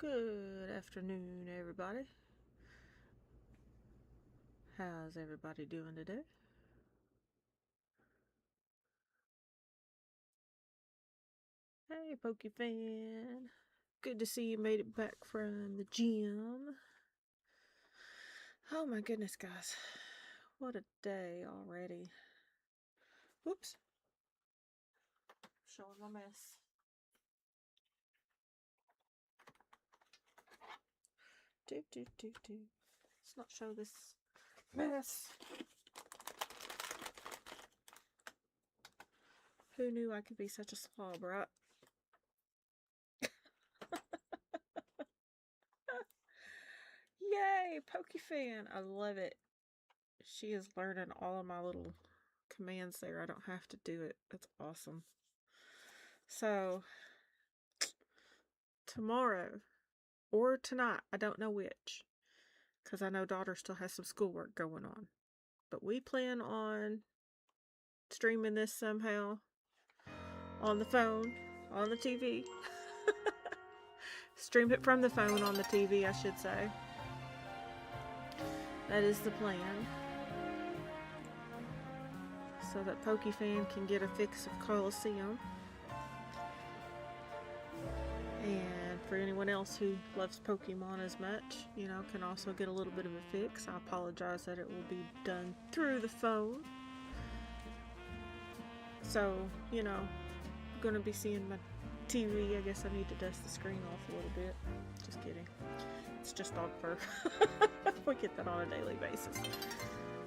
Good afternoon, everybody. How's everybody doing today? Hey, Pokefan. Good to see you made it back from the gym. Oh my goodness, guys. What a day already. Whoops. Showing my mess. Let's not show this mess. Who knew I could be such a slob, right? Yay, Pokefan. I love it. She is learning all of my little commands there. I don't have to do it. That's awesome. So, tomorrow or tonight, I don't know which, because I know daughter still has some schoolwork going on. But we plan on streaming this somehow on the phone, on the TV. Stream it from the phone on the TV, I should say. That is the plan. So that Pokefan can get a fix of Coliseum. And for anyone else who loves Pokemon as much, can also get a little bit of a fix. I apologize that it will be done through the phone. So, gonna be seeing my TV. I guess I need to dust the screen off a little bit. Just kidding. It's just dog fur. We get that on a daily basis.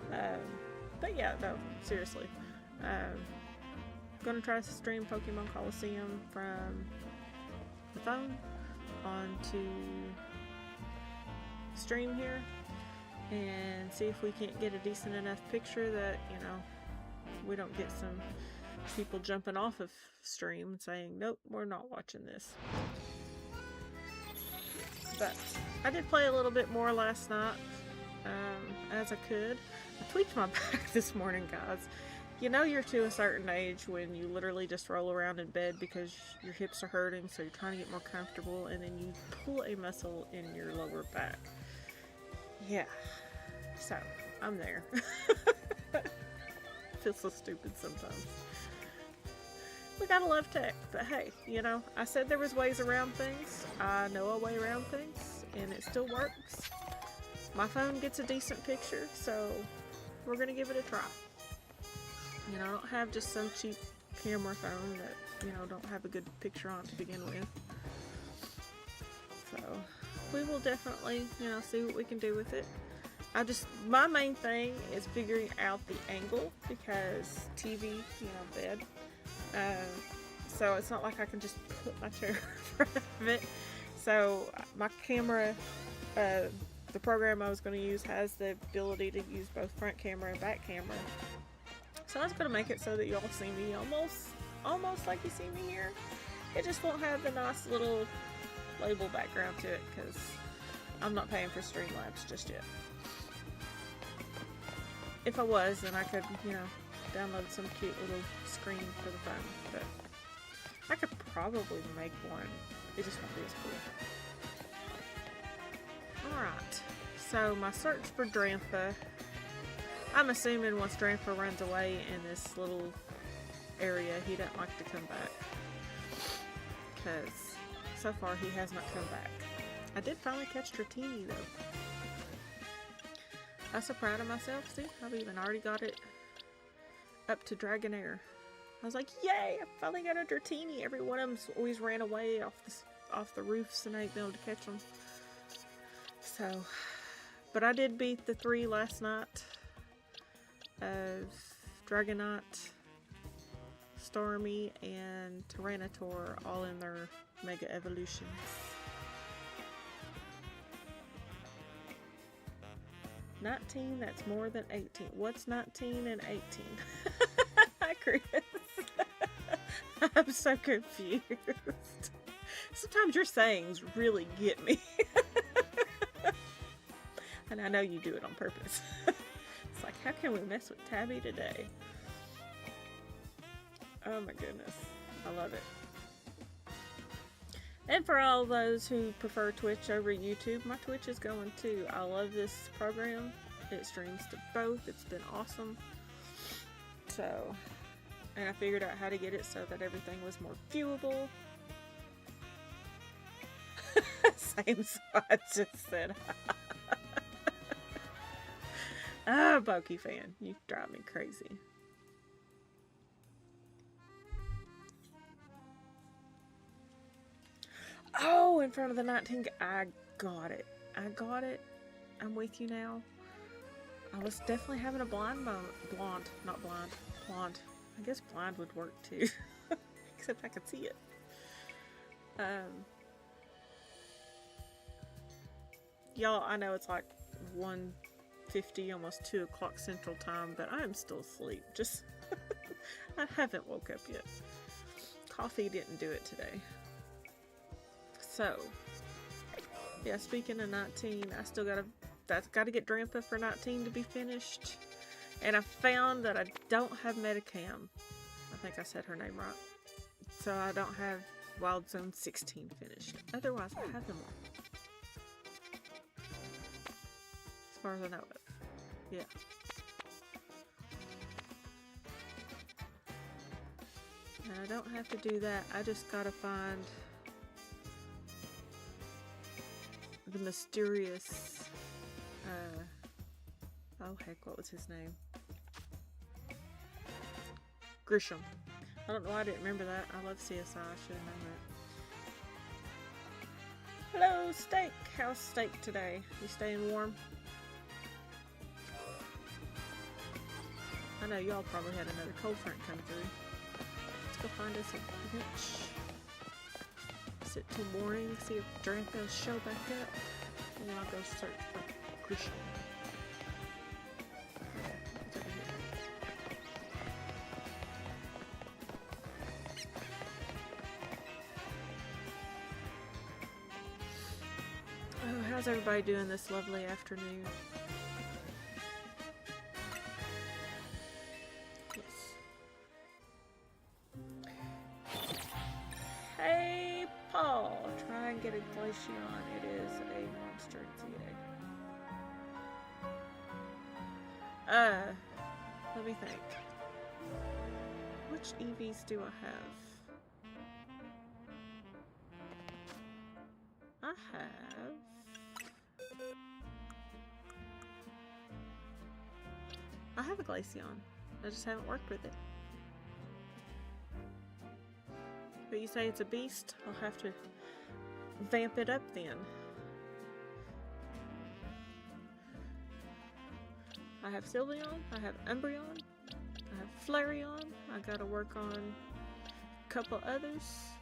But yeah, no, seriously. Gonna try to stream Pokemon Coliseum from the phone onto stream here and see if we can't get a decent enough picture that, we don't get some people jumping off of stream and saying, nope, we're not watching this. But I did play a little bit more last night as I could. I tweaked my back this morning, guys. You're to a certain age when you literally just roll around in bed because your hips are hurting, so you're trying to get more comfortable, and then you pull a muscle in your lower back. Yeah. So, I'm there. I feel so stupid sometimes. We gotta love tech, but hey, I said there was ways around things. I know a way around things, and it still works. My phone gets a decent picture, so we're gonna give it a try. I don't have just some cheap camera phone that, don't have a good picture on it to begin with. So, we will definitely, see what we can do with it. My main thing is figuring out the angle, because TV, bed. So it's not like I can just put my chair in front of it. So my camera, the program I was going to use has the ability to use both front camera and back camera. So that's going to make it so that you all see me almost like you see me here. It just won't have the nice little label background to it, because I'm not paying for Streamlabs just yet. If I was, then I could, download some cute little screen for the phone, but I could probably make one. It just won't be as cool. Alright, so my search for Drampa, I'm assuming once Drampa runs away in this little area, he doesn't like to come back, because so far he has not come back. I did finally catch Dratini though. I'm so proud of myself. See, I've even already got it up to Dragonair. I was like, yay, I finally got a Dratini. Every one of them's always ran away off the roofs, and I ain't been able to catch them. So, but I did beat the 3 last night of Dragonite, Stormy, and Tyranitar, all in their Mega Evolutions. $19, that's more than 18. What's 19 and 18? Hi, Chris. I'm so confused. Sometimes your sayings really get me. And I know you do it on purpose. It's like, how can we mess with Tabby today? Oh my goodness. I love it. And for all those who prefer Twitch over YouTube, my Twitch is going too. I love this program. It streams to both. It's been awesome. So, and I figured out how to get it so that everything was more viewable. Same spot just said. Ah, Pokey fan, you drive me crazy. Oh, in front of the 19, I got it. I got it. I'm with you now. I was definitely having a blind moment. Blonde, not blind. Blonde. I guess blind would work too. Except I could see it. Y'all, I know it's like 1:50, almost 2 o'clock Central Time, but I'm still asleep. Just, I haven't woke up yet. Coffee didn't do it today. So, yeah, speaking of 19, I still gotta get Drampa for 19 to be finished. And I found that I don't have Metacam. I think I said her name right. So I don't have Wild Zone 16 finished. Otherwise, I have them all. As far as I know it. Yeah. And I don't have to do that. I just gotta find the mysterious, oh heck, what was his name? Grisham. I don't know why I didn't remember that. I love CSI, I should have known that. Hello, Steak! How's Steak today? You staying warm? I know y'all probably had another cold front come through. Let's go find us a bench. Sit till morning, see if Drampa show back up, and then I'll go search for Grisham. It's over here. Oh, how's everybody doing this lovely afternoon? Get a Glaceon. It is a monster ZA. Let me think. Which EVs do I have? I have a Glaceon. I just haven't worked with it. But you say it's a beast? I'll have to vamp it up then. I have Sylveon, I have Umbreon, I have Flareon. I gotta work on a couple others,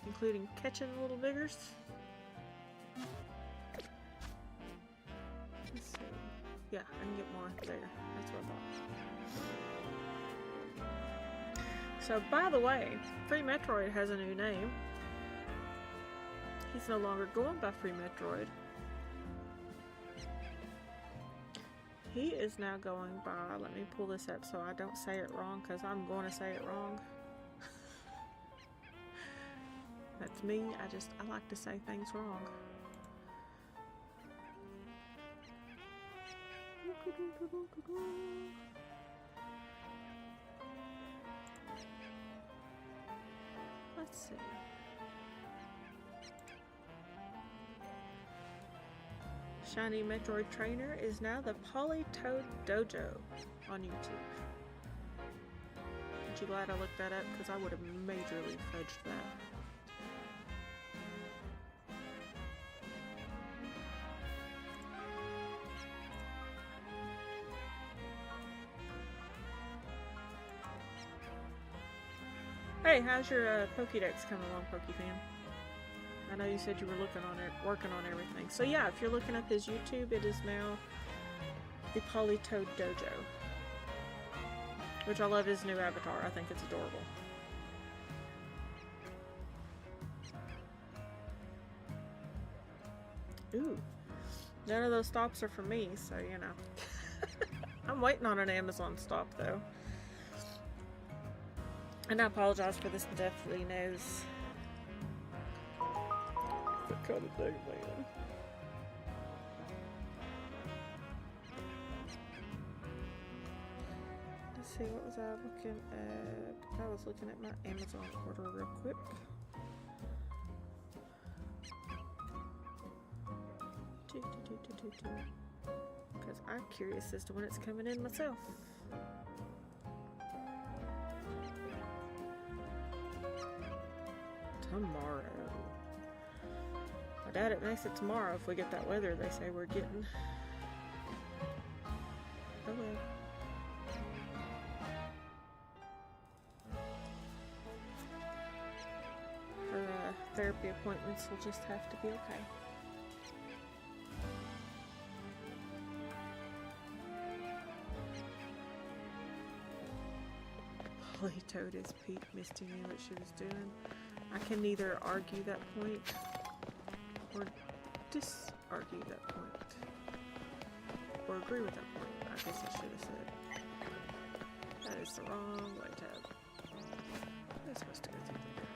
including catching little Vigors. Let's see. Yeah, I can get more there. That's what I thought. So, by the way, Free Metroid has a new name. He's no longer going by Free Metroid. He is now going by, let me pull this up so I don't say it wrong, because I'm going to say it wrong. That's me, I like to say things wrong. Let's see. Shiny Metroid Trainer is now the Politoed Dojo on YouTube. Aren't you glad I looked that up? Because I would have majorly fudged that. Hey, how's your Pokédex coming along, Pokefan? I know you said you were looking on it, working on everything. So yeah, if you're looking up his YouTube, it is now the Politoed Dojo. Which I love his new avatar. I think it's adorable. Ooh. None of those stops are for me, so you know. I'm waiting on an Amazon stop though. And I apologize for this deathly nose. kind of thing, man. Let's see, what was I looking at? I was looking at my Amazon order real quick. Because I'm curious as to when it's coming in myself. Tomorrow. I doubt it makes it tomorrow if we get that weather they say we're getting. Oh well. Her therapy appointments will just have to be okay. Politoed as Pete Misty knew what she was doing. I can neither argue that point or disargue that point. Or agree with that point, I guess I should have said. That is the wrong way tab. I'm supposed to go through there.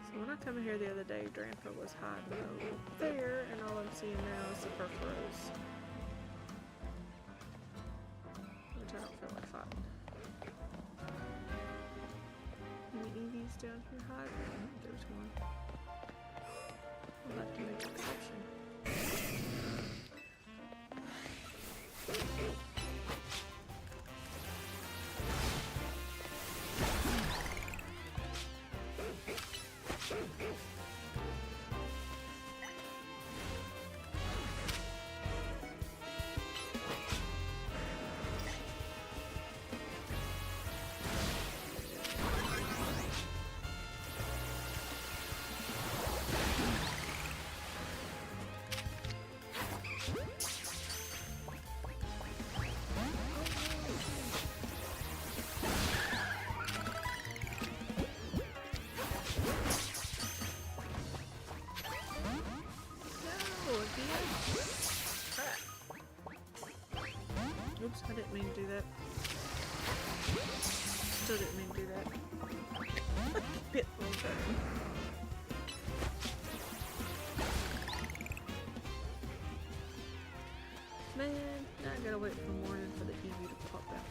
So when I come in here the other day, Drampa was hiding over there, and all I'm seeing now is the Furfurrows. Which I don't feel like fighting. Any Eevees down here hiding? There's one. I'll have to make an exception. Oops, I didn't mean to do that. Still didn't mean to do that. Bit wrong button. Man, now I gotta wait for the morning for the Eevee to pop back up.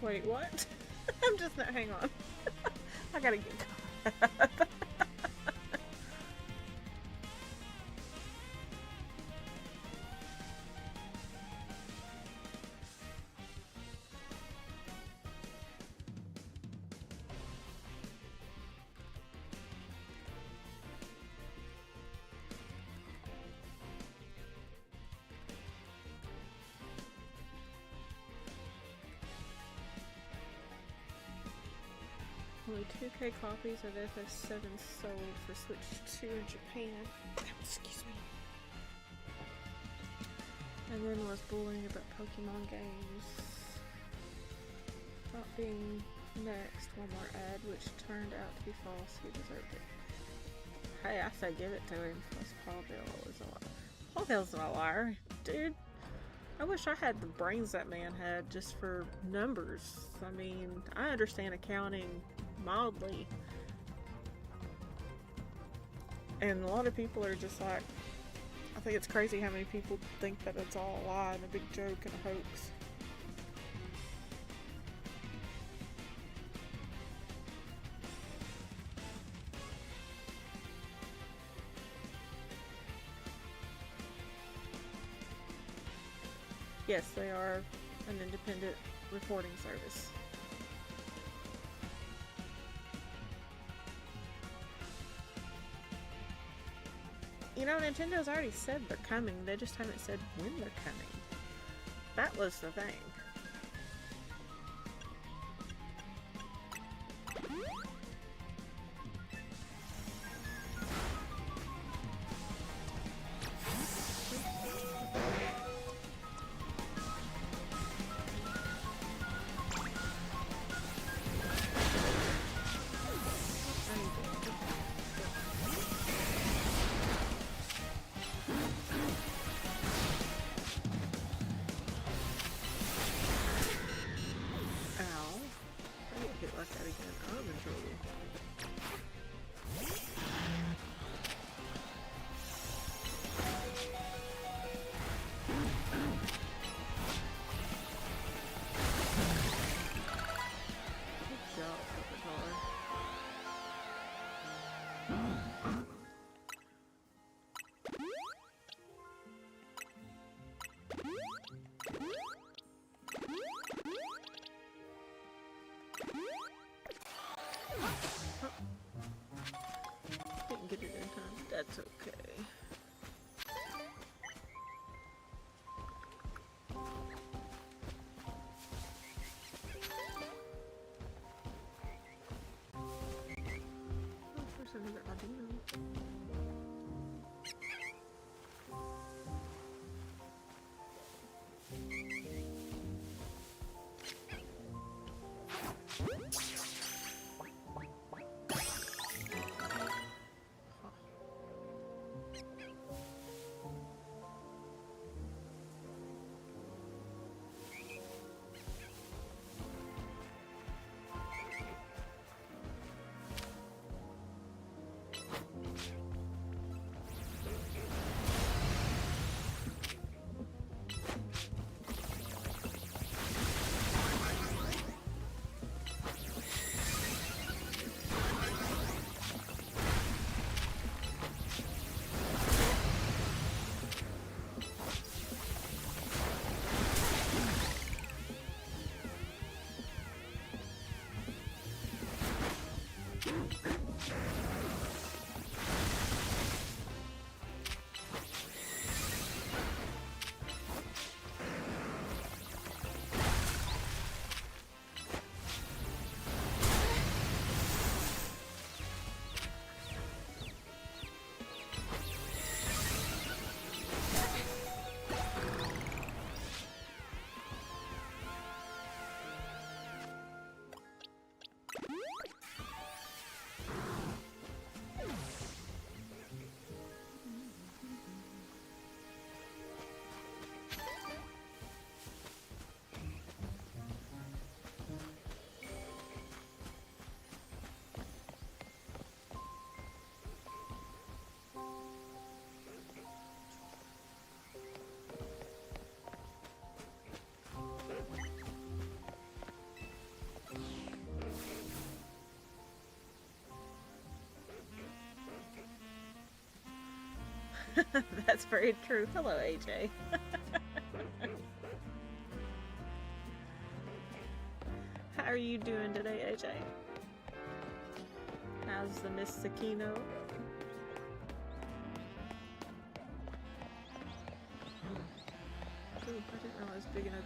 Wait, what? I'm just not, hang on. I gotta get caught up. Only 2K copies of FF7 sold for Switch 2 in Japan. Excuse me. And then was bullying about Pokemon games not being next. One more ad, which turned out to be false. He deserved it. Hey, I say give it to him. Plus Paulville is a liar. Paulville's not a liar, dude. I wish I had the brains that man had just for numbers. I mean, I understand accounting mildly. And a lot of people are just like, I think it's crazy how many people think that it's all a lie and a big joke and a hoax. Yes, they are an independent reporting service. You know, Nintendo's already said they're coming, they just haven't said when they're coming. That was the thing. Didn't get it in time. That's okay. Oh, there's another Audino. That's very true. Hello, AJ. How are you doing today, AJ? How's the Miss Sakino? Ooh, I didn't realize big enough.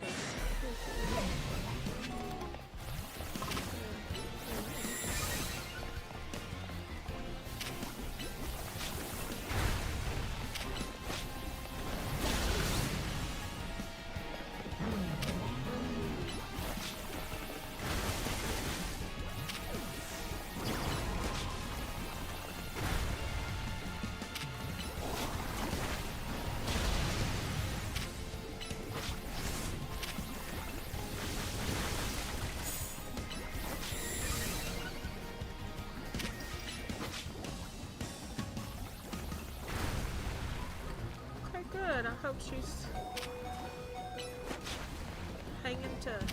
hope she's hanging tough.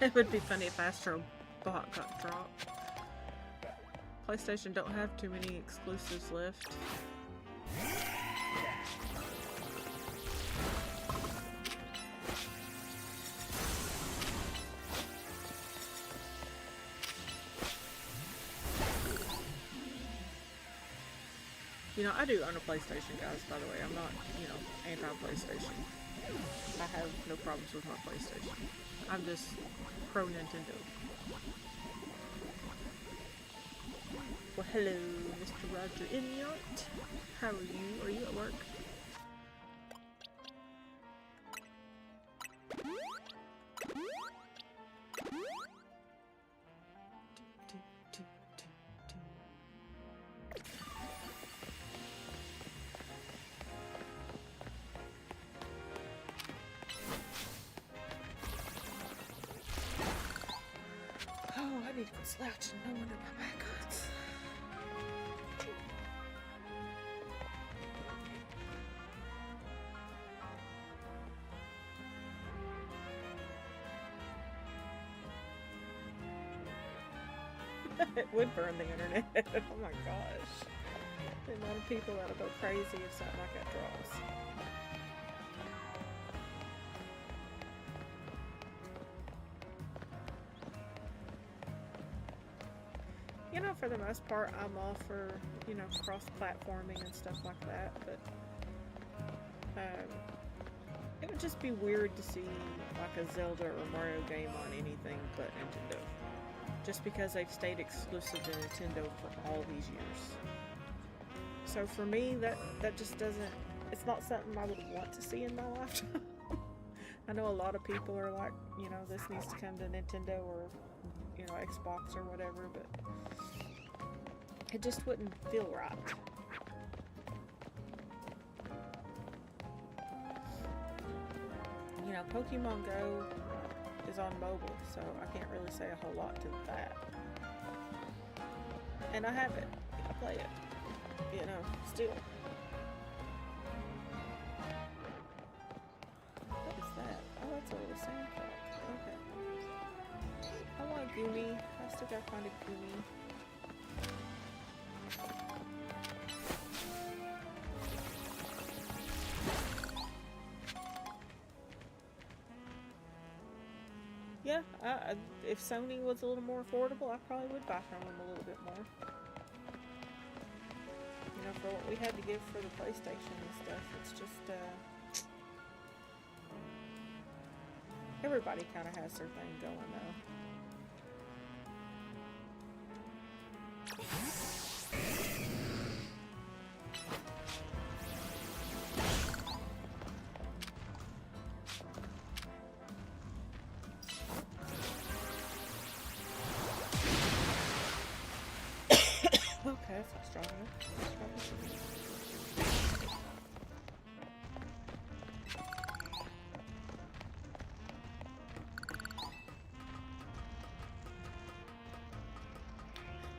It would be funny if Astro Bot got dropped. PlayStation don't have too many exclusives left. You know, I do own a PlayStation, guys, by the way. I'm not, you know, anti-PlayStation. I have no problems with my PlayStation. I'm just pro-Nintendo. Well, hello, Mr. Roger Inyart. How are you? Are you at work? I need to go slouching. No wonder my back hurts. It would burn the internet. Oh my gosh. The amount of people that'll go crazy if something like that draws. You know, for the most part, I'm all for, you know, cross-platforming and stuff like that, but it would just be weird to see like a Zelda or Mario game on anything but Nintendo. Just because they've stayed exclusive to Nintendo for all these years. So for me, that just doesn't, it's not something I would want to see in my lifetime. I know a lot of people are like, you know, this needs to come to Nintendo or, you know, Xbox or whatever, but it just wouldn't feel right. You know, Pokemon Go is on mobile, so I can't really say a whole lot to that. And I have it. I play it. You know, still. What is that? Oh, that's a little sand fox. Okay. I want Goomy. I still gotta find a Goomy. Yeah, if Sony was a little more affordable, I probably would buy from them a little bit more. You know, for what we had to give for the PlayStation and stuff, it's just, everybody kind of has their thing going, though. Okay, that's not strong enough.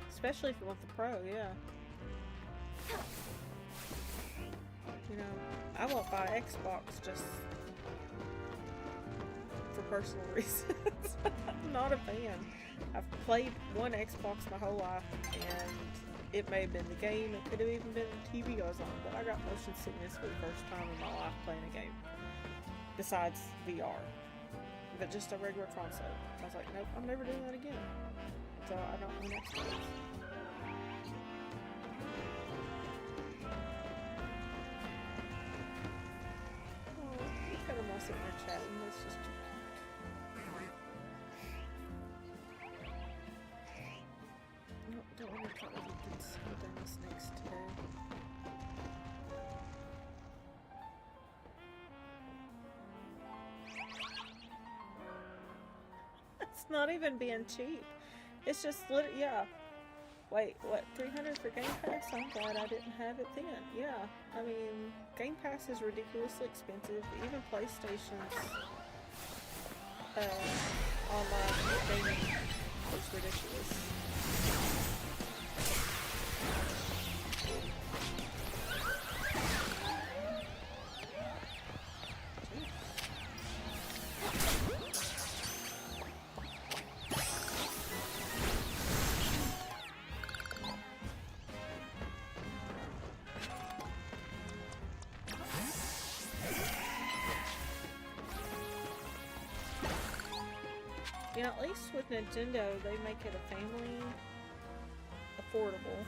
Especially if you want the Pro, yeah. You know, I won't buy Xbox just for personal reasons. I'm not a fan. I've played one Xbox my whole life, and it may have been the game, it could have even been the TV I was on, but I got motion sickness for the first time in my life playing a game. Besides VR. But just a regular console. I was like, nope, I'm never doing that again. So I don't own Xbox. Oh, look at them all sitting there chatting. That's just too cute. Nope, don't want to try to get things next today. It's not even being cheap. It's just yeah. Wait, what? 300 for Game Pass? I'm glad I didn't have it then. Yeah, I mean, Game Pass is ridiculously expensive. Even PlayStation's online gaming It's ridiculous. You know, at least with Nintendo, they make it a family affordable.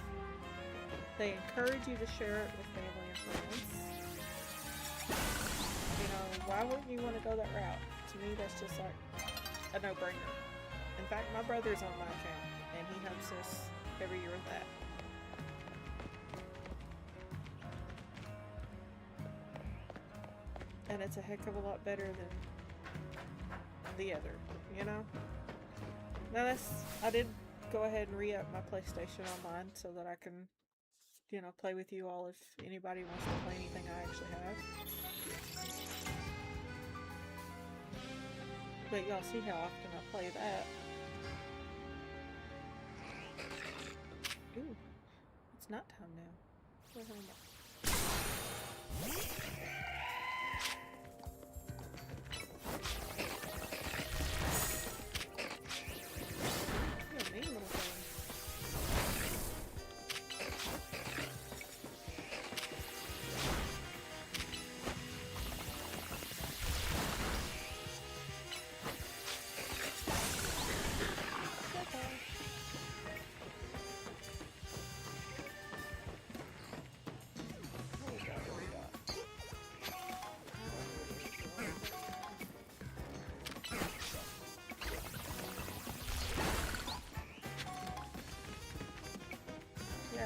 They encourage you to share it with family and friends. You know, why wouldn't you want to go that route? To me, that's just like a no-brainer. In fact, my brother's on my account, and he helps us every year with that. And it's a heck of a lot better than the other, you know? Now I did go ahead and re-up my PlayStation Online so that I can, you know, play with you all if anybody wants to play anything I actually have. But y'all see how often I play that. Ooh, it's nighttime now. What the hell am I?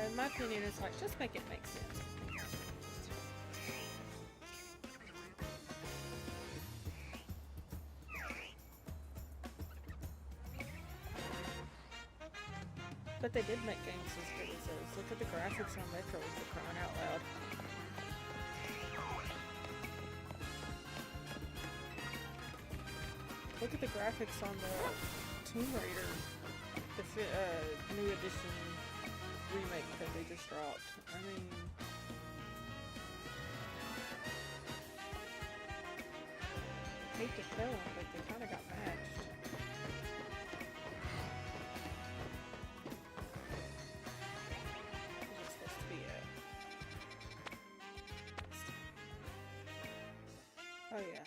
In my opinion, it's like, just make it make sense. But they did make games as good as those. Look at the graphics on Metroid, for crying out loud. Look at the graphics on the Tomb Raider, the new edition remake that they just dropped. I mean, I hate to tell them, but they kind of got matched. Where's it supposed to be at? Oh yeah.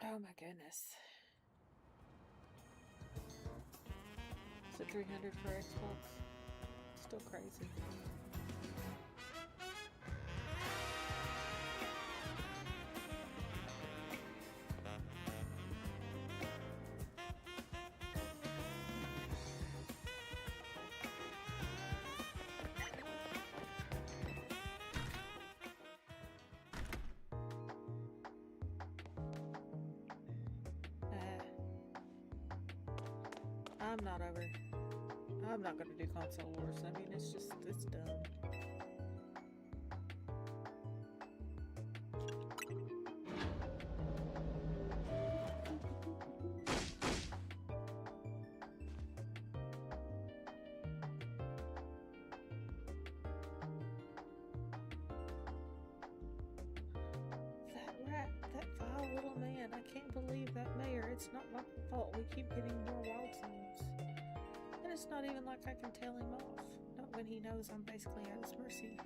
Oh my goodness. Is it 300 for Xbox? Still crazy. I'm not over. I'm not gonna do console wars. I mean, it's dumb. That vile little man. I can't believe that mayor. It's not my fault. We keep getting more wild zones. And it's not even like I can tell him off. Not when he knows I'm basically at his mercy.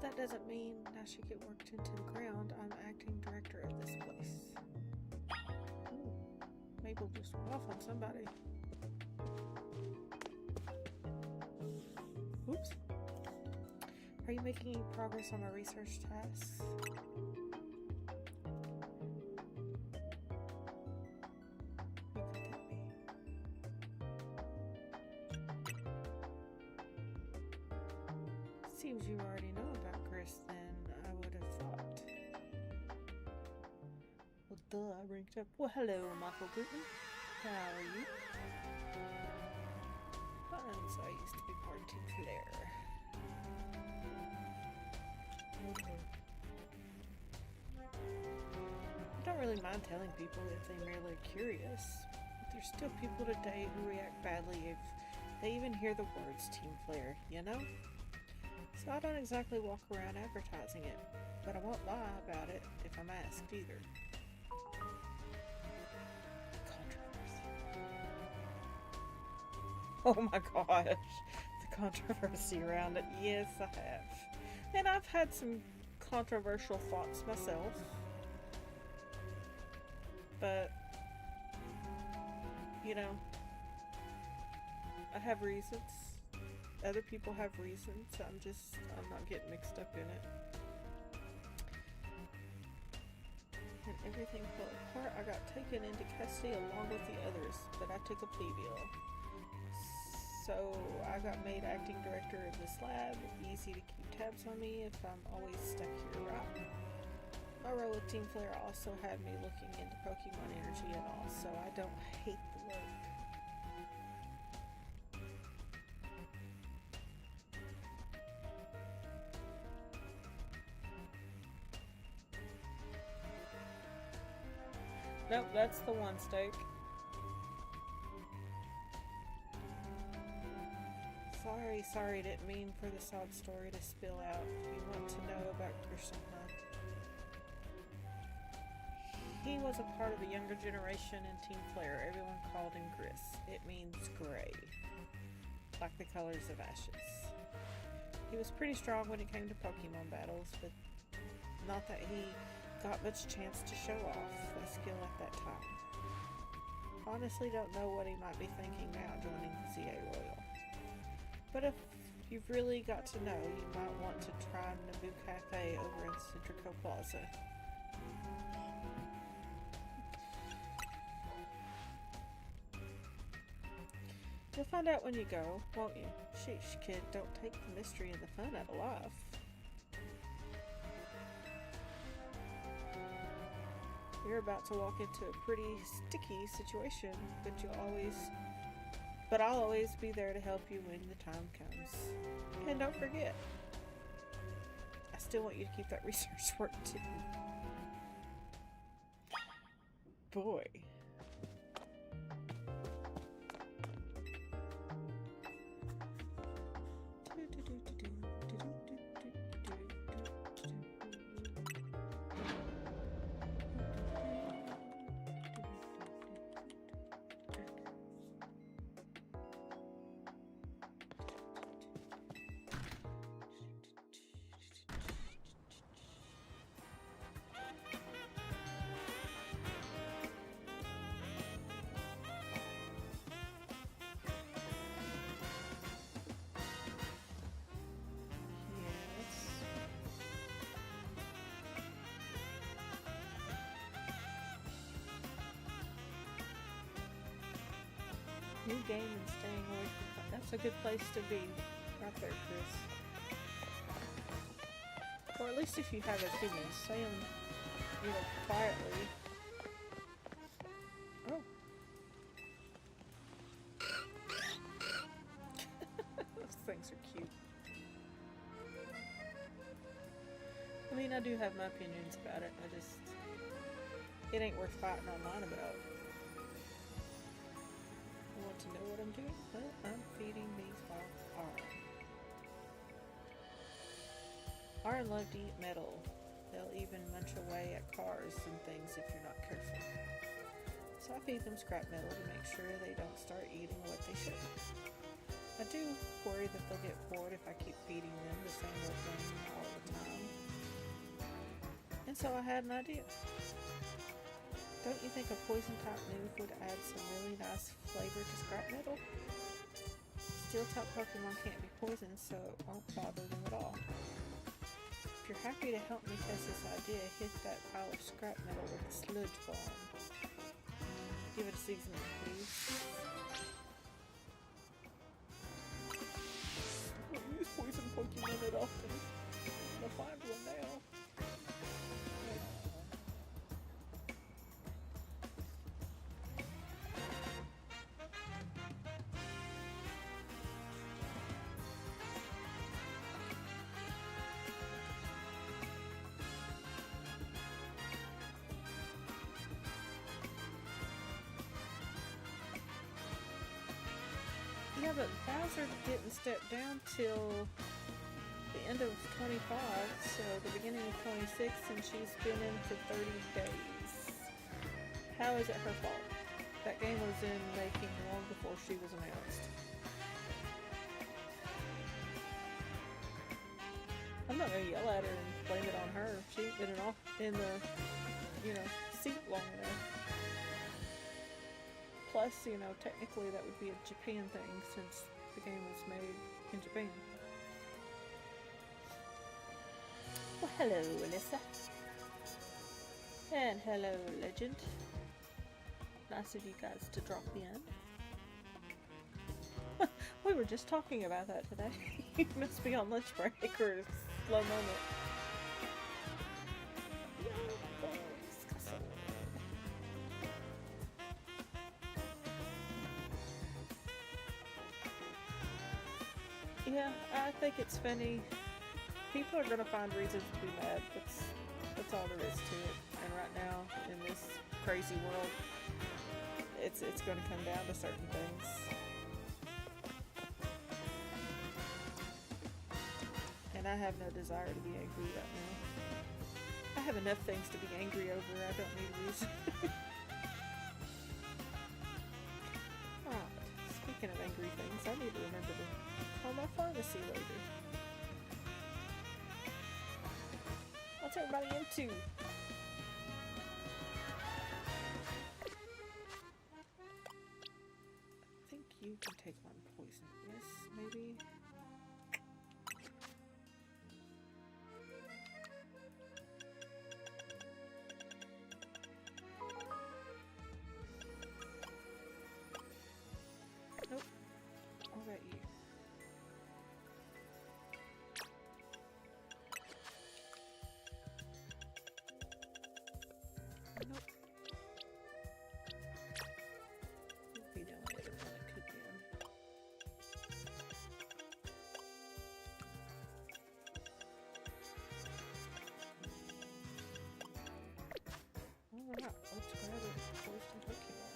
That doesn't mean I should get worked into the ground. I'm acting director of this place. Ooh, Mabel just went off on somebody. Oops. Are you making any progress on my research tasks? Seems you already know about Chris, then I would have thought. Well, I ranked up. Well, hello, Michael Goodman. How are you? Fun, so I used to be part of Team Flare. I don't really mind telling people if they merely are curious, but there's still people today who react badly if they even hear the words Team Flare, you know? So I don't exactly walk around advertising it, but I won't lie about it if I'm asked either. Controversy. Oh my gosh, the controversy around it. Yes, I have. And I've had some controversial thoughts myself. But, you know, I have reasons. Other people have reasons. I'm not getting mixed up in it. And everything fell apart. I got taken into custody along with the others, but I took a plea deal. So I got made acting director of this lab. Easy to keep tabs on me if I'm always stuck here, right? My role with Team Flare also had me looking into Pokemon energy and all, so I don't hate the work. Nope, that's the one steak. Sorry, didn't mean for the sob story to spill out. If you want to know about Persona. He was a part of the younger generation in Team Flare. Everyone called him Gris. It means gray, like the colors of ashes. He was pretty strong when it came to Pokemon battles, but not that he got much chance to show off that skill at that time. Honestly, don't know what he might be thinking now joining the ZA Royal. But if you've really got to know, you might want to try Naboo Cafe over in Citrico Plaza. You'll find out when you go, won't you? Sheesh, kid, don't take the mystery and the fun out of life. You're about to walk into a pretty sticky situation, but I'll always be there to help you when the time comes. And don't forget, I still want you to keep that research work too. Boy. New game and staying away from fun. That's a good place to be. Right there, Chris. Or at least if you have opinions, say them, quietly. Oh. Those things are cute. I mean, I do have my opinions about it. It ain't worth fighting online about. To know what I'm doing? Well, I'm feeding these while Iron love to eat metal. They'll even munch away at cars and things if you're not careful. So I feed them scrap metal to make sure they don't start eating what they shouldn't. I do worry that they'll get bored if I keep feeding them the same old thing all the time. And so I had an idea. Don't you think a poison-type move would add some really nice flavor to scrap metal? Steel-type Pokemon can't be poisoned, so it won't bother them at all. If you're happy to help me test this idea, hit that pile of scrap metal with a sludge bomb. Give it a seasoning, please. I don't use poison Pokemon that often. I'll find one now. Yeah, but Bowser didn't step down till the end of 25, so the beginning of 26, and she's been in for 30 days. How is it her fault? That game was in making long before she was announced. I'm not gonna yell at her and blame it on her. She ain't been in the, seat long enough. Plus, technically that would be a Japan thing since the game was made in Japan. Well, hello, Alyssa. And hello, Legend. Nice of you guys to drop in. We were just talking about that today. You must be on lunch break or a slow moment. Yeah, I think it's funny. People are gonna find reasons to be mad. That's all there is to it. And right now, in this crazy world, it's gonna come down to certain things. And I have no desire to be angry right now. I have enough things to be angry over. I don't need reason. Alright, speaking of angry things, I need to remember to call my pharmacy later. What's everybody into? I think you can take on poison. Yes, maybe. Nope. What about you? Nope. Would be the only other one it could be in. Alright, let's grab a poison Pokemon.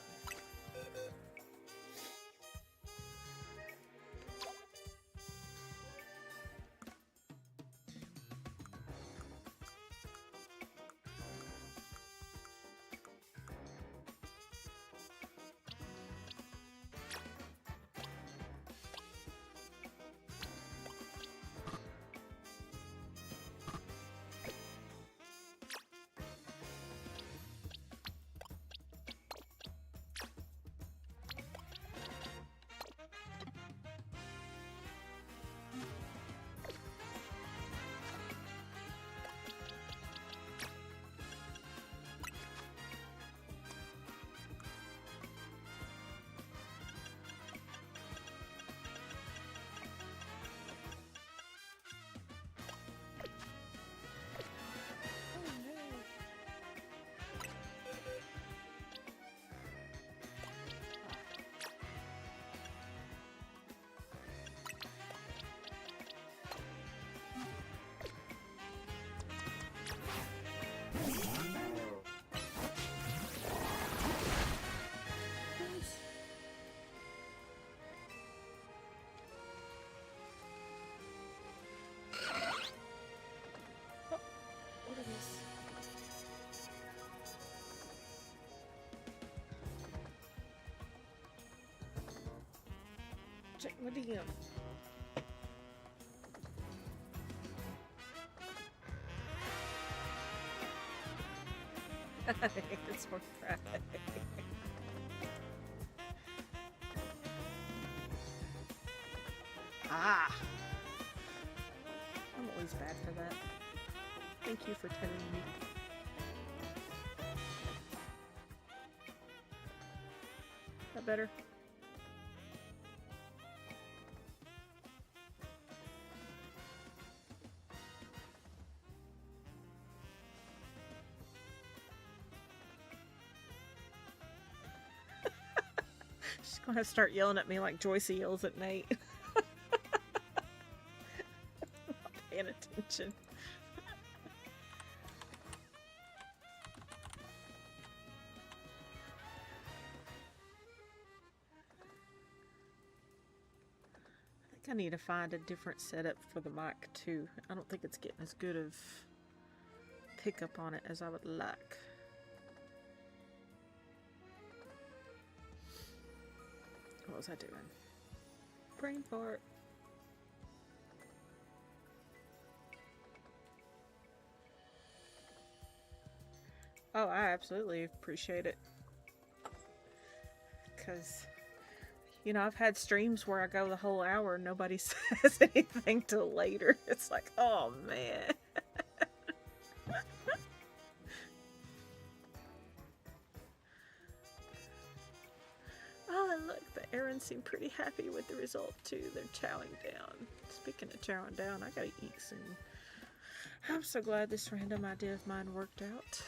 Check my DM. It's for Friday. Ah! I'm always bad for that. Thank you for telling me. That better? She's gonna start yelling at me like Joyce yells at Nate. Not paying attention. I need to find a different setup for the mic too. I don't think it's getting as good of pickup on it as I would like. What was I doing? Brain fart. Oh, I absolutely appreciate it. Because, you know, I've had streams where I go the whole hour and nobody says anything till later. It's like, oh man. Oh, and look, the Errands seem pretty happy with the result too. They're chowing down. Speaking of chowing down, I gotta eat soon. I'm so glad this random idea of mine worked out.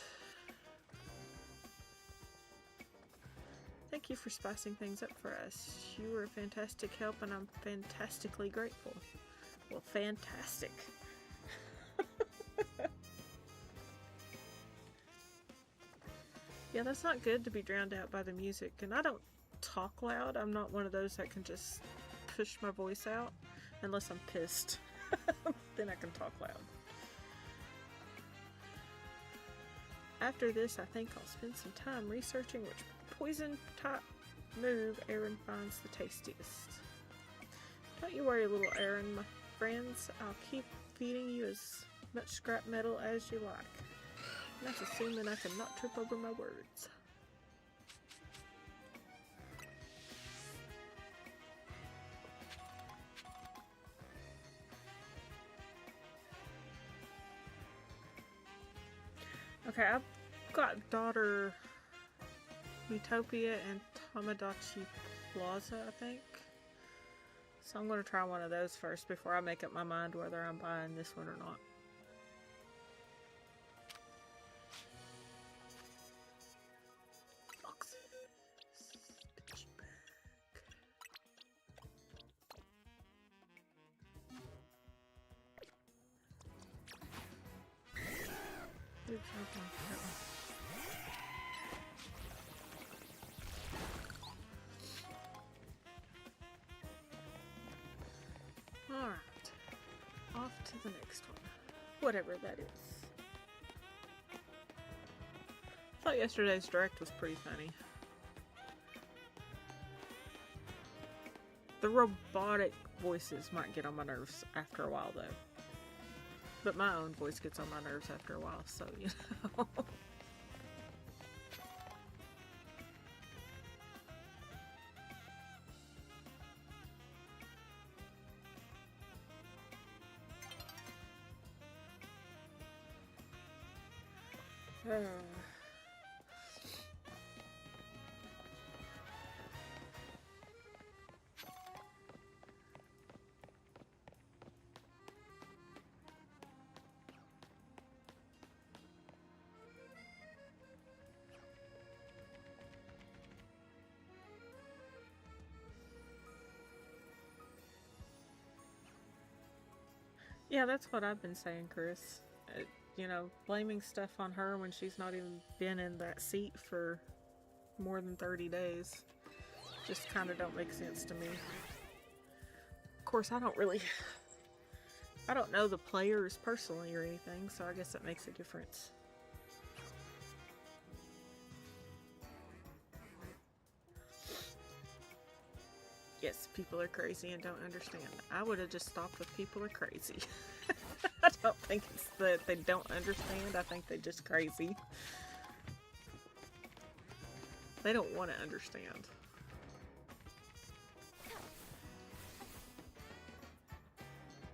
Thank you for spicing things up for us. You were a fantastic help and I'm fantastically grateful. Well, fantastic. Yeah, that's not good to be drowned out by the music. And I don't talk loud. I'm not one of those that can just push my voice out unless I'm pissed. Then I can talk loud. After this, I think I'll spend some time researching which poison type move Aaron finds the tastiest. Don't you worry, little Aaron, my friends. I'll keep feeding you as much scrap metal as you like. And that's assuming I can not trip over my words. Okay, I've got daughter Utopia and Tamagotchi Plaza, I think. So I'm going to try one of those first before I make up my mind whether I'm buying this one or not. Oops, okay. Alright, off to the next one. Whatever that is. I thought yesterday's direct was pretty funny. The robotic voices might get on my nerves after a while though. But my own voice gets on my nerves after a while, so you know. Yeah, that's what I've been saying, Chris. You know, blaming stuff on her when she's not even been in that seat for more than 30 days just kind of don't make sense to me. Of course, I don't know the players personally or anything, so I guess that makes a difference. Yes, people are crazy and don't understand. I would have just stopped with people are crazy. I don't think it's that they don't understand. I think they're just crazy. They don't want to understand.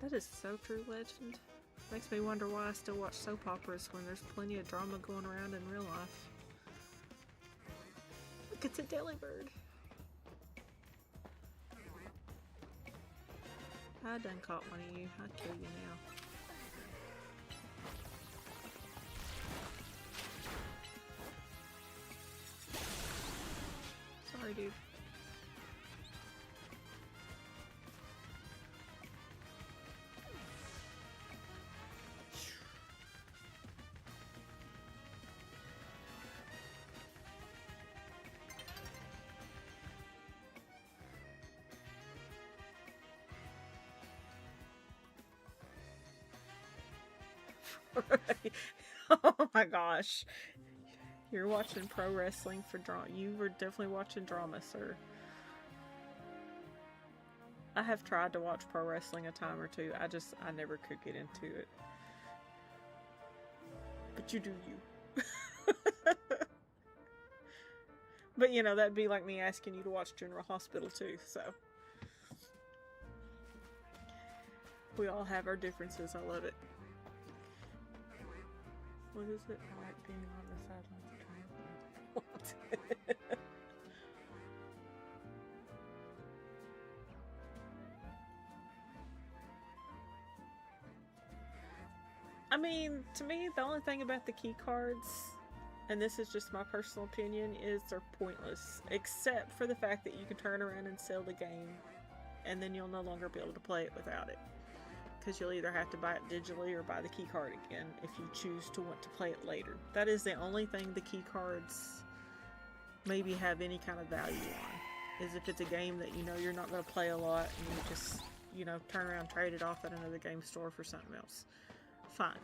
That is so true, Legend. Makes me wonder why I still watch soap operas when there's plenty of drama going around in real life. Look, it's a Delibird. I done caught one of you. I'd kill you now. Sorry, dude. Oh my gosh. You're watching pro wrestling for drama. You were definitely watching drama, sir. I have tried to watch pro wrestling a time or two. I never could get into it. But you do you. But you know, that'd be like me asking you to watch General Hospital too, so. We all have our differences. I love it. What is it? I like being on the sidelines of triumph. I mean, to me, the only thing about the key cards, and this is just my personal opinion, is they're pointless. Except for the fact that you can turn around and sell the game, and then you'll no longer be able to play it without it. Because you'll either have to buy it digitally or buy the key card again if you choose to want to play it later. That is the only thing the key cards maybe have any kind of value on, is if it's a game that you know you're not going to play a lot and you just, you know, turn around and trade it off at another game store for something else. Fine.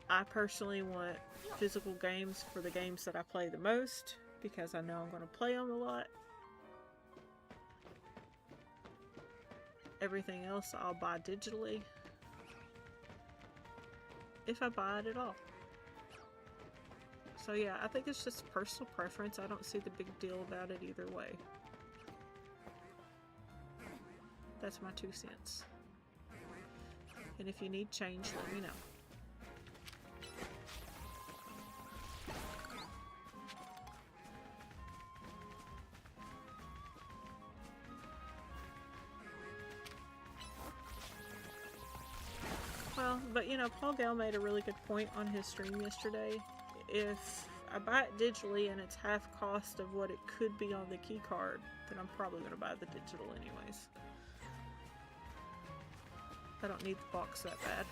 I personally want physical games for the games that I play the most because I know I'm going to play them a lot. Everything else I'll buy digitally, if I buy it at all. So yeah, I think it's just personal preference. I don't see the big deal about it either way. That's my 2 cents. And if you need change, let me know. Well, but you know, Paul Gale made a really good point on his stream yesterday. If I buy it digitally and it's half cost of what it could be on the key card, then I'm probably going to buy the digital anyways. I don't need the box that bad.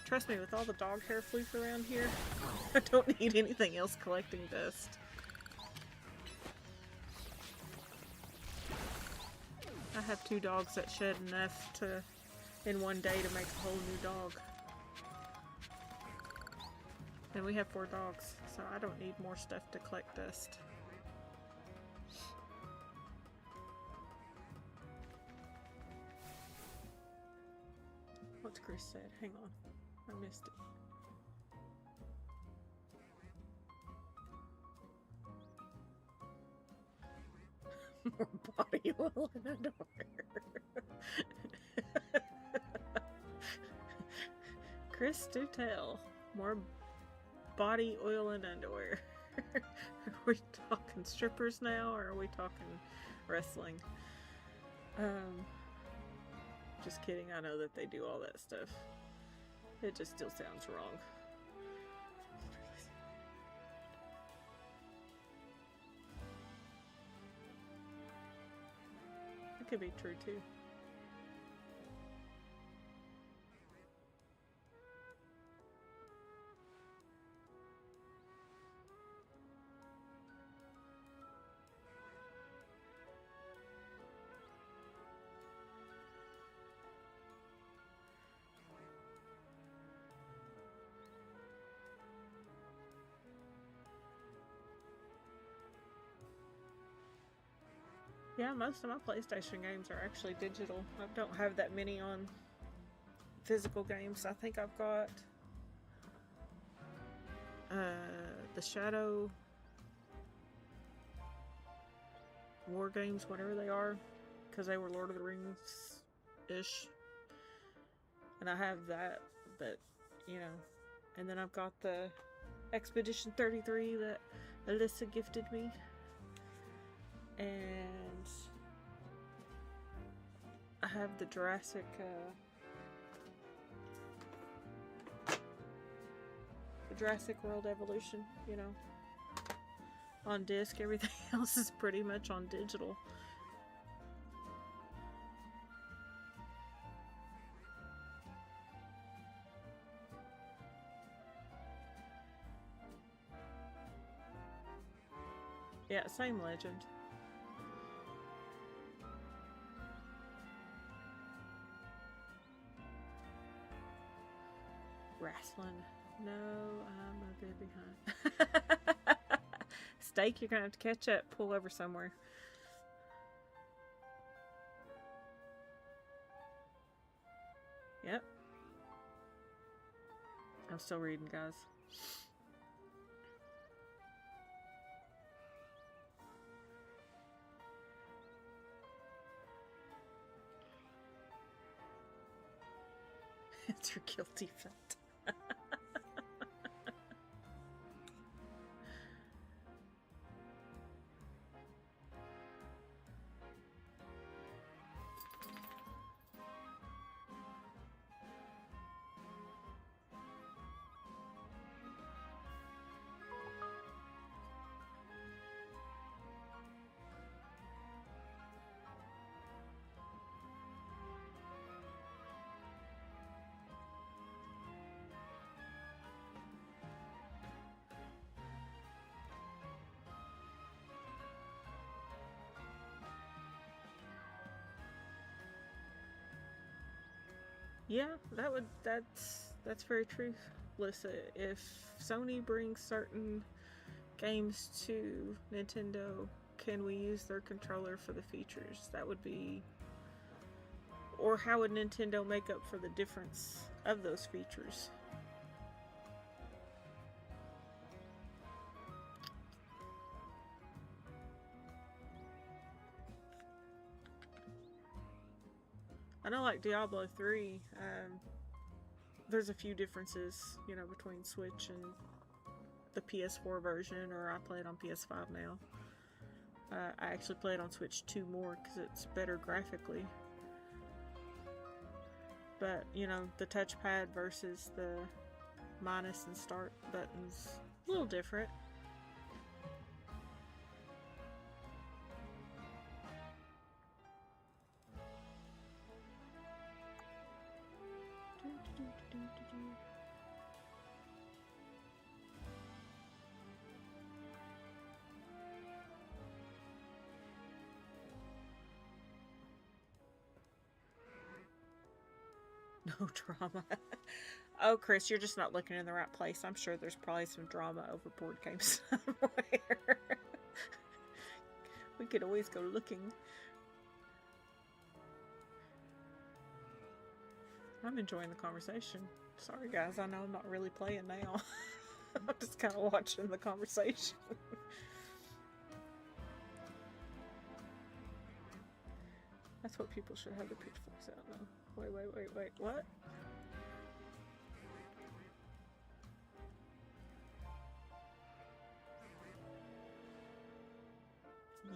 Trust me, with all the dog hair fleas around here, I don't need anything else collecting dust. I have 2 dogs that shed enough to, in one day, to make a whole new dog. And we have 4 dogs, so I don't need more stuff to collect dust. What's Chris said? Hang on. I missed it. More body oil and underwear. Chris, do tell. More body oil and underwear. Are we talking strippers now, or are we talking wrestling? Just kidding. I know that they do all that stuff. It just still sounds wrong. It could be true too. Yeah, most of my PlayStation games are actually digital. I don't have that many on physical games. I think I've got the Shadow War games, whatever they are, because they were Lord of the Rings-ish. And I have that, but, you know. And then I've got the Expedition 33 that Alyssa gifted me. And I have the Jurassic World Evolution, you know, on disc. Everything else is pretty much on digital. Yeah, same Legend. wrestling. No, I'm a bit behind. Steak, you're gonna have to catch up. Pull over somewhere. Yep. I'm still reading, guys. It's your guilty felt. Yeah, that's very true, Lissa. If Sony brings certain games to Nintendo, can we use their controller for the features? That would be, or how would Nintendo make up for the difference of those features? I know, like Diablo 3, there's a few differences, between Switch and the PS4 version, or I play it on PS5 now. I actually play it on Switch 2 more because it's better graphically. But, the touchpad versus the minus and start buttons, a little different. No drama. Oh, Chris, you're just not looking in the right place. I'm sure there's probably some drama over board games somewhere. We could always go looking. I'm enjoying the conversation. Sorry, guys. I know I'm not really playing now. I'm just kind of watching the conversation. That's what people should have the pitchforks out now. Wait, what?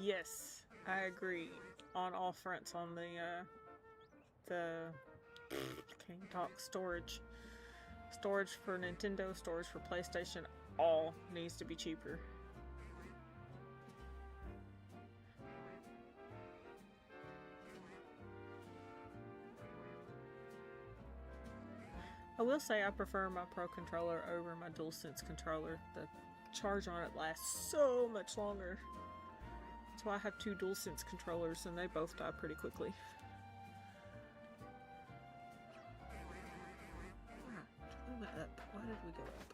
Yes, I agree on all fronts on the can't talk storage. Storage for Nintendo, storage for PlayStation, all needs to be cheaper. I will say I prefer my Pro controller over my DualSense controller. The charge on it lasts so much longer. That's why I have two DualSense controllers and they both die pretty quickly. Why did we go up?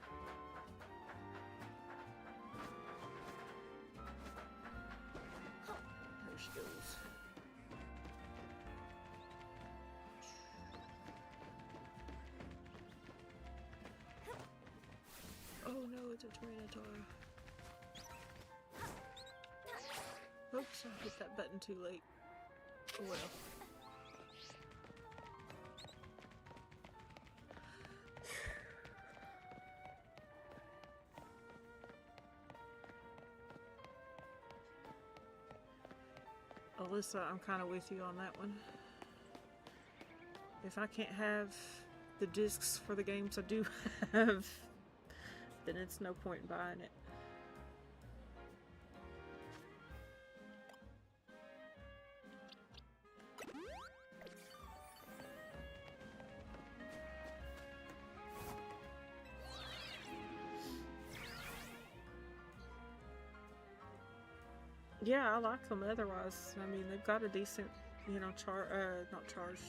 There she goes. Oh no, it's a Tyranitar. Oops, I hit that button too late. Oh well. Alyssa, I'm kind of with you on that one. If I can't have the discs for the games I do have, then it's no point in buying it. Yeah, I like them otherwise. I mean, they've got a decent, not charged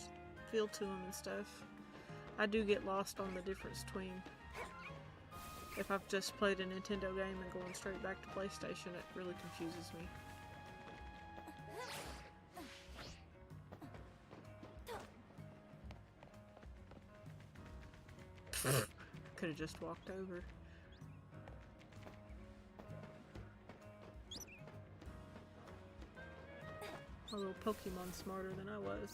feel to them and stuff. I do get lost on the difference between if I've just played a Nintendo game and going straight back to PlayStation. It really confuses me. Could have just walked over. A little Pokemon smarter than I was.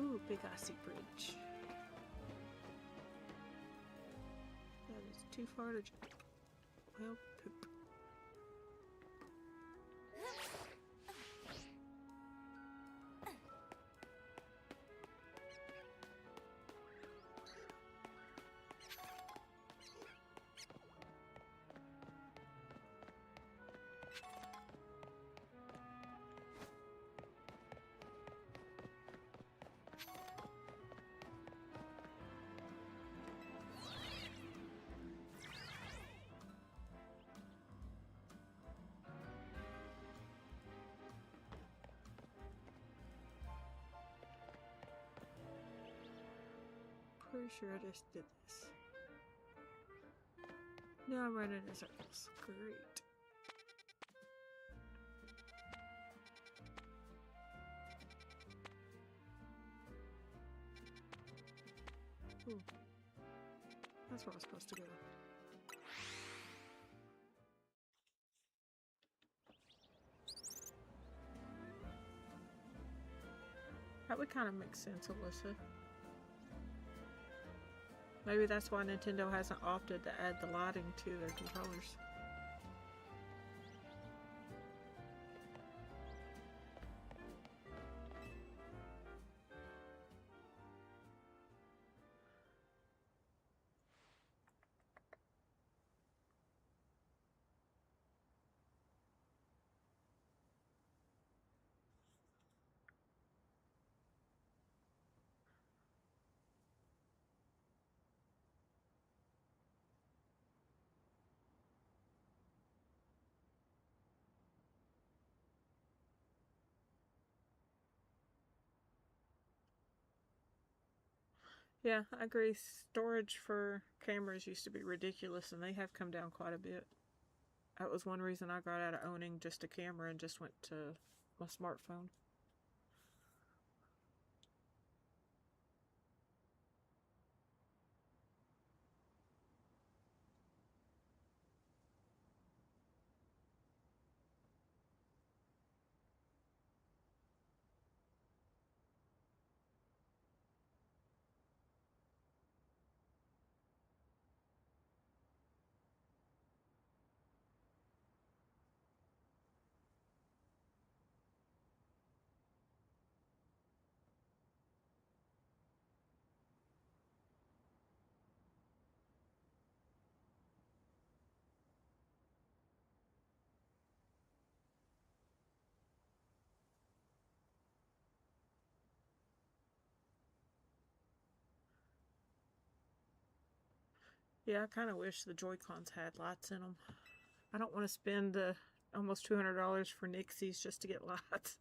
Ooh, big icy bridge. That is too far to jump. Well, poop. Pretty sure I just did this. Now I'm running in circles. Great. Ooh. That's where I was supposed to go. That would kind of make sense, Alyssa. Maybe that's why Nintendo hasn't opted to add the lighting to their controllers. Yeah, I agree. Storage for cameras used to be ridiculous, and they have come down quite a bit. That was one reason I got out of owning just a camera and just went to my smartphone. Yeah, I kind of wish the Joy-Cons had lights in them. I don't want to spend almost $200 for Nixies just to get lights.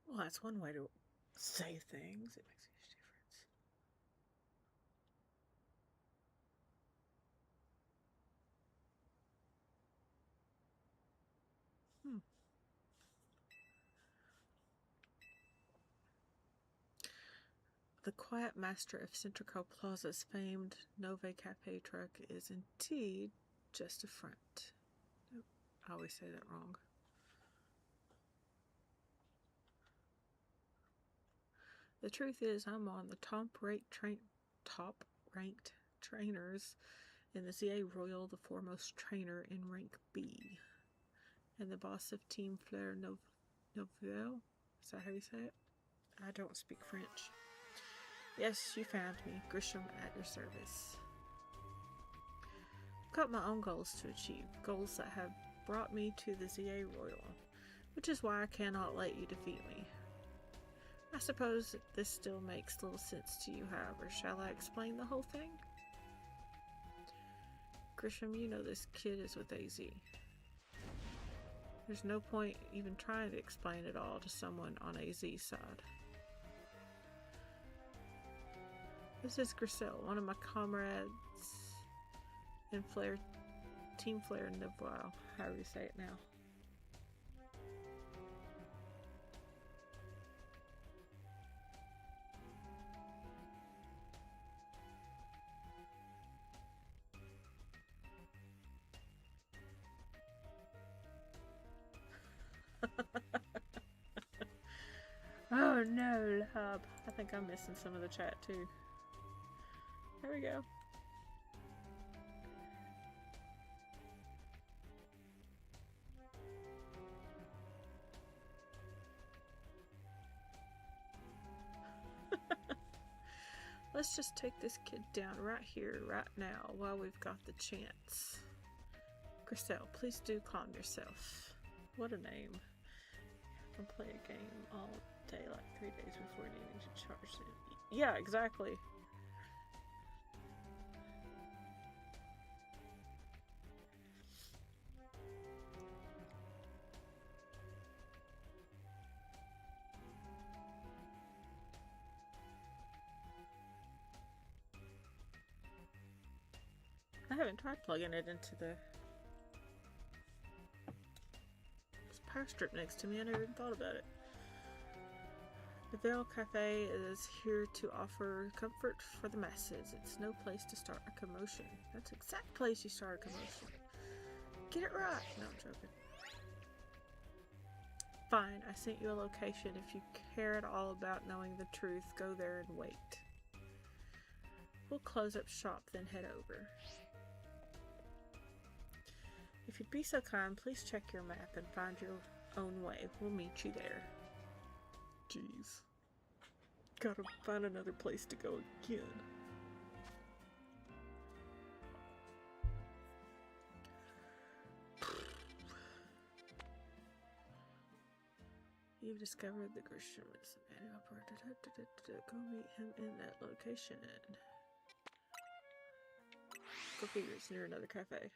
Well, that's one way to say things. It makes a huge difference. The quiet master of Centrico Plaza's famed Nove Cafe truck is indeed just a front. Nope, I always say that wrong. The truth is, I'm on the top-ranked trainers in the ZA Royal, the foremost trainer in rank B, and the boss of Team Fleur Nouvelle. Is that how you say it? I don't speak French. Yes, you found me, Grisham, at your service. I've got my own goals to achieve, goals that have brought me to the ZA Royal, which is why I cannot let you defeat me. I suppose this still makes little sense to you, however. Shall I explain the whole thing? Grisham, you know this kid is with AZ. There's no point even trying to explain it all to someone on AZ's side. This is Grisel, one of my comrades in Team Fleur Nouvelle, however you say it now. Oh no, Lub. I think I'm missing some of the chat too. There we go. Let's just take this kid down right here, right now, while we've got the chance. Grisel, please do calm yourself. What a name. I can play a game all day, like 3 days before needing to charge it. Yeah, exactly. I haven't tried plugging it into the power strip next to me. I never even thought about it. The Veil Cafe is here to offer comfort for the masses. It's no place to start a commotion. That's the exact place you start a commotion. Get it right! No, I'm joking. Fine, I sent you a location. If you care at all about knowing the truth, go there and wait. We'll close up shop, then head over. If you'd be so kind, please check your map and find your own way. We'll meet you there. Jeez. Gotta find another place to go again. You've discovered the Grisham is the man who operated. Go meet him in that location and... Go figure, it's near another cafe.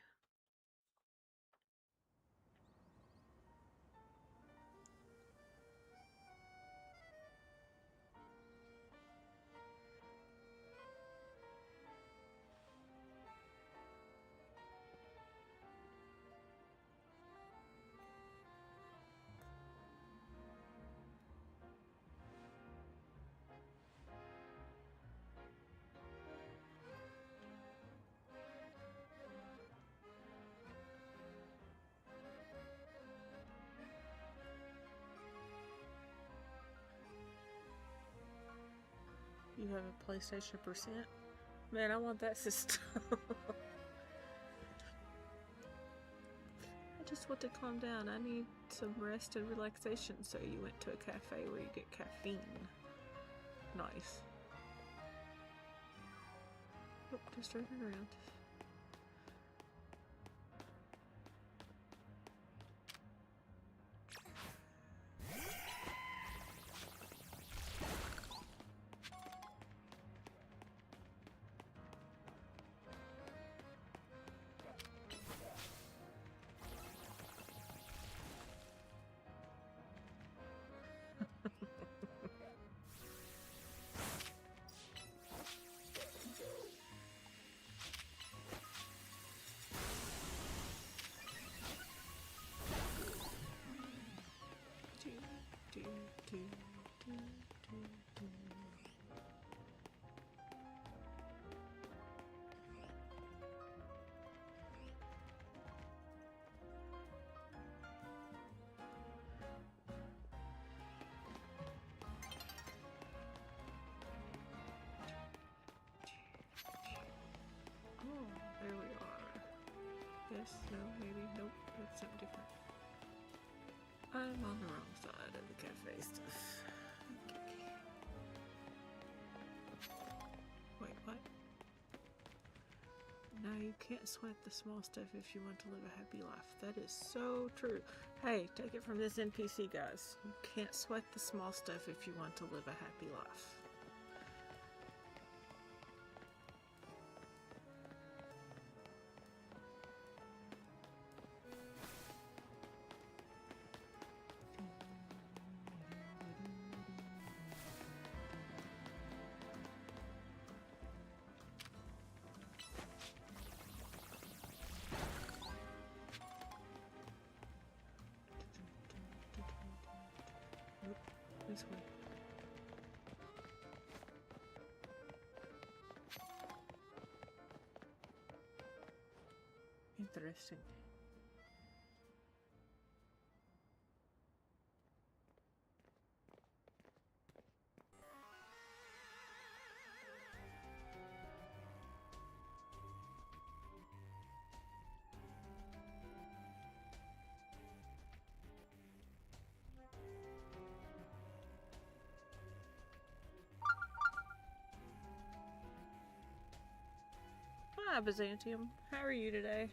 You have a PlayStation percent? Man, I want that system. I just want to calm down. I need some rest and relaxation. So you went to a cafe where you get caffeine. Nice. Oh, just turning around. Yes, no, maybe, nope, that's something different. I'm on the wrong side of the cafe stuff. Wait, what? No, you can't sweat the small stuff if you want to live a happy life. That is so true. Hey, take it from this NPC, guys. You can't sweat the small stuff if you want to live a happy life. This way. Interesting. Hi, Byzantium. How are you today?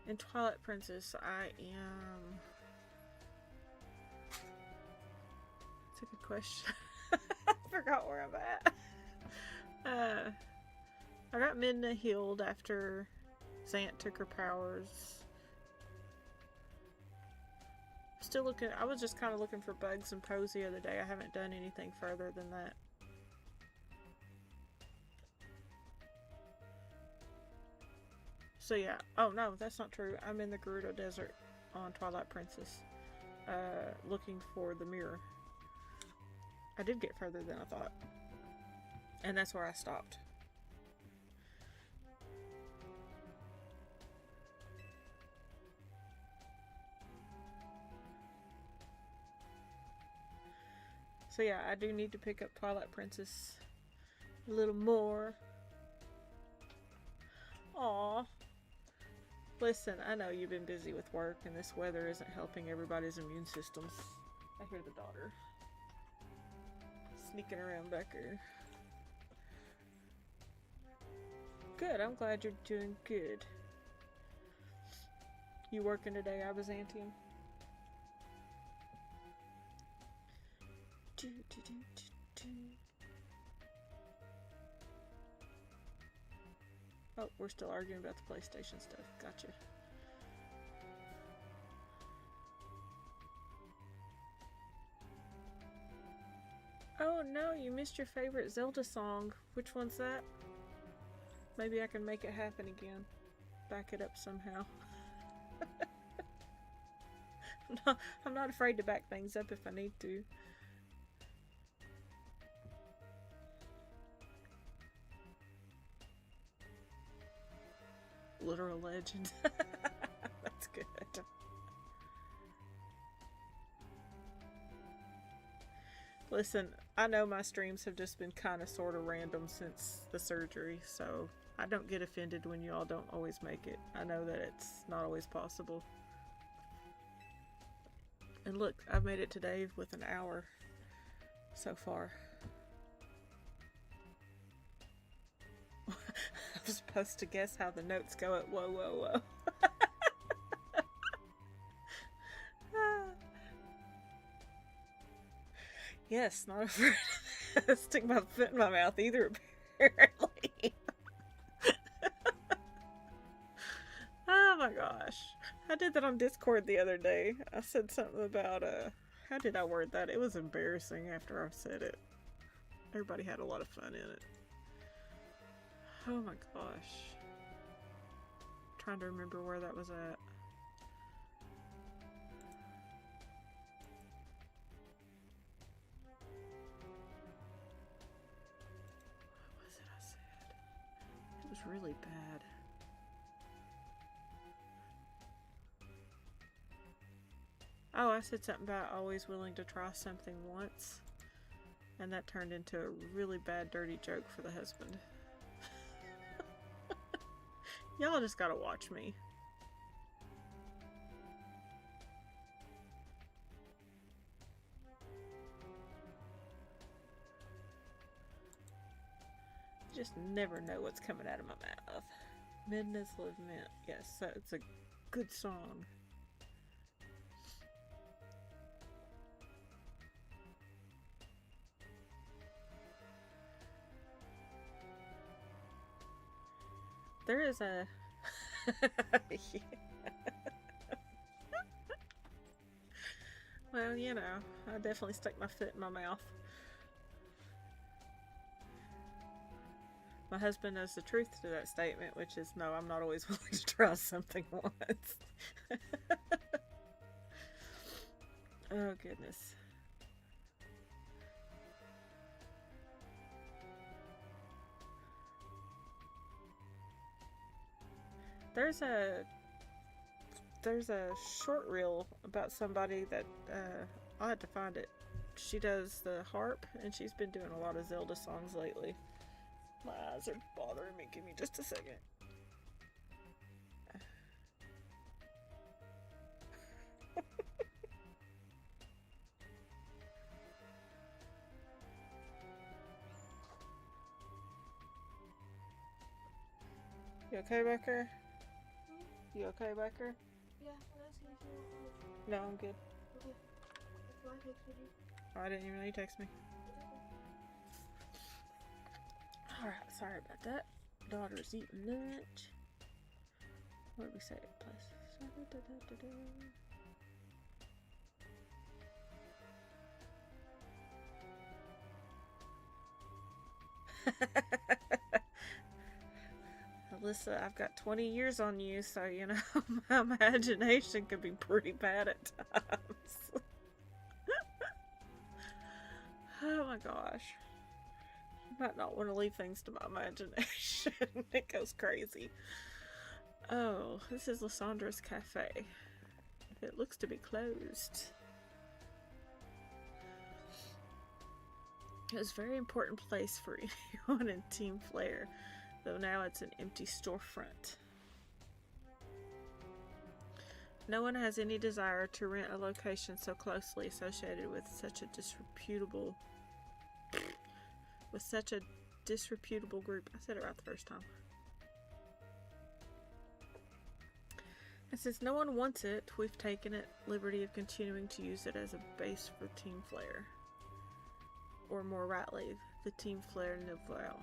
In Twilight Princess, I am... That's a good question. I forgot where I'm at. I got Midna healed after Zant took her powers. Still looking... I was just kind of looking for bugs and Pose the other day. I haven't done anything further than that. So yeah. Oh no, that's not true. I'm in the Gerudo Desert on Twilight Princess. Looking for the mirror. I did get further than I thought. And that's where I stopped. So yeah, I do need to pick up Twilight Princess a little more. Aww. Listen, I know you've been busy with work and this weather isn't helping everybody's immune systems. I hear the daughter sneaking around back here. Good, I'm glad you're doing good. You working today, Byzantium? Oh, we're still arguing about the PlayStation stuff. Gotcha. Oh no, you missed your favorite Zelda song. Which one's that? Maybe I can make it happen again. Back it up somehow. I'm not afraid to back things up if I need to. Literal legend. That's good. Listen, I know my streams have just been kind of sort of random since the surgery, so I don't get offended when you all don't always make it. I know that it's not always possible. And look, I've made it today with an hour so far. I was supposed to guess how the notes go at whoa, whoa, whoa. Yes, not afraid to stick my foot in my mouth either, apparently. Oh my gosh. I did that on Discord the other day. I said something about, how did I word that? It was embarrassing after I said it. Everybody had a lot of fun in it. Oh my gosh. I'm trying to remember where that was at. What was it I said? It was really bad. Oh, I said something about always willing to try something once. And that turned into a really bad, dirty joke for the husband. Y'all just gotta watch me. Just never know what's coming out of my mouth. Midness Live Mint. Yes, it's a good song. There is a... Well, you know, I definitely stuck my foot in my mouth. My husband knows the truth to that statement, which is no, I'm not always willing to try something once. Oh, goodness. There's a short reel about somebody that I'll have to find it. She does the harp, and she's been doing a lot of Zelda songs lately. My eyes are bothering me. Give me just a second. You okay, Becker? You okay, Becker? Yeah, what else can you do? No, I'm good. Okay. That's why I texted you. Oh, I didn't even know you texted me. Alright, sorry about that. Daughter's eating lunch. What did we say? Alyssa, I've got 20 years on you, so you know, my imagination can be pretty bad at times. Oh my gosh. I might not want to leave things to my imagination. It goes crazy. Oh, this is Lysandra's Cafe. It looks to be closed. It was a very important place for anyone in Team Flare, though now it's an empty storefront. No one has any desire to rent a location so closely associated with such a disreputable group. I said it right the first time. And since no one wants it, we've taken it liberty of continuing to use it as a base for Team Flare. Or more rightly, the Team Flare Nouvelle.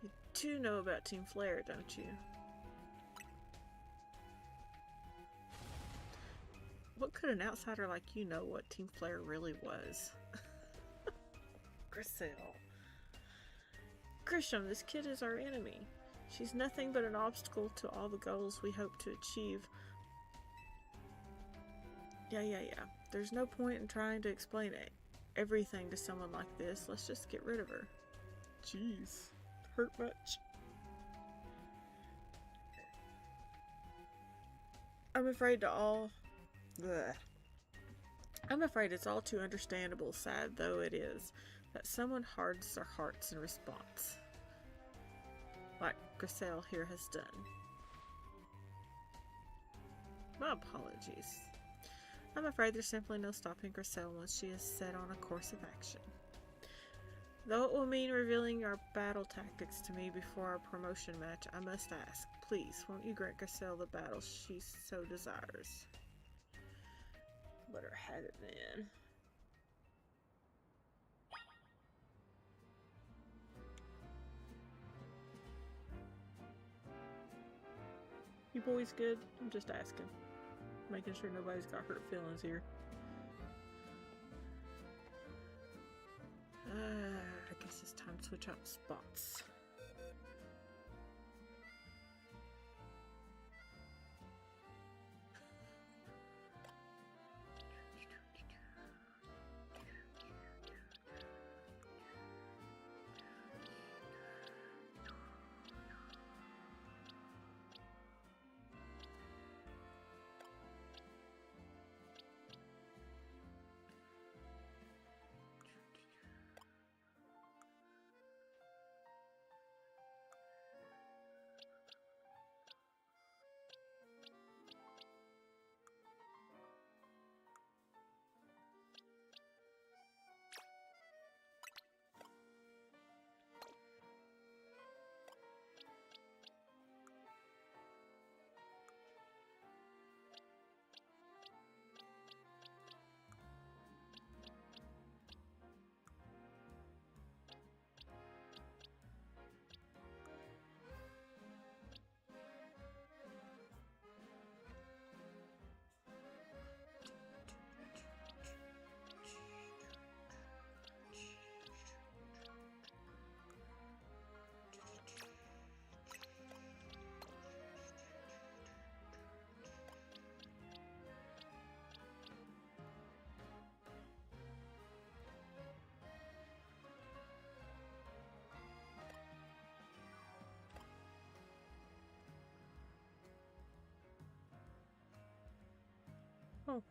You do know about Team Flare, don't you? What could an outsider like you know what Team Flare really was? Griselle. Grisham, this kid is our enemy. She's nothing but an obstacle to all the goals we hope to achieve. Yeah. There's no point in trying to explain everything to someone like this. Let's just get rid of her. Jeez. Hurt much? I'm afraid it's all too understandable, sad though it is, that someone hardens their hearts in response. Like Griselle here has done. My apologies. I'm afraid there's simply no stopping Griselle once she is set on a course of action. Though it will mean revealing our battle tactics to me before our promotion match, I must ask, please, won't you grant Griselle the battle she so desires? Let her have it then. You boys good? I'm just asking. Making sure nobody's got hurt feelings here. I guess it's time to switch out spots. Oh.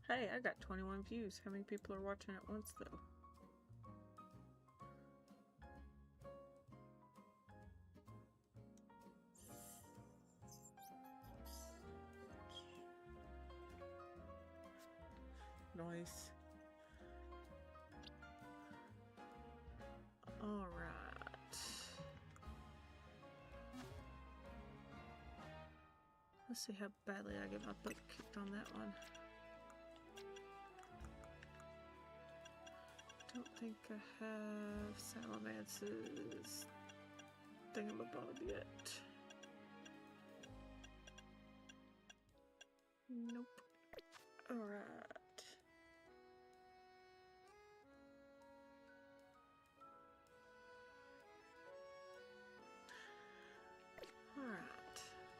Hey, I got 21 views. How many people are watching at once, though? Nice. Alright. Let's see how badly I get my butt kicked on that one. Don't think I have Salamance's thingamabob yet. Nope. Alright.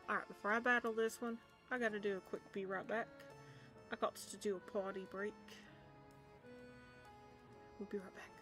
Alright, before I battle this one, I gotta do a quick be right back. I got to do a potty break. We'll be right back.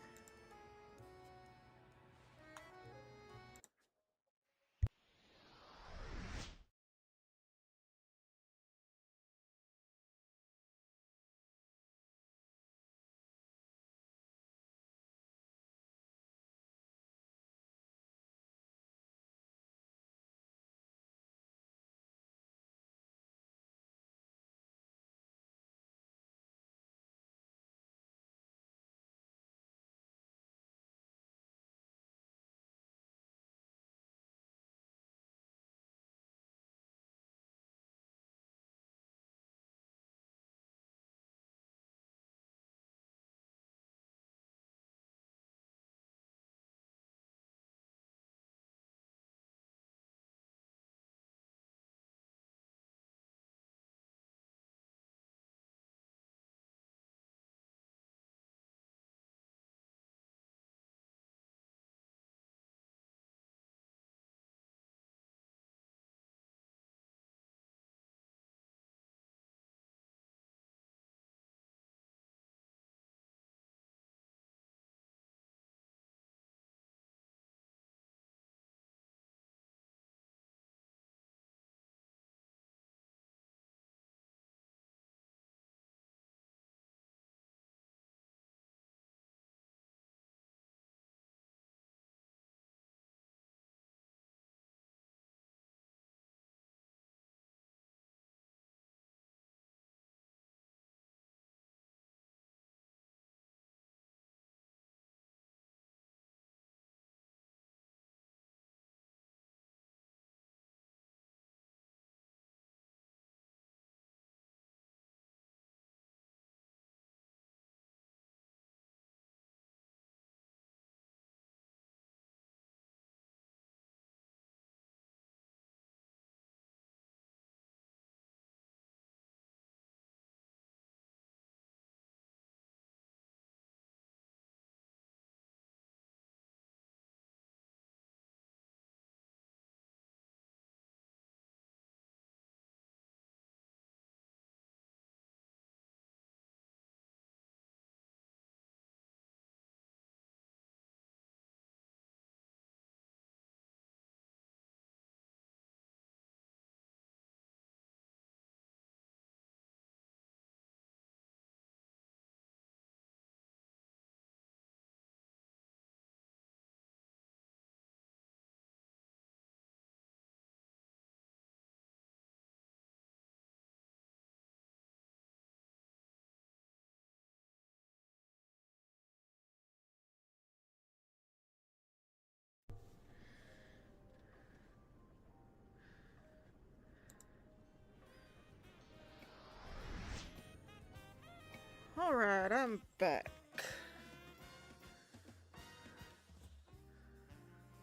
Alright, I'm back.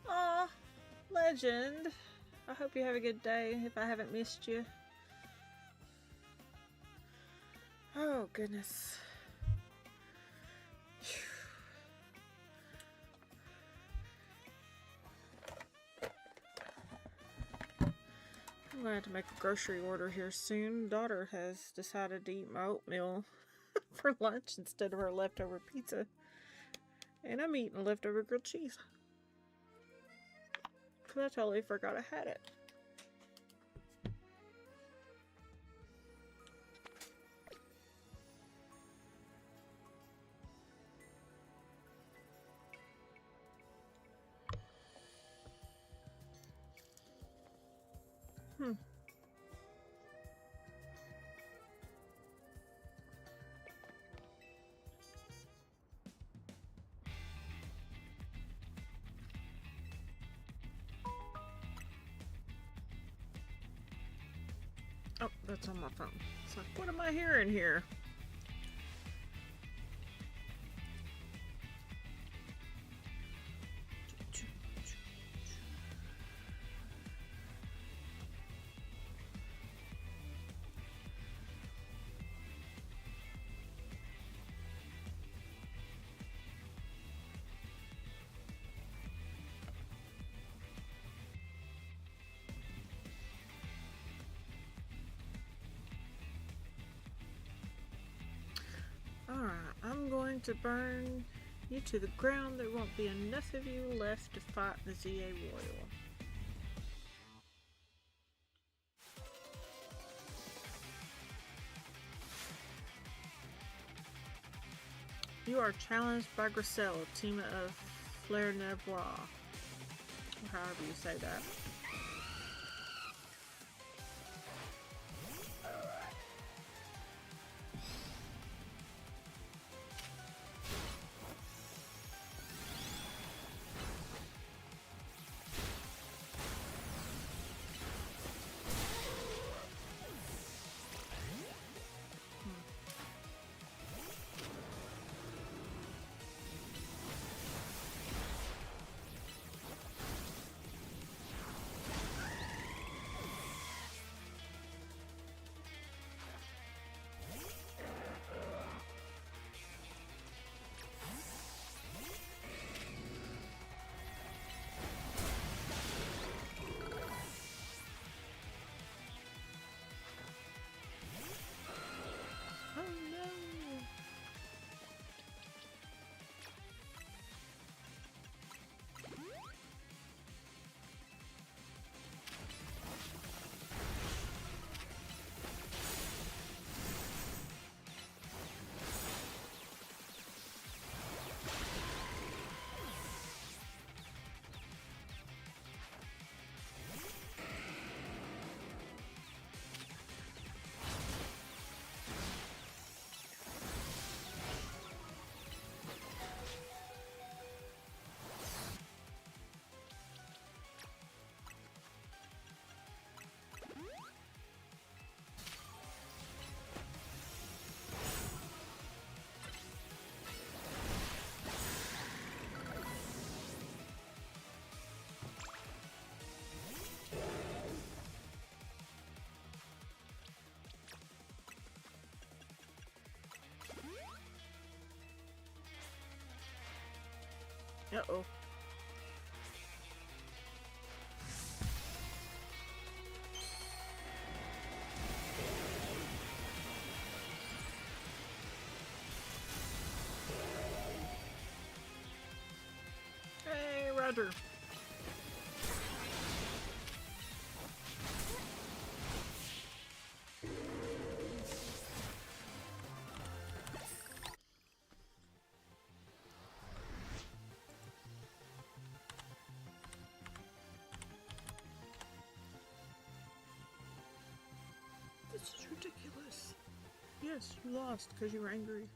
Aw, legend. I hope you have a good day if I haven't missed you. Oh, goodness. I'm gonna have to make a grocery order here soon. Daughter has decided to eat my oatmeal for lunch instead of her leftover pizza. And I'm eating leftover grilled cheese. Because I totally forgot I had it. Oh, that's on my phone. It's like, what am I hearing here? Alright, I'm going to burn you to the ground. There won't be enough of you left to fight the ZA Royal. You are challenged by Gracel, team of Flair Nevois. Or however you say that. Oh no! Uh-oh. Hey, Roger. This is ridiculous. Yes, you lost because you were angry.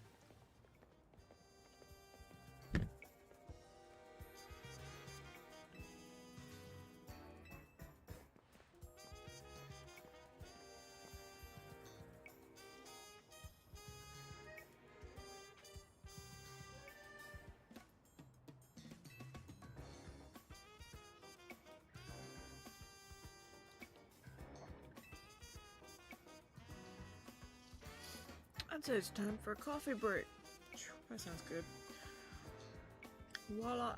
I'd say it's time for a coffee break. That sounds good. Voila!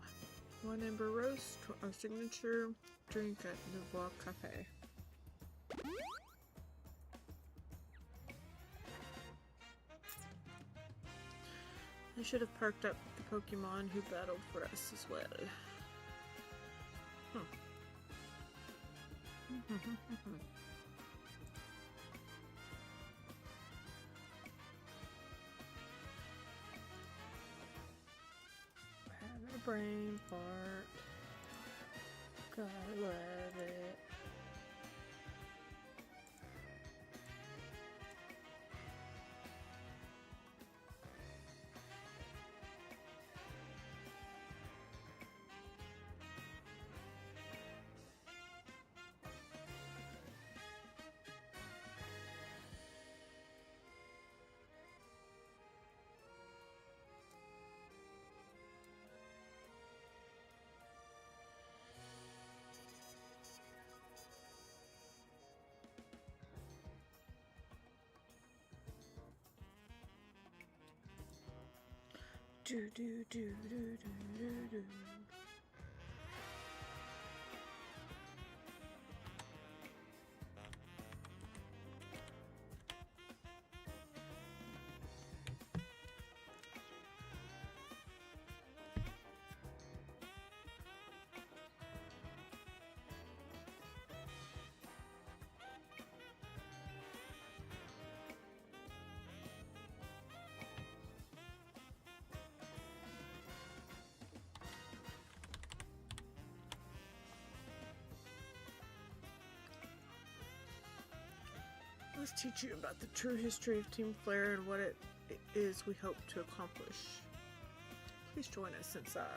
One Ember Roast, our signature drink at Nouveau Cafe. I should have perked up the Pokemon who battled for us as well. Having a brain fart. Gotta love it. Do do do do do do do. Let's teach you about the true history of Team Flare and what it is we hope to accomplish. Please join us inside.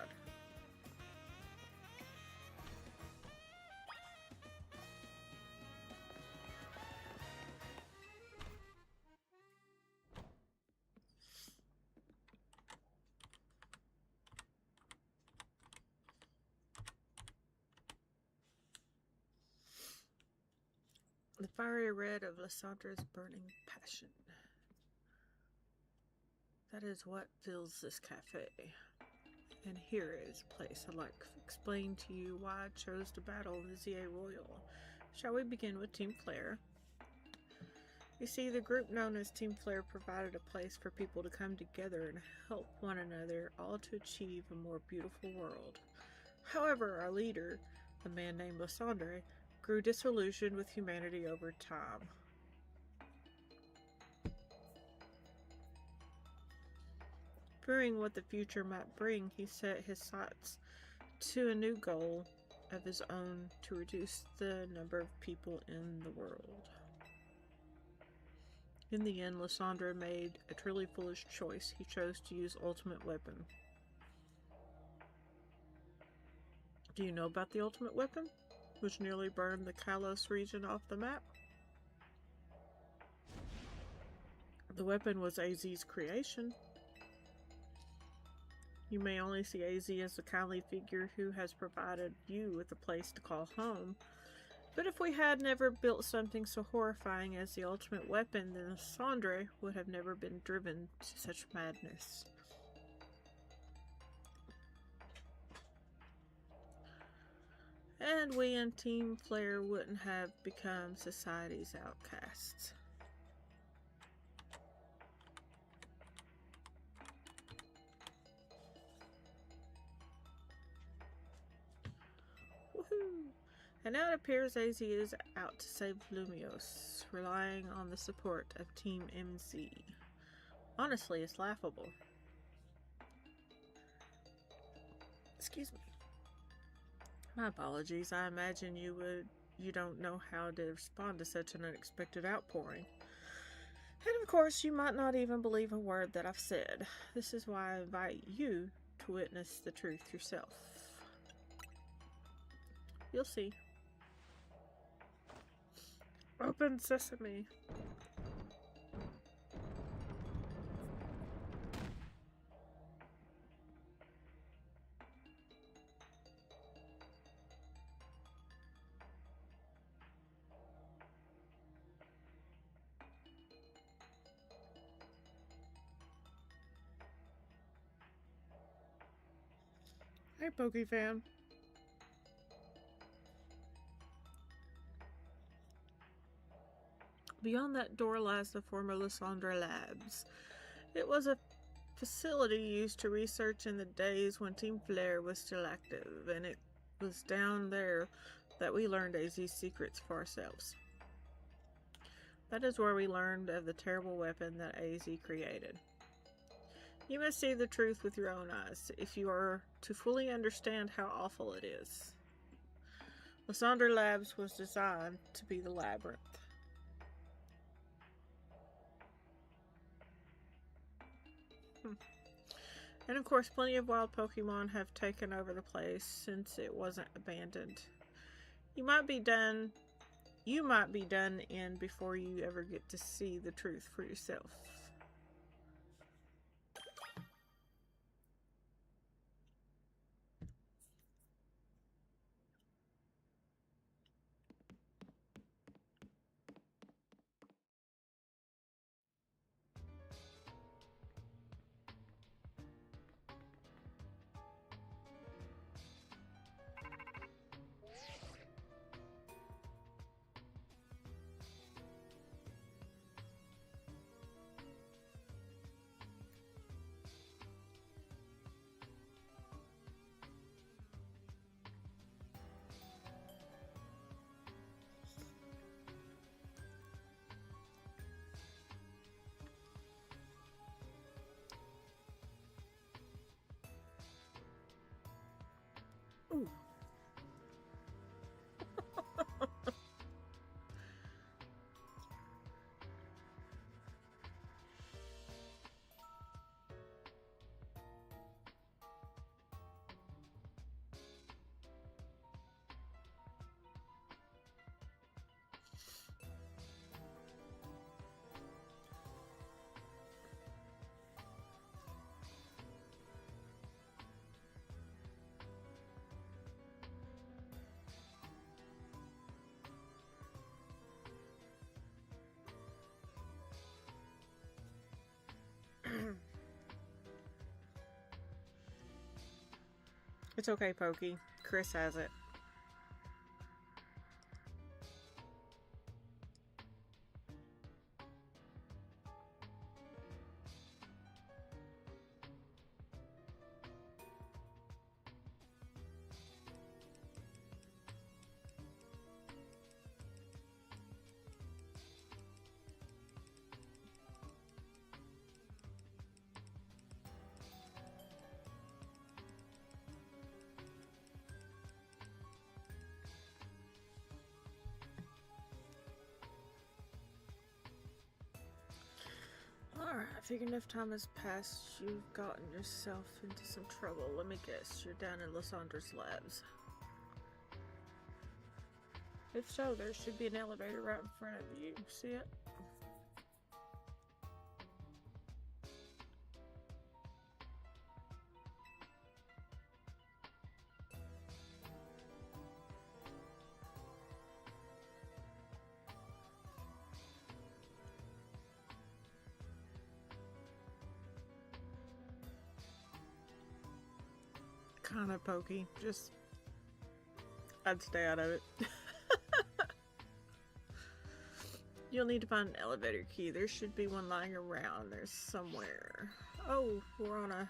The fiery red of Lysandra's burning passion. That is what fills this cafe. And here is a place I'd like to explain to you why I chose to battle the ZA Royal. Shall we begin with Team Flare? You see, the group known as Team Flare provided a place for people to come together and help one another, all to achieve a more beautiful world. However, our leader, a man named Lysandre, grew disillusioned with humanity over time. Fearing what the future might bring, he set his sights to a new goal of his own to reduce the number of people in the world. In the end, Lysandre made a truly foolish choice. He chose to use Ultimate Weapon. Do you know about the Ultimate Weapon, which nearly burned the Kalos region off the map? The weapon was AZ's creation. You may only see AZ as a kindly figure who has provided you with a place to call home. But if we had never built something so horrifying as the ultimate weapon, then Lysandre would have never been driven to such madness. And we in Team Flare wouldn't have become society's outcasts. Woohoo! And now it appears AZ is out to save Lumiose, relying on the support of Team MZ. Honestly, it's laughable. Excuse me. My apologies. I imagine you don't know how to respond to such an unexpected outpouring. And of course, you might not even believe a word that I've said. This is why I invite you to witness the truth yourself. You'll see. Open sesame. Hey, Poke fan. Beyond that door lies the former Lysandra Labs. It was a facility used to research in the days when Team Flare was still active, and it was down there that we learned AZ's secrets for ourselves. That is where we learned of the terrible weapon that AZ created. You must see the truth with your own eyes if you are to fully understand how awful it is. Lysandra Labs was designed to be the labyrinth. And of course, plenty of wild Pokemon have taken over the place since it wasn't abandoned. You might be done in before you ever get to see the truth for yourself. Ooh. It's okay, Pokey. Chris has it. Alright, I think enough time has passed. You've gotten yourself into some trouble. Let me guess, you're down in Lysandra's labs. If so, there should be an elevator right in front of you. See it? Kind of pokey. Just, I'd stay out of it. You'll need to find an elevator key. There should be one lying around. There's somewhere. Oh, we're on a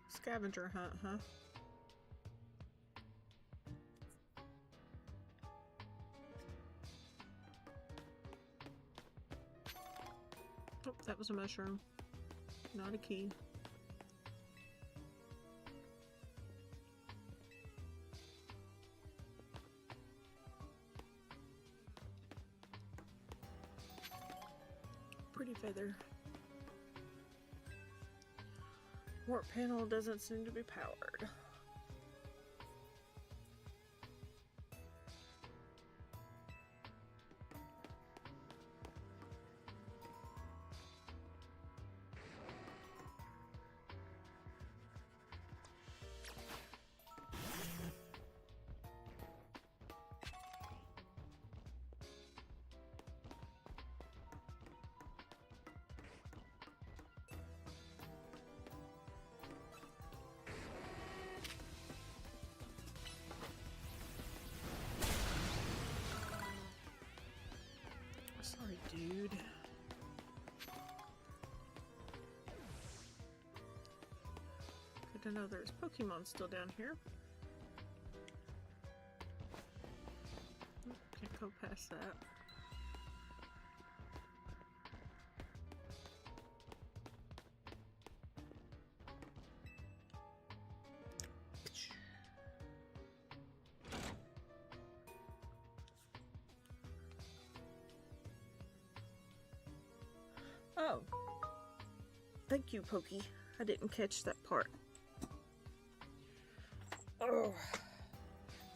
scavenger hunt, huh? Oh, that was a mushroom. Not a key. Pretty feather. Warp panel doesn't seem to be powered. to know there's Pokemon still down here. Can't go past that. Oh. Thank you, Pokey. I didn't catch that part. Oh.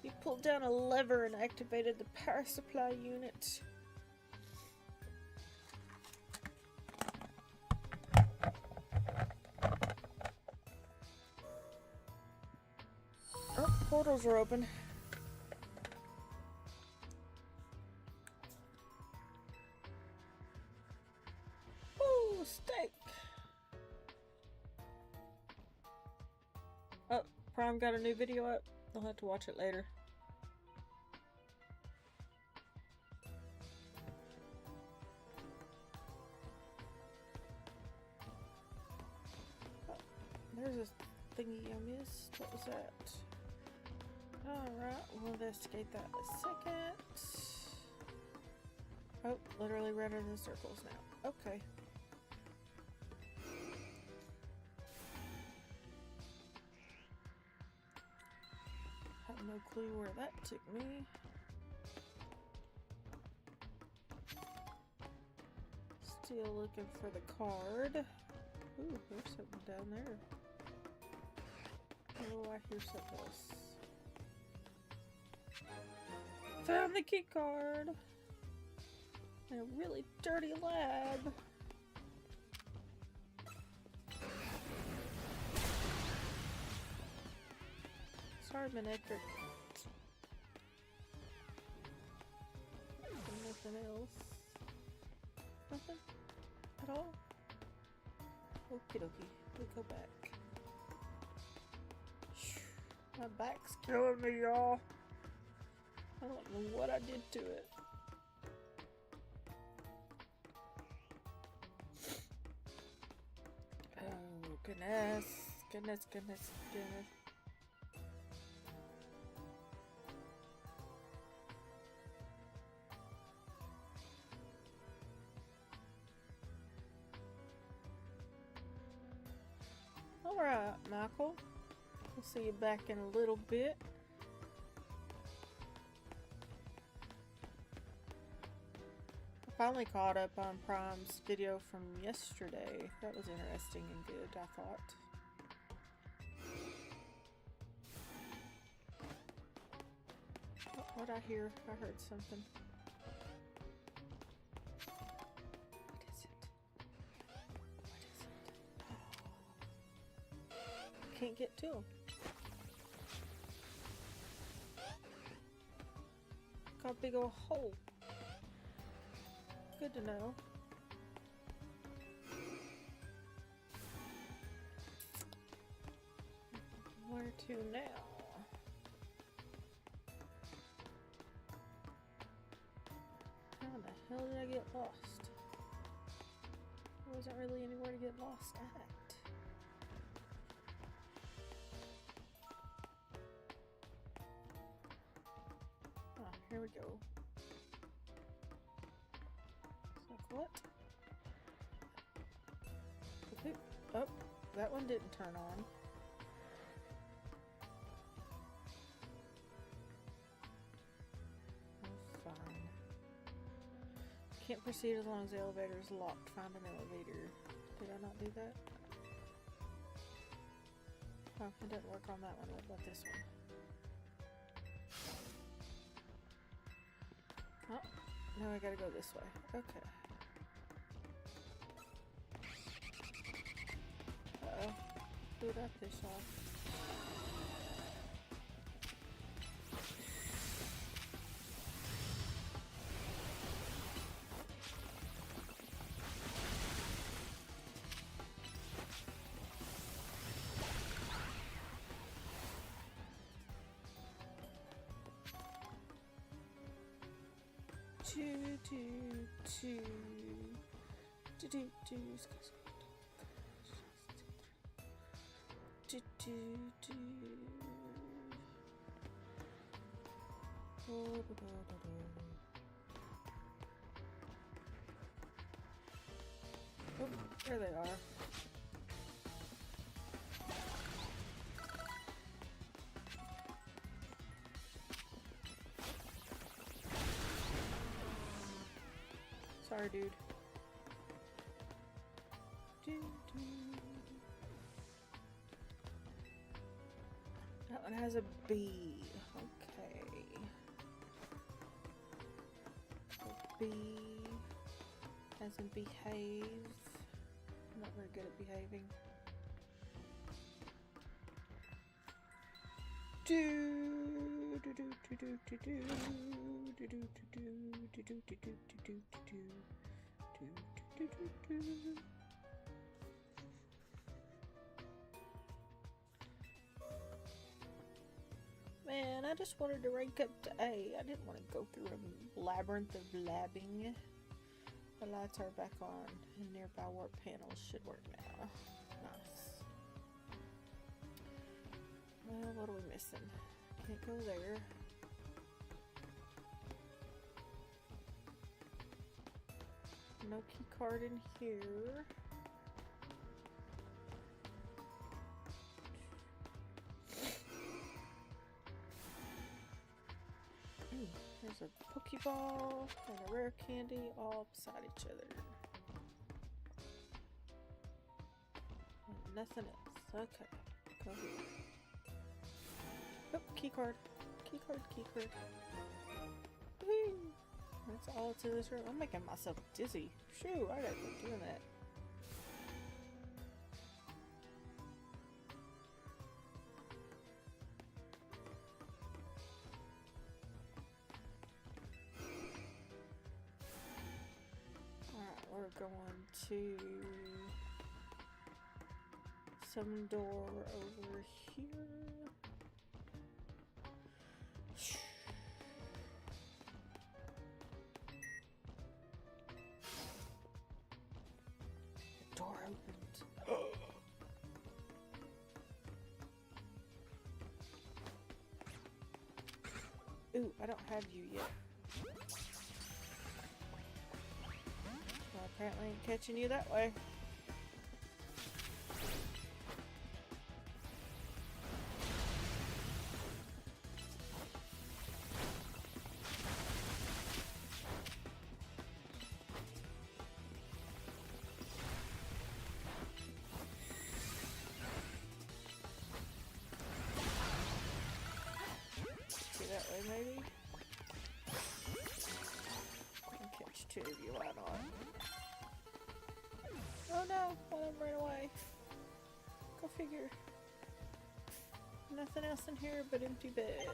You pulled down a lever and activated the power supply unit. Oh, portals are open. Ooh, steak. Oh, Prime got a new video up. I'll have to watch it later. Oh, there's a thingy I missed. What was that? Alright, we'll investigate that in a second. Oh, literally running in circles now. Okay. Have no clue where that took me. Still looking for the card. Ooh, there's something down there. Oh, I hear something else. Found the key card! In a really dirty lab. Sorry, Manectric. Nothing else. Nothing at all? Okie dokie. We'll go back. My back's killing me, y'all. I don't know what I did to it. Oh, goodness. Goodness. Alright, Michael. We'll see you back in a little bit. I finally caught up on Prime's video from yesterday. That was interesting and good, I thought. What'd I hear? I heard something. What is it? Can't get to him. Got a big old hole. Good to know. Where to now? How the hell did I get lost? There wasn't really anywhere to get lost at. Here we go. It's like, what? Okay. Oh, that one didn't turn on. Oh, fine. Can't proceed as long as the elevator is locked. Find an elevator. Did I not do that? Oh, it didn't work on that one. What about this one? Oh, now I gotta go this way. Okay. Uh-oh. Who did I piss off? Do, do, do. Oh, da, da, da, da. Oh, there they are. Sorry, dude. That one has a B. Okay. A B as in behave. I'm not very good at behaving. Do do do do do do do do do do do do do do do do do do. Man, I just wanted to rank up to A. I didn't want to go through a labyrinth of labbing. The lights are back on, and nearby warp panels should work now. Nice. Well, what are we missing? Can't go there. No key card in here. There's a Pokeball and a rare candy all beside each other. And nothing else. Okay. Go here. Oh, key card. Key card, key card. Woo! That's all to this room. I'm making myself dizzy. Shoo, I gotta quit doing that. We're going to some door over here. Door opened. Ooh, I don't have you yet. Apparently ain't catching you that way. See that way maybe? I can catch two of you, why not? Oh no, let him run away. Go figure. Nothing else in here but empty beds.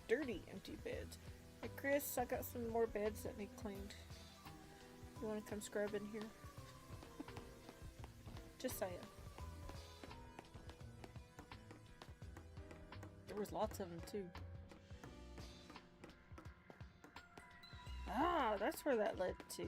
Dirty empty beds. Hey Chris, I got some more beds that need cleaned. You wanna come scrub in here? Just saying. There was lots of them too. Ah, that's where that led to.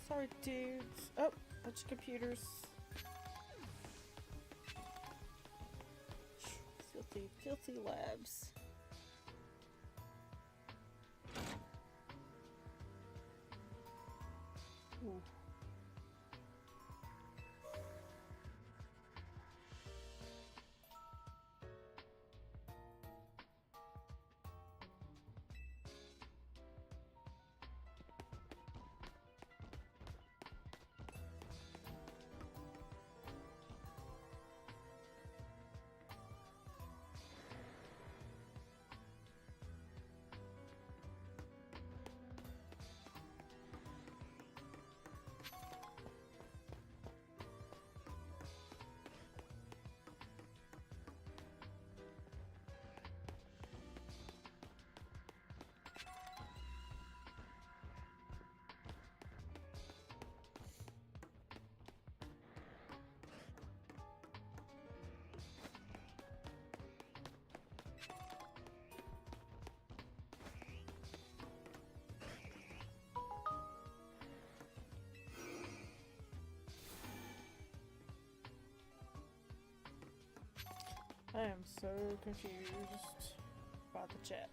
Sorry, dudes. Oh, bunch of computers. Filthy, filthy labs. Ooh. so confused by the chat.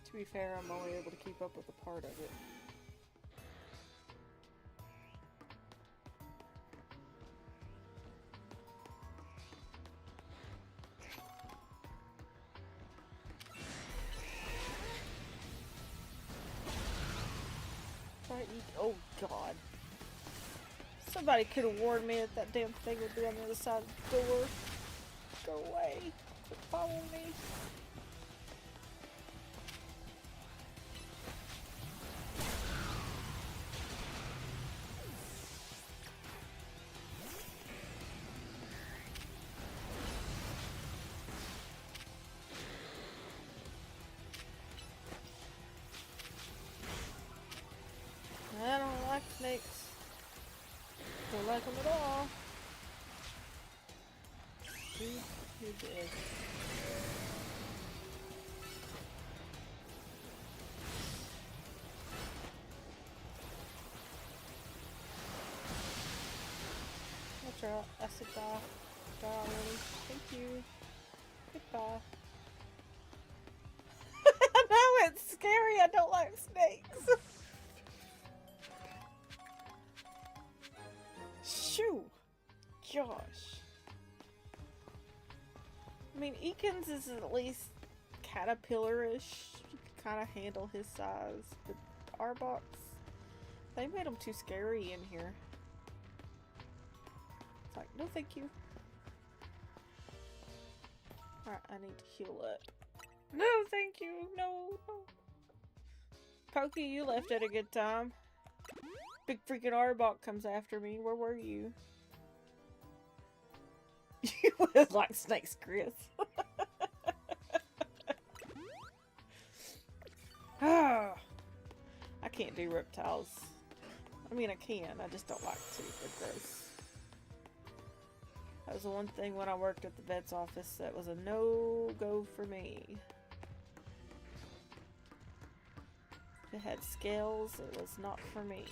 To be fair, I'm only able to keep up with a part of it. Oh god. Somebody could have warned me that that damn thing would be on the other side of the door. Go away. Quit following me. I don't like snakes. Don't like them at all. Dude, you're dead. Watch out. I said die. Die already. Thank you. Goodbye. I know it's scary. I don't like snakes. Shoo! Gosh. I mean, Eakins is at least caterpillar-ish. You can kind of handle his size. But Arbok, they made him too scary in here. It's like, no thank you. Alright, I need to heal up. No thank you! No, no. Pokey, you left at a good time. Big freaking Arbok comes after me. Where were you? You would like snakes, Chris. I can't do reptiles. I mean, I can. I just don't like to. They're gross. That was the one thing when I worked at the vet's office that was a no-go for me. If it had scales, it was not for me.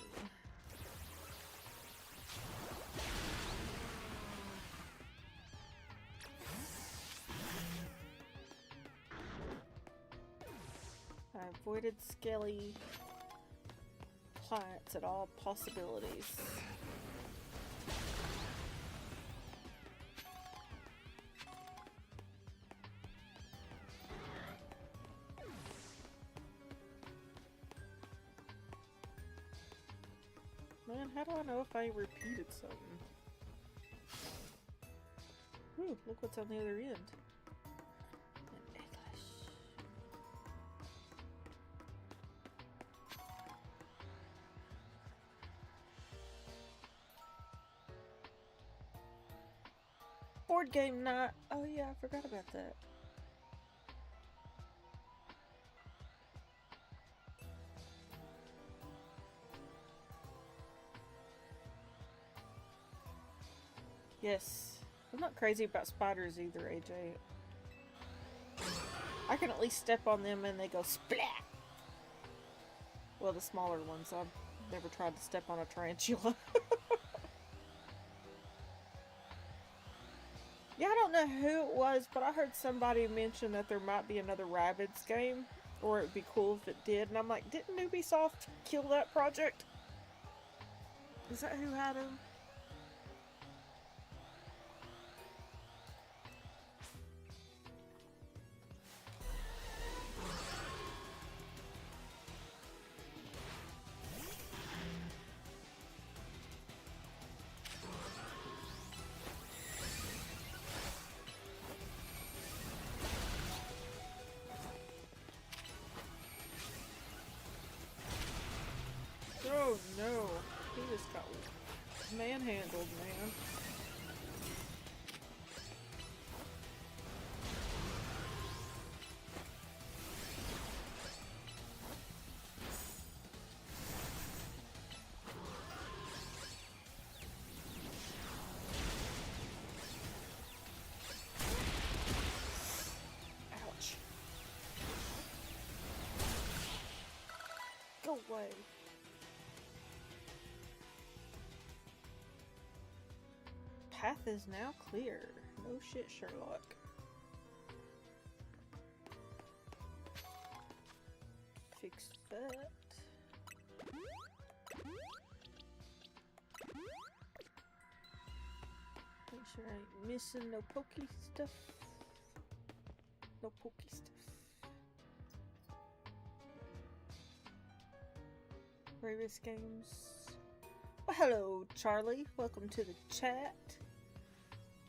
I avoided scaly plants at all possibilities. Man, how do I know if I repeated something? Ooh, look what's on the other end. An English. Board game night. Oh yeah, I forgot about that. Yes. I'm not crazy about spiders either, AJ. I can at least step on them and they go splat! Well, the smaller ones. I've never tried to step on a tarantula. Yeah, I don't know who it was, but I heard somebody mention that there might be another Rabbids game. Or it'd be cool if it did. And I'm like, didn't Ubisoft kill that project? Is that who had him? Oh no, he just got manhandled, man. Ouch. Go away. path is now clear. No shit, Sherlock. Fix that. Make sure I ain't missing no pokey stuff. No pokey stuff. Ravis Games. Well, hello, Charlie. Welcome to the chat.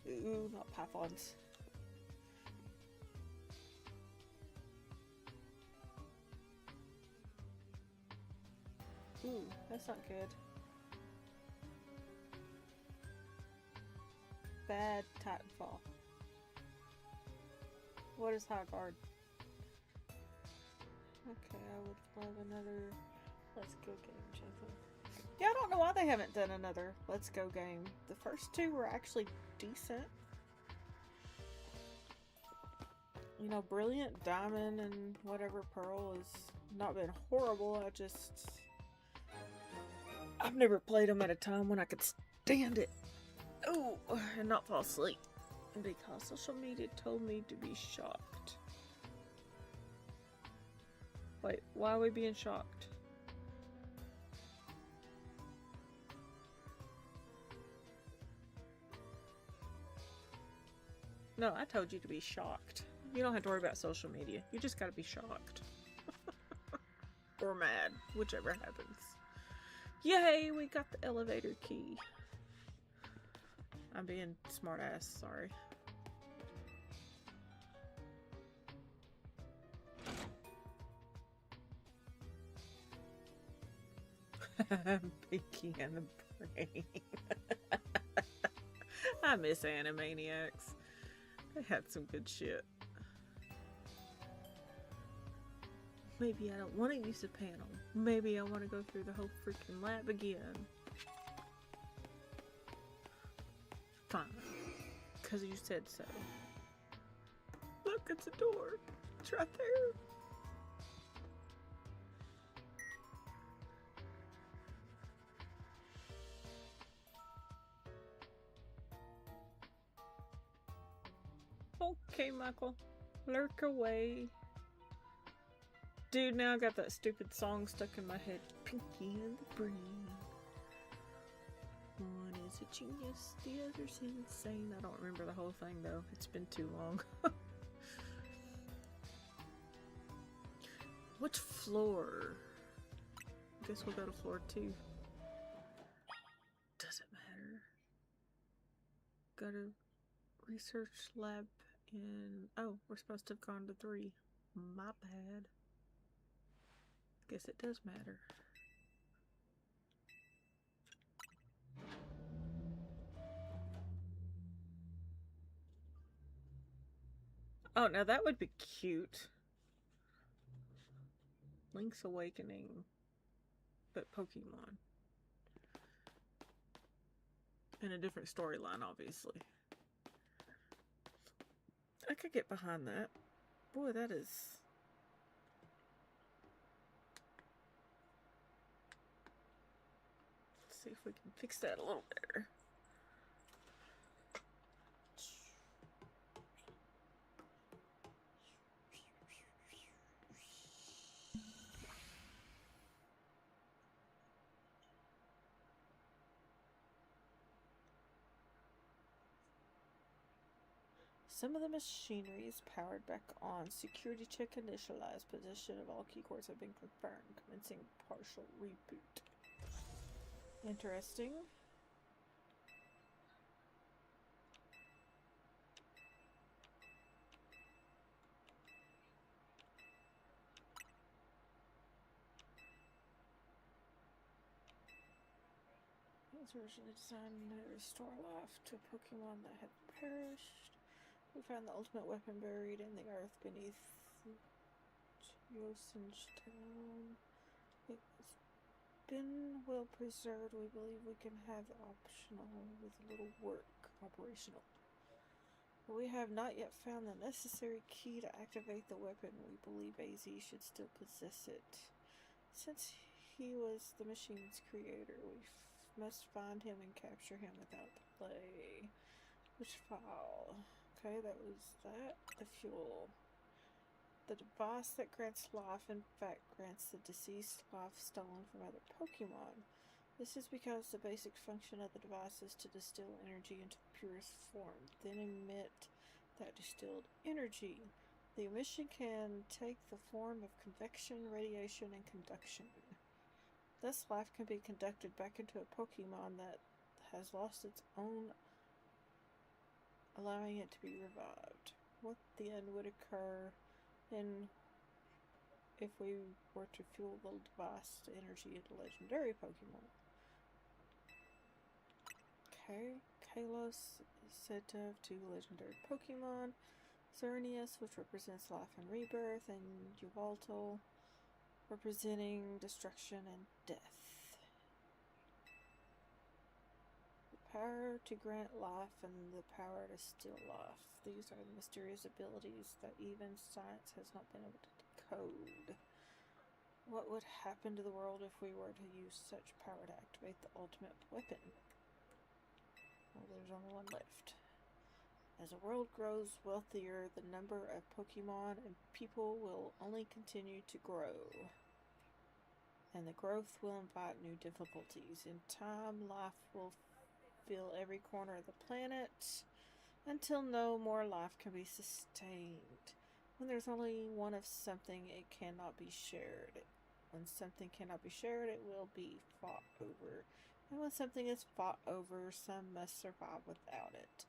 Ooh, not pythons. Ooh, that's not good. Bad Titanfall. What is High Guard? Okay, I would love another Let's Go game, Jason. Yeah, I don't know why they haven't done another Let's Go game. The first two were actually decent. You know, Brilliant Diamond and whatever Pearl has not been horrible. I've never played them at a time when I could stand it. Oh, and not fall asleep. Because social media told me to be shocked. Wait, why are we being shocked? No, I told you to be shocked. You don't have to worry about social media. You just gotta be shocked. Or mad, whichever happens. Yay, we got the elevator key. I'm being smart ass, sorry. Pinky and the Brain. I miss Animaniacs. They had some good shit. Maybe I don't want to use a panel. Maybe I want to go through the whole freaking lab again. Fine. Because you said so. Look, it's a door. It's right there. Okay, Michael. Lurk away. Dude, now I got that stupid song stuck in my head. Pinky and the Brain. One is a genius, the other's insane. I don't remember the whole thing though. It's been too long. Which floor? I guess we'll go to floor 2. Doesn't matter. Got a research lab in... Oh, we're supposed to have gone to 3. My bad. Guess it does matter. Oh, now that would be cute. Link's Awakening, but Pokemon. In a different storyline, obviously. I could get behind that. Boy, that is... Let's see if we can fix that a little better. Some of the machinery is powered back on. Security check initialized. Position of all key cords have been confirmed. Commencing partial reboot. Interesting. It's originally designed to restore life to a Pokemon that had perished. We found the ultimate weapon buried in the earth beneath Yosin's town. It's been well preserved. We believe we can have it optional with a little work operational. But we have not yet found the necessary key to activate the weapon. We believe AZ should still possess it. Since he was the machine's creator, we must find him and capture him without delay. Which file? Okay, that was that. The fuel. The device that grants life, in fact, grants the deceased life stolen from other Pokemon. This is because the basic function of the device is to distill energy into the purest form, then emit that distilled energy. The emission can take the form of convection, radiation, and conduction. Thus, life can be conducted back into a Pokemon that has lost its own, allowing it to be revived. What then would occur if we were to fuel the device to energy into legendary Pokemon? Okay, Kalos is said to have 2 legendary Pokemon. Xerneas, which represents life and rebirth, and Yveltal, representing destruction and death. The power to grant life and the power to steal life. These are the mysterious abilities that even science has not been able to decode. What would happen to the world if we were to use such power to activate the ultimate weapon? Well, there's only one left. As the world grows wealthier, the number of Pokemon and people will only continue to grow. And the growth will invite new difficulties. In time, life will fill every corner of the planet until no more life can be sustained. When there's only one of something, it cannot be shared. When something cannot be shared, it will be fought over. And when something is fought over, some must survive without it.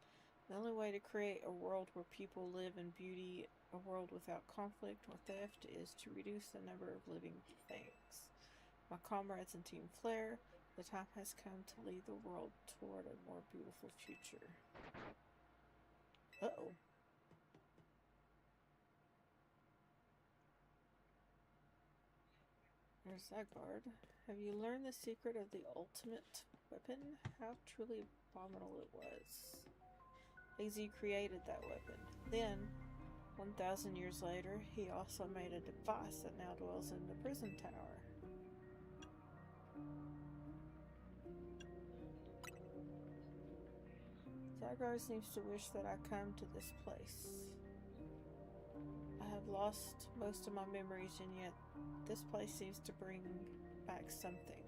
The only way to create a world where people live in beauty, a world without conflict or theft, is to reduce the number of living things. My comrades in Team Flare, the time has come to lead the world toward a more beautiful future. Uh-oh. There's Zygarde. Have you learned the secret of the ultimate weapon? How truly abominable it was. AZ created that weapon. Then, 1,000 years later, he also made a device that now dwells in the prison tower. Zygarde seems to wish that I come to this place. I have lost most of my memories, and yet this place seems to bring back something.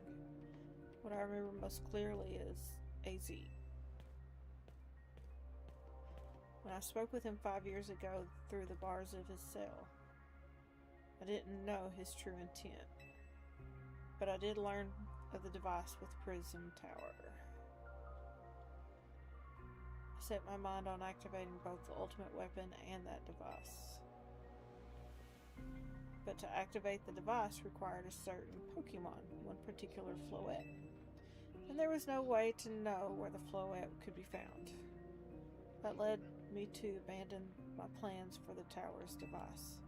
What I remember most clearly is AZ. When I spoke with him 5 years ago through the bars of his cell, I didn't know his true intent, but I did learn of the device with Prism Tower. I set my mind on activating both the ultimate weapon and that device. But to activate the device required a certain Pokemon, one particular Floette. And there was no way to know where the Floette could be found. That led me to abandon my plans for the tower's device.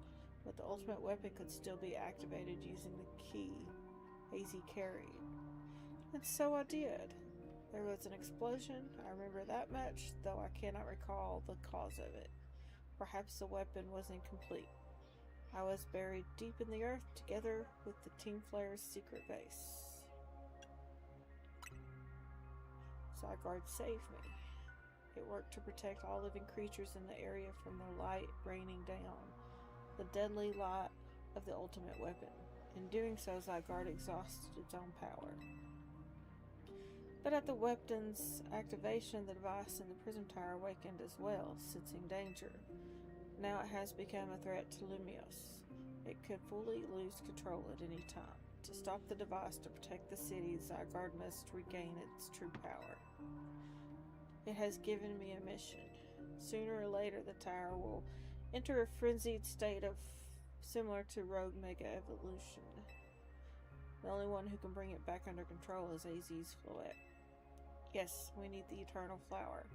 But the ultimate weapon could still be activated using the key AZ carried. And so I did. There was an explosion, I remember that much, though I cannot recall the cause of it. Perhaps the weapon was incomplete. I was buried deep in the earth together with the Team Flare's secret base. Zygarde saved me. It worked to protect all living creatures in the area from the light raining down, the deadly light of the ultimate weapon. In doing so, Zygarde exhausted its own power. But at the weapon's activation, the device in the Prism Tower awakened as well, sensing danger. Now it has become a threat to Lumiose. It could fully lose control at any time. To stop the device to protect the city, Zygarde must regain its true power. It has given me a mission. Sooner or later, the tower will enter a frenzied state of similar to Rogue Mega Evolution. The only one who can bring it back under control is AZ's Floette. Yes, we need the Eternal Flower,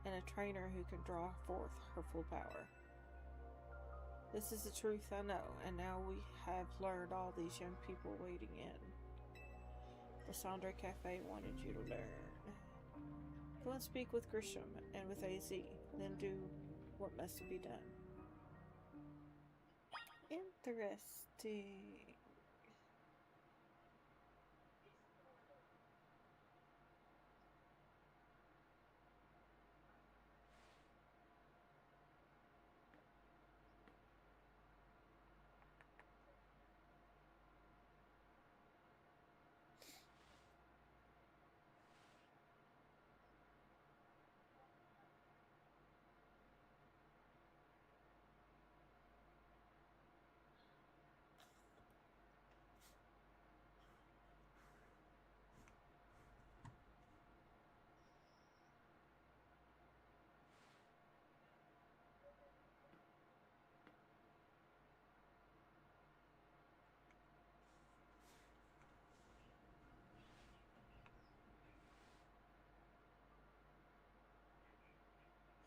and a trainer who can draw forth her full power. This is the truth I know, and now we have learned all these young people waiting in. The Cendré Cafe wanted you to learn. Go and speak with Grisham and with AZ, then do what must be done. Interesting.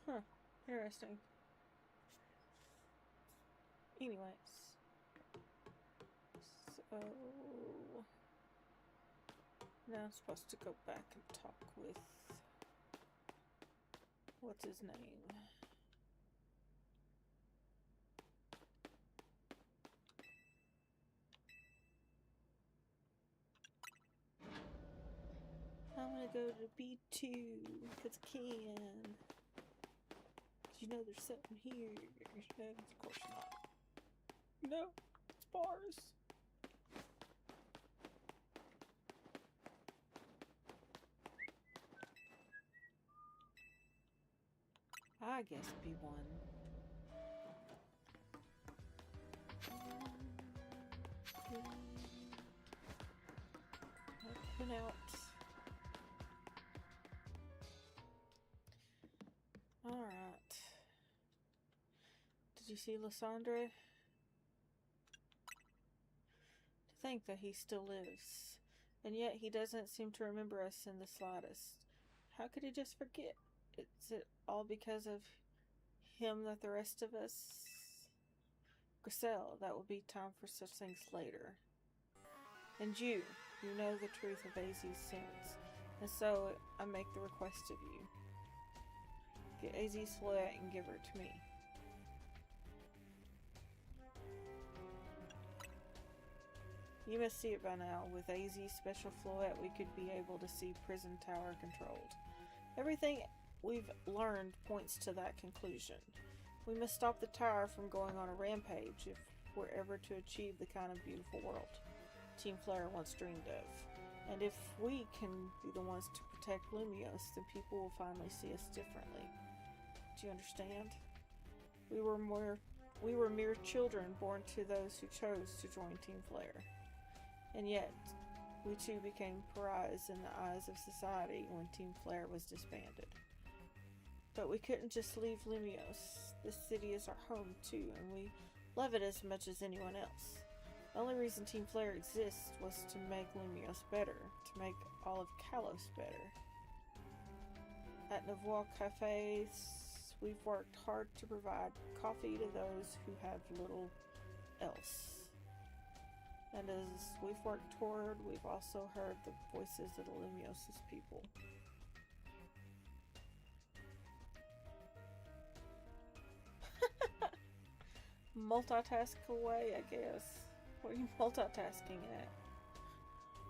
Huh. Interesting. Anyways. So... now I'm supposed to go back and talk with... what's his name? I'm gonna go to B2 because I can. Cause you know there's something here. No, of course not. No, it's bars. I guess B1. Open out. Alright. Did you see Lysandre? To think that he still lives. And yet he doesn't seem to remember us in the slightest. How could he just forget? Is it all because of him that the rest of us... Griselle, that will be time for such things later. And you know the truth of AZ's sins. And so I make the request of you. Get AZ's flask and give her to me. You must see it by now. With AZ's special fluette, we could be able to see prison tower controlled. Everything we've learned points to that conclusion. We must stop the tower from going on a rampage if we're ever to achieve the kind of beautiful world Team Flare once dreamed of. And if we can be the ones to protect Lumios, then people will finally see us differently. Do you understand? We were mere children born to those who chose to join Team Flare. And yet, we too became pariahs in the eyes of society when Team Flare was disbanded. But we couldn't just leave Lumios. This city is our home too, and we love it as much as anyone else. The only reason Team Flare exists was to make Lumios better, to make all of Kalos better. At Nouveau Cafes, we've worked hard to provide coffee to those who have little else. And as we've worked toward, we've also heard the voices of the Lumios' people. Multitask away, I guess. What are you multitasking at?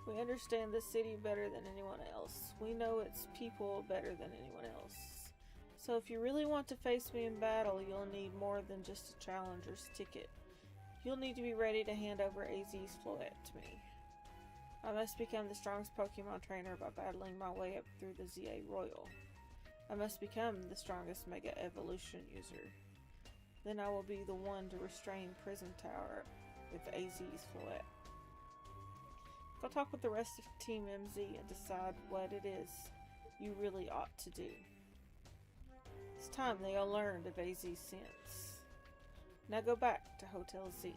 We understand the city better than anyone else. We know its people better than anyone else. So if you really want to face me in battle, you'll need more than just a challenger's ticket. You'll need to be ready to hand over AZ's fluette to me. I must become the strongest Pokemon trainer by battling my way up through the ZA Royal. I must become the strongest Mega Evolution user. Then I will be the one to restrain Prison Tower with AZ's fluette. Go talk with the rest of Team MZ and decide what it is you really ought to do. It's time they all learned of AZ's sins. Now go back to Hotel Z.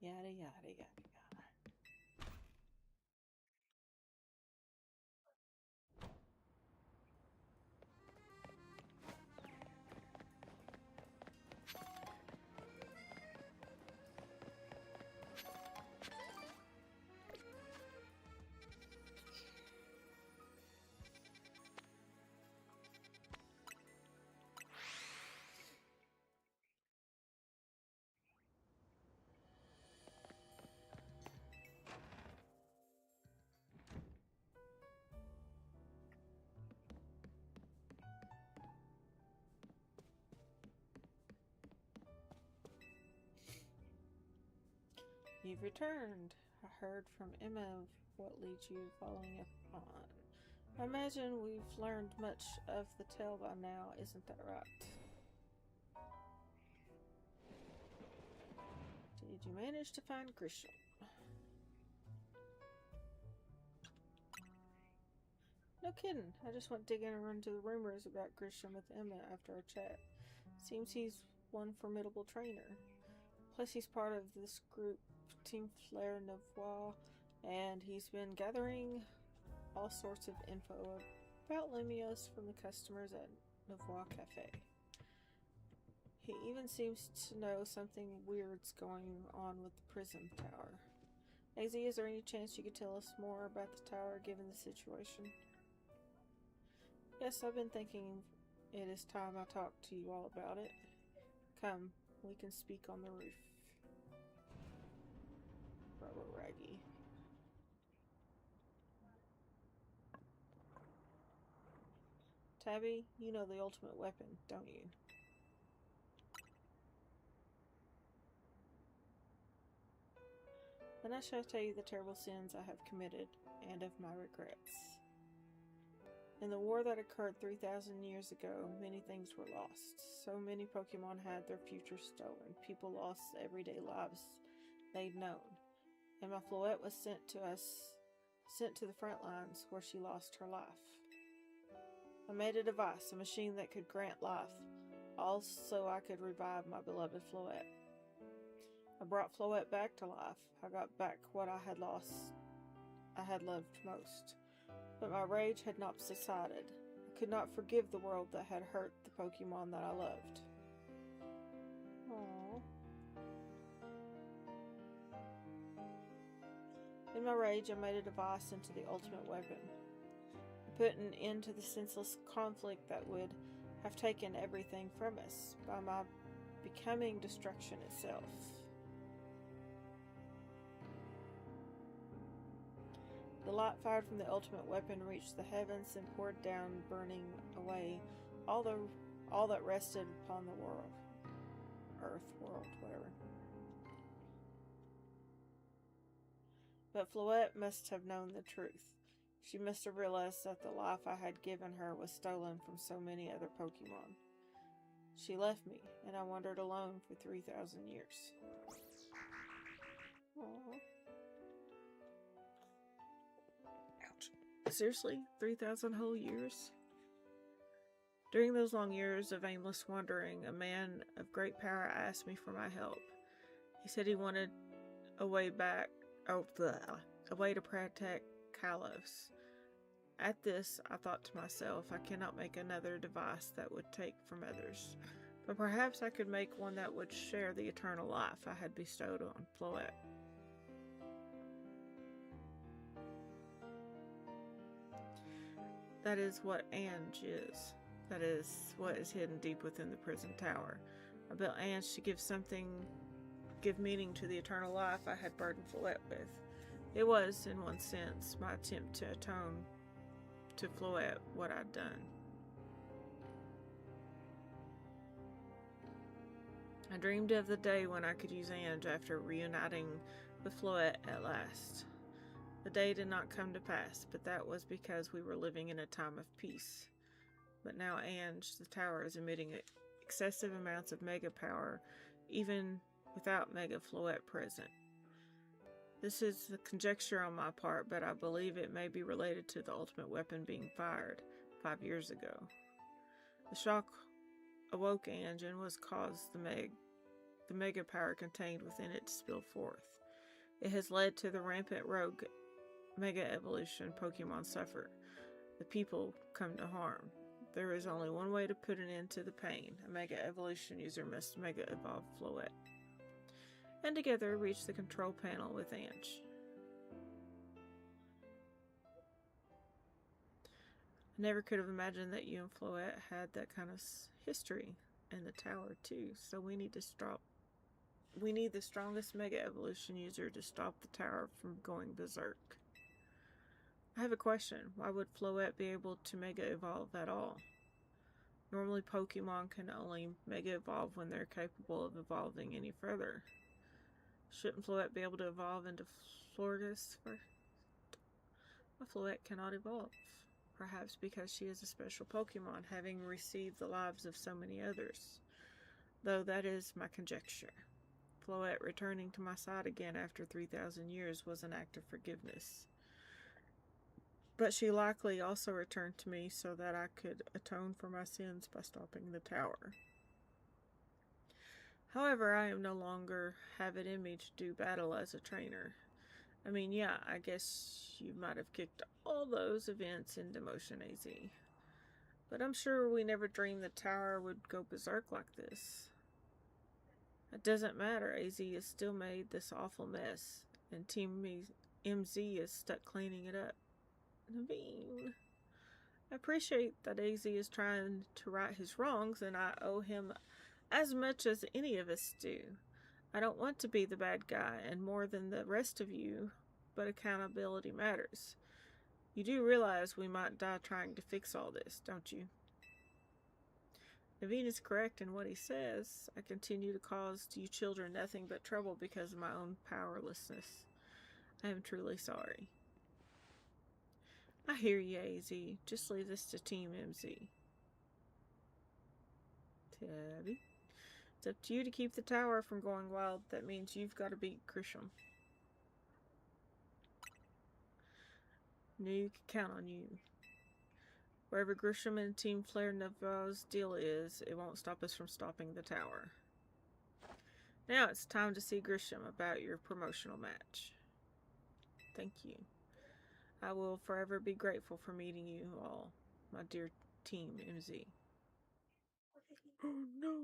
Yada yada yada yada. You've returned. I heard from Emma of what leads you following up on. I imagine we've learned much of the tale by now, isn't that right? Did you manage to find Grisham? No kidding. I just went digging around to the rumors about Grisham with Emma after our chat. Seems he's one formidable trainer. Plus he's part of this group, Team Flare Nouveau, and he's been gathering all sorts of info about Lemios from the customers at Nouveau Cafe. He even seems to know something weird's going on with the prison tower. AZ, is there any chance you could tell us more about the tower given the situation? Yes, I've been thinking it is time I talk to you all about it. Come, we can speak on the roof. Rubber Raggy. Tabby, you know the ultimate weapon, don't you? Then I shall tell you the terrible sins I have committed, and of my regrets. In the war that occurred 3,000 years ago, many things were lost. So many Pokemon had their future stolen. People lost the everyday lives they'd known. And my Floette was sent to the front lines where she lost her life. I made a device, a machine that could grant life, all so I could revive my beloved Floette. I brought Floette back to life. I got back what I had lost, I had loved most. But my rage had not subsided. I could not forgive the world that had hurt the Pokemon that I loved. Aww. In my rage, I made a device into the ultimate weapon. I put an end to the senseless conflict that would have taken everything from us by my becoming destruction itself. The light fired from the ultimate weapon reached the heavens and poured down, burning away all that rested upon the world. Earth, world, whatever. But Floette must have known the truth. She must have realized that the life I had given her was stolen from so many other Pokemon. She left me, and I wandered alone for 3,000 years. Aww. Ouch. Seriously? 3,000 whole years? During those long years of aimless wandering, a man of great power asked me for my help. He said he wanted a way to protect Kalos. At this, I thought to myself, I cannot make another device that would take from others, but perhaps I could make one that would share the eternal life I had bestowed on Floette. That is what Ange is. That is what is hidden deep within the prison tower. I built Ange to give meaning to the eternal life I had burdened Floette with. It was, in one sense, my attempt to atone to Floette what I'd done. I dreamed of the day when I could use Ange after reuniting with Floette at last. The day did not come to pass, but that was because we were living in a time of peace. But now Ange, the tower, is emitting excessive amounts of mega power, even without Mega Floette present. This is a conjecture on my part, but I believe it may be related to the ultimate weapon being fired 5 years ago. The shock awoke Ange and was caused the mega power contained within it to spill forth. It has led to the rampant rogue mega evolution Pokemon suffer. The people come to harm. There is only one way to put an end to the pain. A mega evolution user must mega evolve Floette, and together reach the control panel with Ange. I never could have imagined that you and Floette had that kind of history in the tower too, so we need the strongest mega evolution user to stop the tower from going berserk. I have a question. Why would Floette be able to mega evolve at all? Normally Pokemon can only mega evolve when they're capable of evolving any further. Shouldn't Floette be able to evolve into Florges first? My Floette cannot evolve. Perhaps because she is a special Pokemon, having received the lives of so many others. Though that is my conjecture. Floette returning to my side again after 3,000 years was an act of forgiveness. But she likely also returned to me so that I could atone for my sins by stopping the tower. However, I am no longer have it in me to do battle as a trainer. I mean, yeah, I guess you might have kicked all those events into motion, AZ. But I'm sure we never dreamed the tower would go berserk like this. It doesn't matter, AZ has still made this awful mess, and Team MZ is stuck cleaning it up. Naveen. I appreciate that AZ is trying to right his wrongs, and I owe him as much as any of us do. I don't want to be the bad guy, and more than the rest of you, but accountability matters. You do realize we might die trying to fix all this, don't you? Naveen is correct in what he says. I continue to cause you children nothing but trouble because of my own powerlessness. I am truly sorry. I hear you, AZ. Just leave this to Team MZ. Tabby. It's up to you to keep the tower from going wild. That means you've got to beat Grisham. Knew you could count on you. Wherever Grisham and Team Flare Neville's deal is, it won't stop us from stopping the tower. Now it's time to see Grisham about your promotional match. Thank you. I will forever be grateful for meeting you all, my dear Team MZ. Oh no.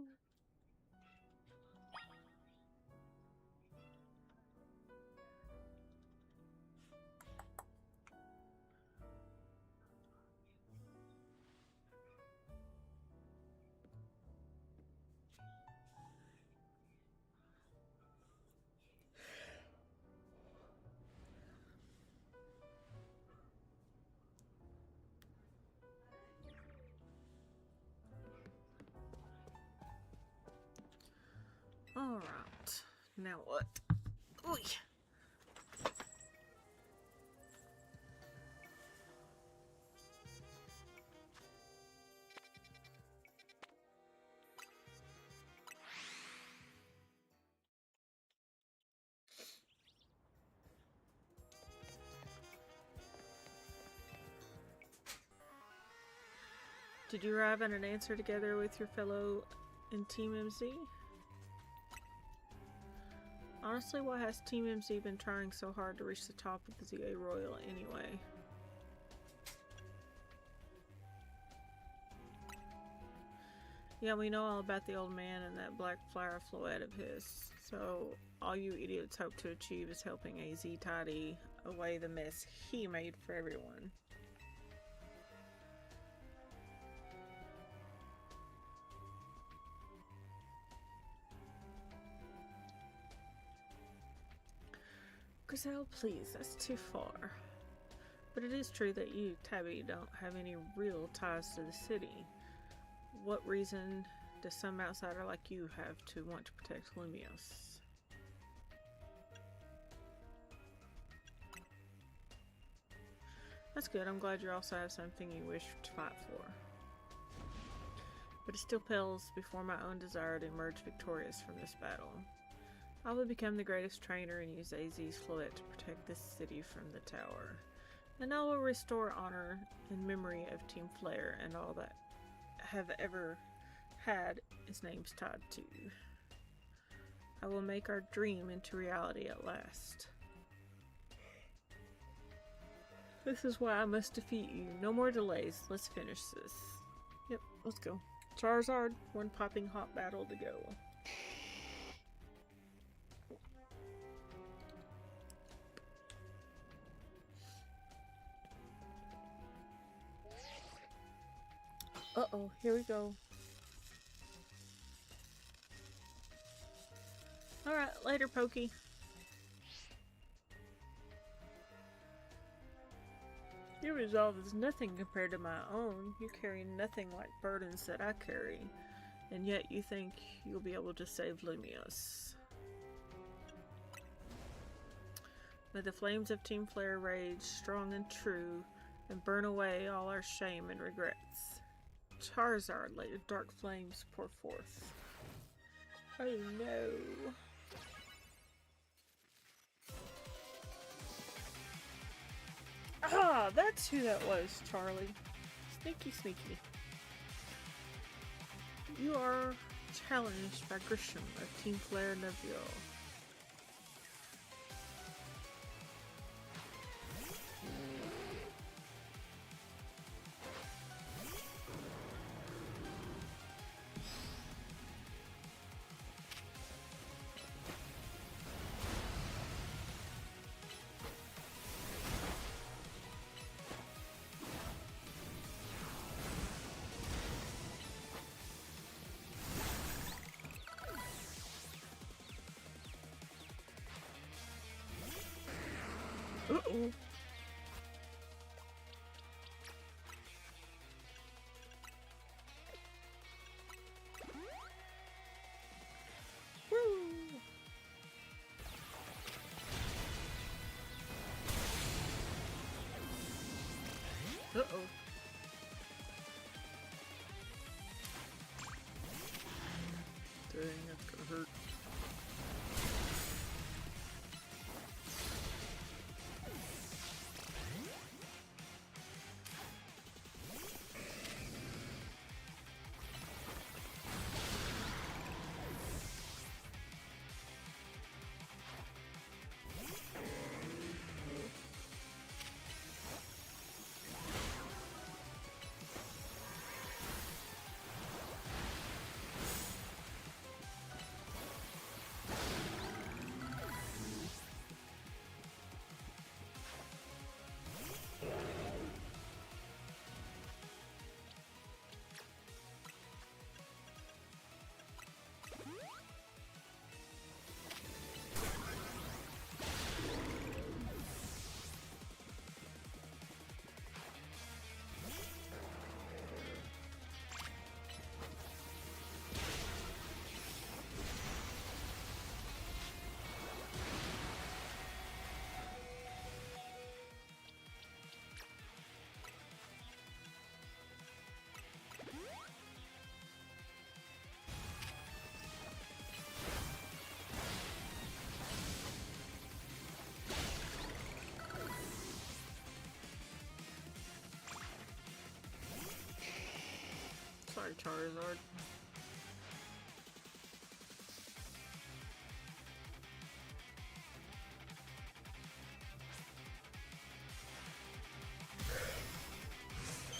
Alright, now what? Oy. Did you arrive at an answer together with your fellow in Team MZ? Honestly, why has Team MZ been trying so hard to reach the top of the ZA Royal anyway? Yeah, we know all about the old man and that black flower floet of his, so all you idiots hope to achieve is helping AZ tidy away the mess he made for everyone. Griselle, please, that's too far. But it is true that you, Tabby, don't have any real ties to the city. What reason does some outsider like you have to want to protect Lumios? That's good. I'm glad you also have something you wish to fight for. But it still pales before my own desire to emerge victorious from this battle. I will become the greatest trainer and use AZ's floet to protect this city from the tower. And I will restore honor and memory of Team Flare and all that have ever had his name's tied to. I will make our dream into reality at last. This is why I must defeat you. No more delays. Let's finish this. Yep, let's go. Charizard, one popping hot battle to go. Uh-oh, here we go. Alright, later, Pokey. Your resolve is nothing compared to my own. You carry nothing like burdens that I carry. And yet you think you'll be able to save Lumios. May the flames of Team Flare rage strong and true and burn away all our shame and regrets. Charizard, let your dark flames pour forth. Oh no. Ah, that's who that was, Charlie. Sneaky, sneaky. You are challenged by Grisham of Team Flare Neville. sorry, Charizard.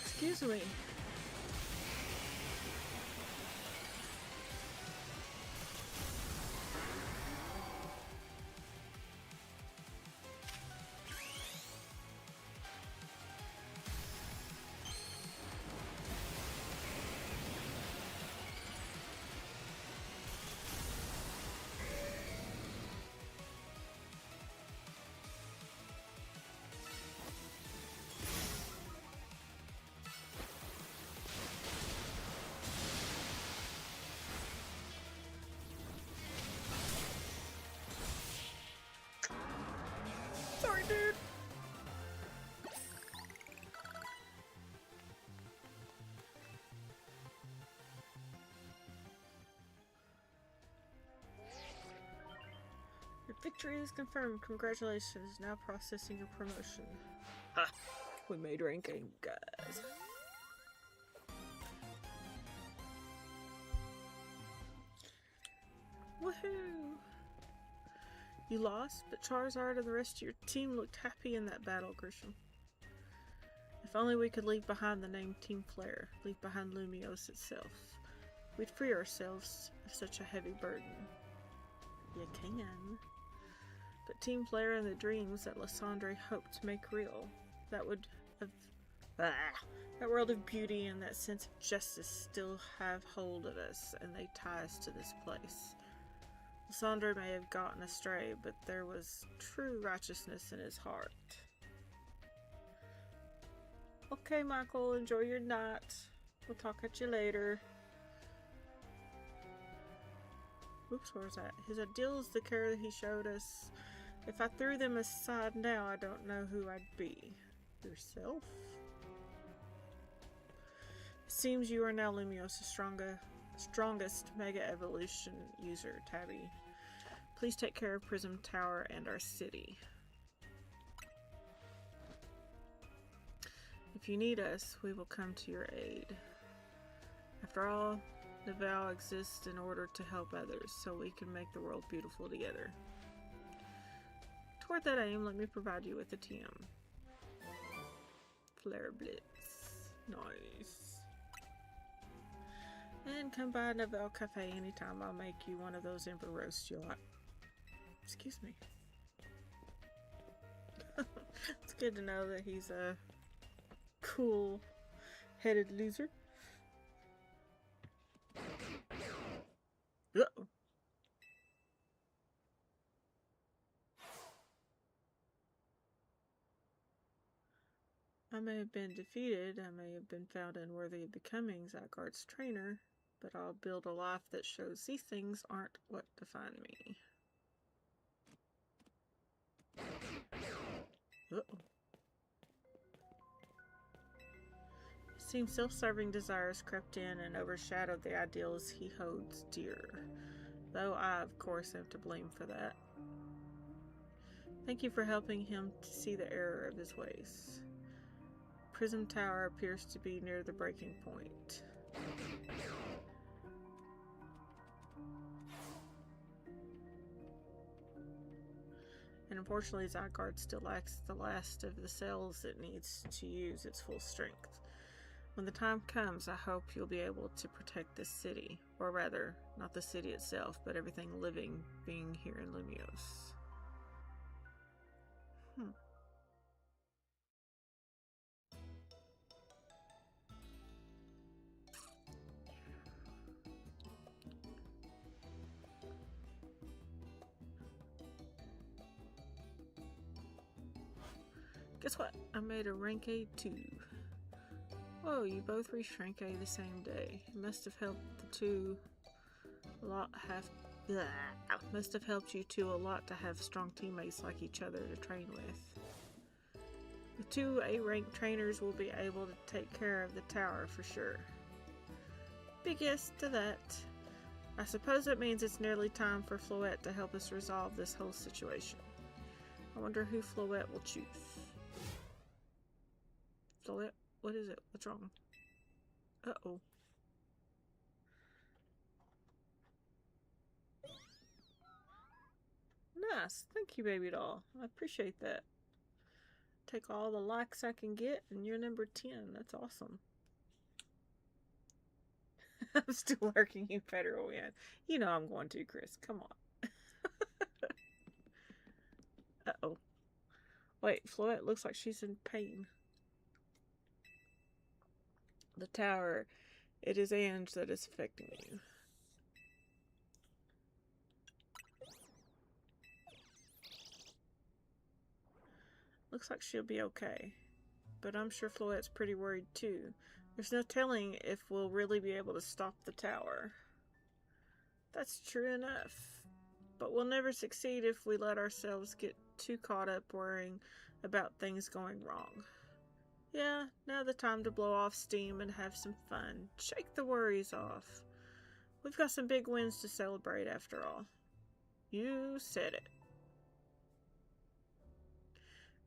Excuse me. Sorry, dude. Your victory is confirmed. Congratulations. Now processing your promotion. Ha! We made ranking, guys. Woohoo! You lost, but Charizard and the rest of your team looked happy in that battle, Grisham. If only we could leave behind the name Team Flare, leave behind Lumiose itself. We'd free ourselves of such a heavy burden. You can. But Team Flare and the dreams that Lysandre hoped to make real, that world of beauty and that sense of justice still have hold of us, and they tie us to this place. Lysandre may have gotten astray, but there was true righteousness in his heart. Okay, Michael, enjoy your night. We'll talk at you later. Oops, where's that? His ideals, the care that he showed us. If I threw them aside now, I don't know who I'd be. Yourself? It seems you are now Lumiose's strongest Mega Evolution user, Tabby. Please take care of Prism Tower and our city. If you need us, we will come to your aid. After all, Nivelle exists in order to help others, so we can make the world beautiful together. Toward that aim, let me provide you with a TM. Flare Blitz. Nice. And come by Nivelle Cafe anytime. I'll make you one of those Ember roasts you like. Excuse me. It's good to know that he's a cool-headed loser. Uh-oh. I may have been defeated, I may have been found unworthy of becoming Zygarde's trainer, but I'll build a life that shows these things aren't what define me. Uh-oh. It seems self-serving desires crept in and overshadowed the ideals he holds dear, though I, of course, am to blame for that. Thank you for helping him to see the error of his ways. Prism Tower appears to be near the breaking point. And unfortunately, Zygarde still lacks the last of the cells it needs to use its full strength. When the time comes, I hope you'll be able to protect this city. Or rather, not the city itself, but everything living being here in Lumiose. Guess what? I made a rank A 2. Whoa, you both reached rank A the same day. It must have helped the two a lot must have helped you two a lot to have strong teammates like each other to train with. The two A-rank trainers will be able to take care of the tower for sure. Big yes to that. I suppose that means it's nearly time for Floette to help us resolve this whole situation. I wonder who Floette will choose. Floette? What is it? What's wrong? Uh-oh. nice. Thank you, baby doll. I appreciate that. Take all the likes I can get, and you're number 10. That's awesome. I'm still working, you better win. You know I'm going to, Chris. Come on. Uh-oh. Wait, Floette looks like she's in pain. The tower. It is Ange that is affecting you. Looks like she'll be okay. But I'm sure Floette's pretty worried too. There's no telling if we'll really be able to stop the tower. That's true enough. But we'll never succeed if we let ourselves get too caught up worrying about things going wrong. Yeah, now the time to blow off steam and have some fun. Shake the worries off. We've got some big wins to celebrate after all. You said it.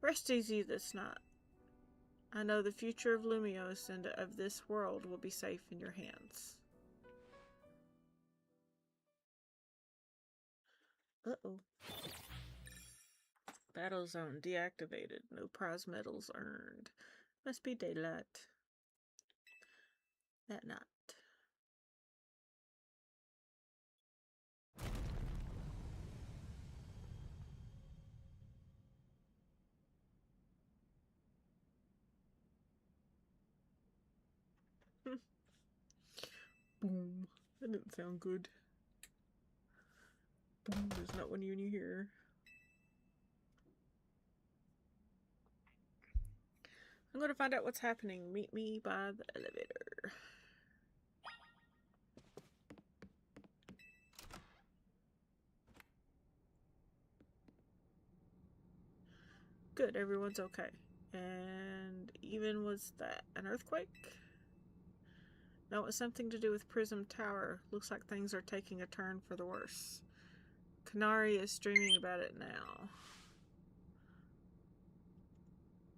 Rest easy this night. I know the future of Lumiose and of this world will be safe in your hands. Uh-oh. Battle zone deactivated. No prize medals earned. Must be daylight. That night. Boom. That didn't sound good. Boom is not one you hear. I'm going to find out what's happening. Meet me by the elevator. Good, everyone's okay. And even was that an earthquake? No, it was something to do with Prism Tower. Looks like things are taking a turn for the worse. Canary is dreaming about it now.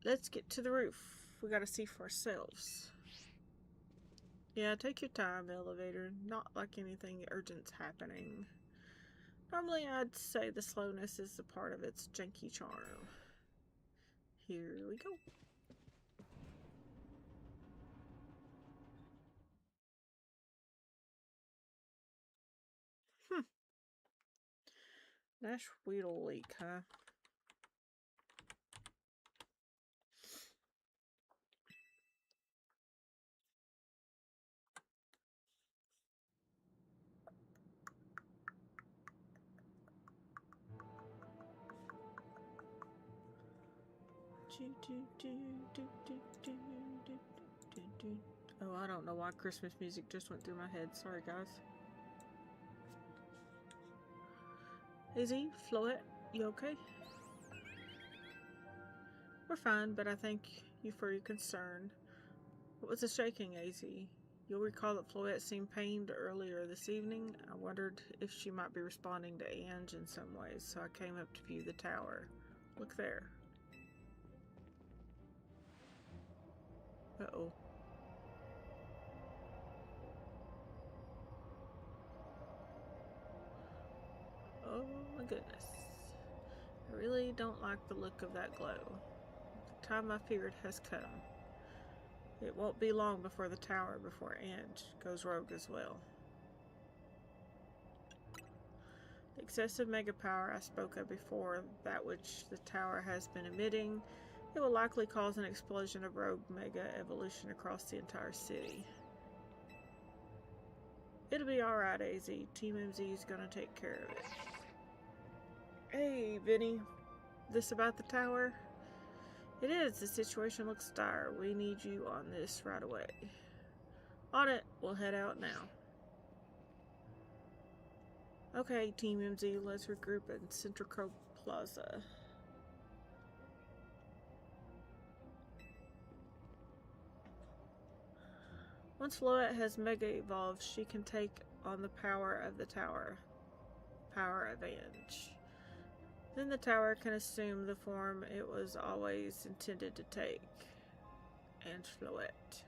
Let's get to the roof. We gotta see for ourselves. Yeah, take your time, elevator. Not like anything urgent's happening. Normally I'd say the slowness is a part of its janky charm. Here we go. Nash Weedle leak, huh? Oh, I don't know why Christmas music just went through my head. Sorry, guys. Izzy, Floette, you okay? We're fine, but I thank you for your concern. What was the shaking, Izzy? You'll recall that Floette seemed pained earlier this evening. I wondered if she might be responding to Ange in some ways, so I came up to view the tower. Look there. Uh-oh. Oh my goodness. I really don't like the look of that glow. The time I feared has come. It won't be long before the tower, before Ange goes rogue as well. The excessive mega power I spoke of before, that which the tower has been emitting, it will likely cause an explosion of rogue mega evolution across the entire city. It'll be alright, AZ. Team MZ is gonna take care of it. Hey, Vinny. This about the tower? It is. The situation looks dire. We need you on this right away. On it. We'll head out now. Okay, Team MZ, let's regroup at Central Plaza. Once Floette has mega evolved, she can take on the power of the tower. Power of Ange. Then the tower can assume the form it was always intended to take. Ange Floette.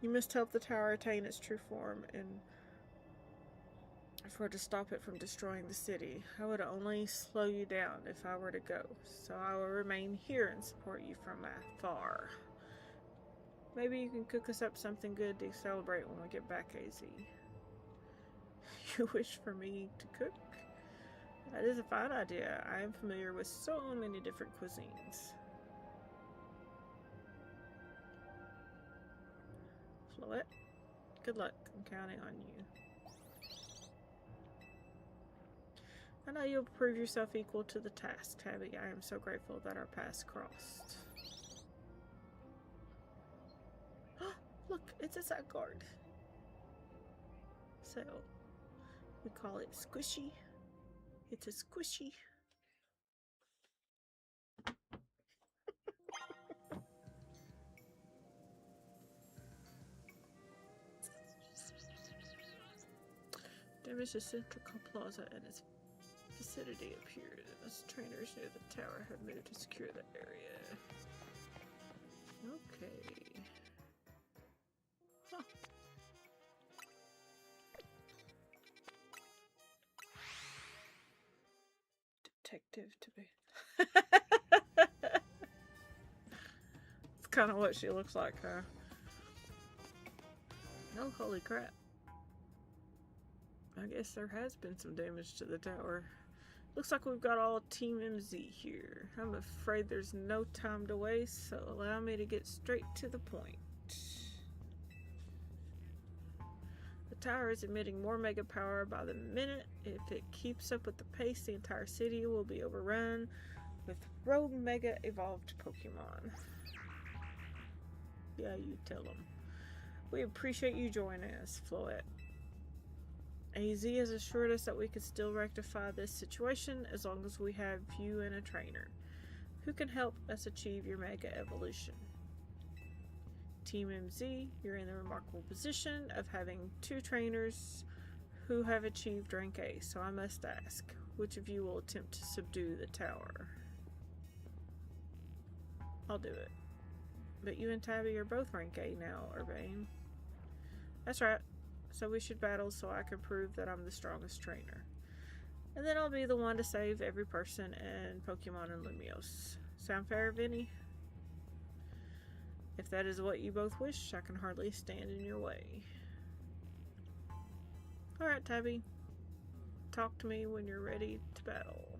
You must help the tower attain its true form and if we're to stop it from destroying the city. I would only slow you down if I were to go, so I will remain here and support you from afar. Maybe you can cook us up something good to celebrate when we get back, AZ. You wish for me to cook? That is a fine idea. I am familiar with so many different cuisines. Floette, good luck. I'm counting on you. I know you'll prove yourself equal to the task, Tabby. I am so grateful that our paths crossed. Look, it's a side guard. So, we call it Squishy. It's a Squishy. Damage to Central Plaza and its vicinity appeared as trainers near the tower have moved to secure the area. Okay. Huh. Detective to be. It's kind of what she looks like, huh? Oh, holy crap. I guess there has been some damage to the tower. Looks like we've got all Team MZ here. I'm afraid there's no time to waste, so allow me to get straight to the point. The tower is emitting more mega power by the minute. If it keeps up with the pace, the entire city will be overrun with rogue mega evolved Pokemon. Yeah, you tell them. We appreciate you joining us, Floette. AZ has assured us that we can still rectify this situation as long as we have you and a trainer who can help us achieve your mega evolution. Team MZ, you're in the remarkable position of having 2 trainers who have achieved rank A, so I must ask, which of you will attempt to subdue the tower? I'll do it. But you and Tabby are both rank A now, Urbane. That's right. So we should battle so I can prove that I'm the strongest trainer. And then I'll be the one to save every person and Pokemon in Lumiose. Sound fair, Vinny? If that is what you both wish, I can hardly stand in your way. Alright, Tabby. Talk to me when you're ready to battle.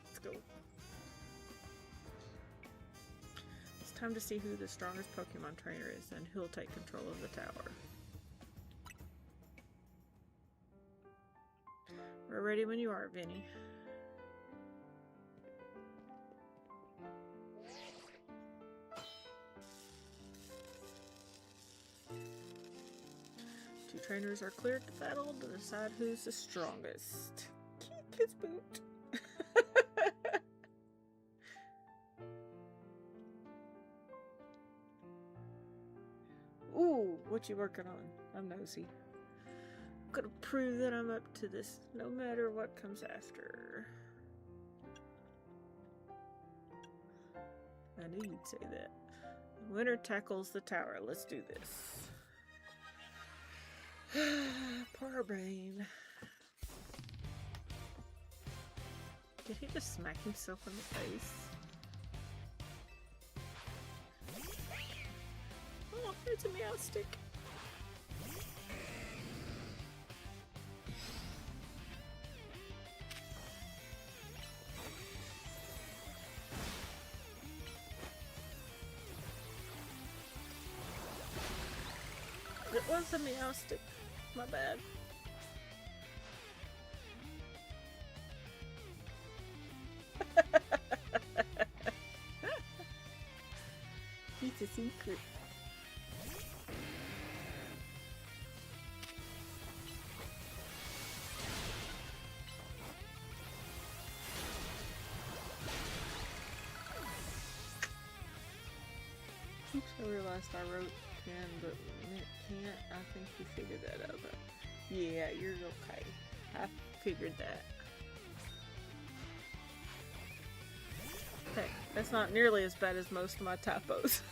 Let's go. It's time to see who the strongest Pokemon trainer is and who'll take control of the tower. We're ready when you are, Vinny. Two trainers are cleared to battle to decide who's the strongest. Kick his boot. Ooh, what you working on? I'm nosy. Gonna prove that I'm up to this, no matter what comes after. I knew you'd say that. Winner tackles the tower. Let's do this. Poor brain. Did he just smack himself in the face? Oh, it's a Meowstic. It was a Meowstic. My bad. It's a secret. Oops, I realized I wrote can, but it can't. I think you figured that out. But yeah, you're okay. I figured that. Okay. That's not nearly as bad as most of my typos.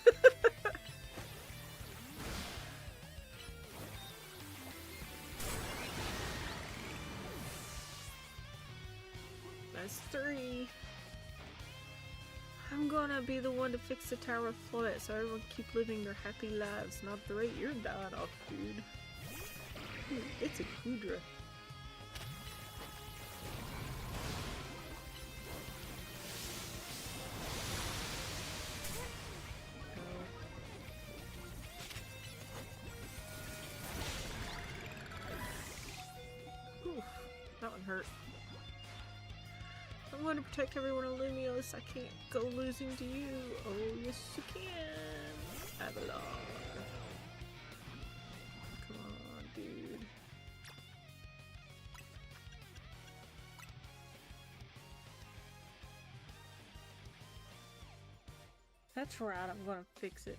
That's 3. I'm gonna be the one to fix the Tower of Floet so everyone keep living their happy lives, not the rate you're dying off, dude. Ooh, it's a Kudra. Oof, that one hurt. I'm going to protect everyone in Lumios. I can't go losing to you. Oh, yes you can. Avalon. Come on, dude. That's right, I'm gonna fix it.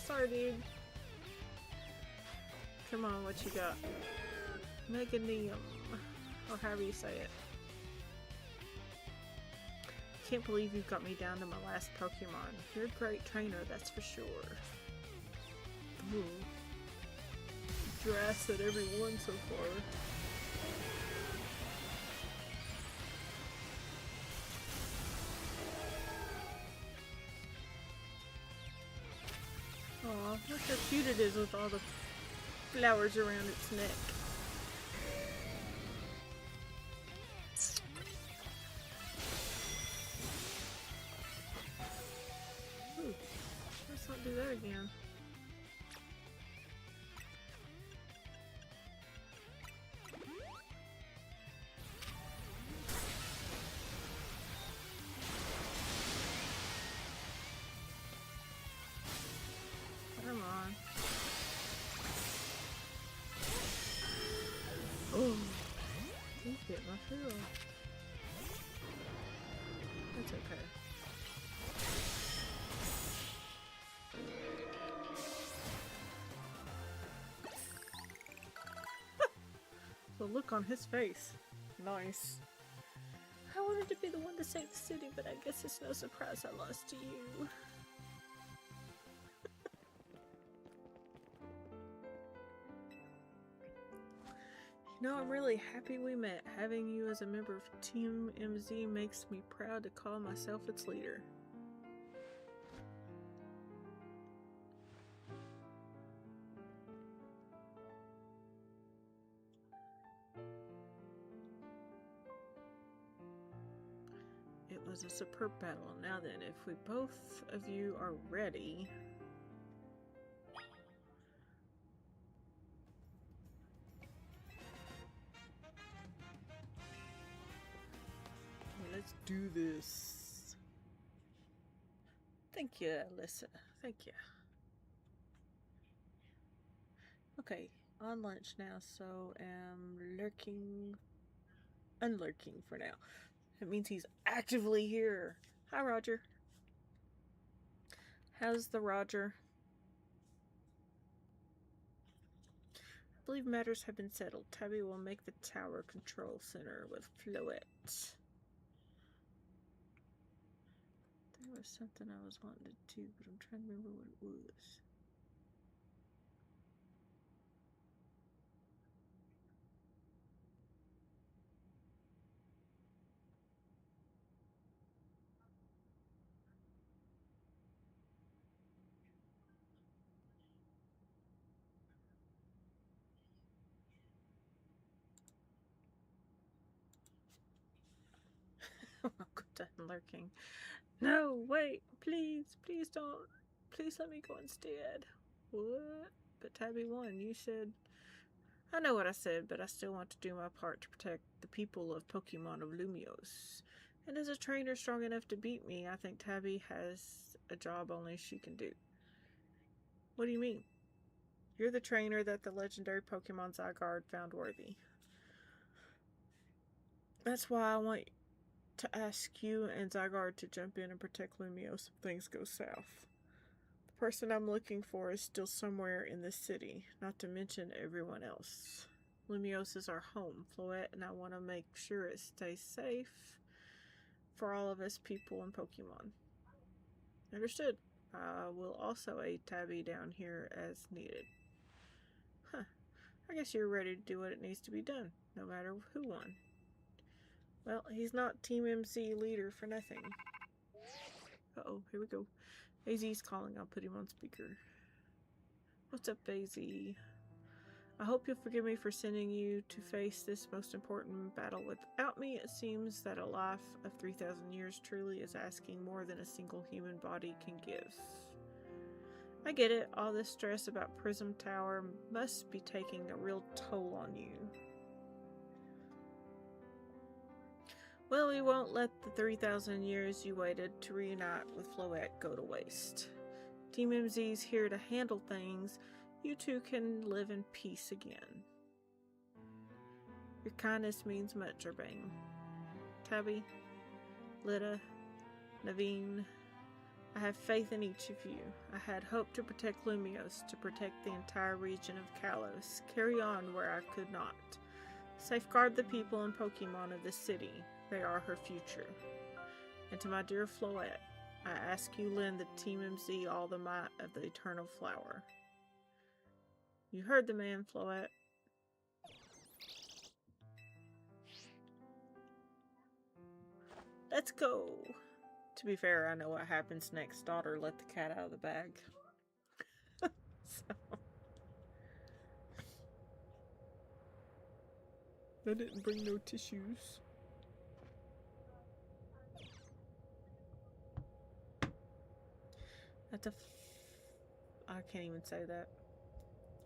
Sorry, dude. Come on, what you got? Meganium. Or however you say it. Can't believe you've got me down to my last Pokemon. You're a great trainer, that's for sure. Ooh. Dry said every one so far. Aw, look how cute it is with all the flowers around its neck. Ooh, let's not do that again. Come on. Oh, you hit my field. That's okay. The look on his face. Nice. I wanted to be the one to save the city, but I guess it's no surprise I lost to you. You know, I'm really happy we met. Having you as a member of Team MZ makes me proud to call myself its leader. It was a superb battle. Now then, if we both of you are ready... Let's do this. Thank you, Alyssa. Thank you. Okay, on lunch now, so am unlurking for now. It means he's actively here. Hi, Roger. How's the Roger? I believe matters have been settled. Tabby will make the tower control center with Floet. There was something I was wanting to do, but I'm trying to remember what it was. Welcome to Unlurking. No, wait, please don't. Please let me go instead. What? But Tabby won. You said... I know what I said, but I still want to do my part to protect the people of Pokemon of Lumios. And as a trainer strong enough to beat me, I think Tabby has a job only she can do. What do you mean? You're the trainer that the legendary Pokemon Zygarde found worthy. That's why I want to ask you and Zygarde to jump in and protect Lumiose if things go south. The person I'm looking for is still somewhere in the city, not to mention everyone else. Lumiose is our home, Floette, and I want to make sure it stays safe for all of us people and Pokemon. Understood. I will also aid Tabby down here as needed. Huh. I guess you're ready to do what it needs to be done, no matter who won. Well, he's not Team MC leader for nothing. Uh-oh, here we go. AZ's calling. I'll put him on speaker. What's up, AZ? I hope you'll forgive me for sending you to face this most important battle without me. It seems that a life of 3,000 years truly is asking more than a single human body can give. I get it. All this stress about Prism Tower must be taking a real toll on you. Well, we won't let the 3,000 years you waited to reunite with Floette go to waste. Team MZ's here to handle things. You two can live in peace again. Your kindness means much, Urbane. Tabby, Lita, Naveen, I have faith in each of you. I had hoped to protect Lumiose, to protect the entire region of Kalos, carry on where I could not. Safeguard the people and Pokemon of this city. They are her future. And to my dear Floette, I ask you lend the Team MZ all the might of the Eternal Flower. You heard the man, Floette. Let's go. To be fair, I know what happens next. Daughter let the cat out of the bag. So. I didn't bring no tissues. That's a I can't even say that.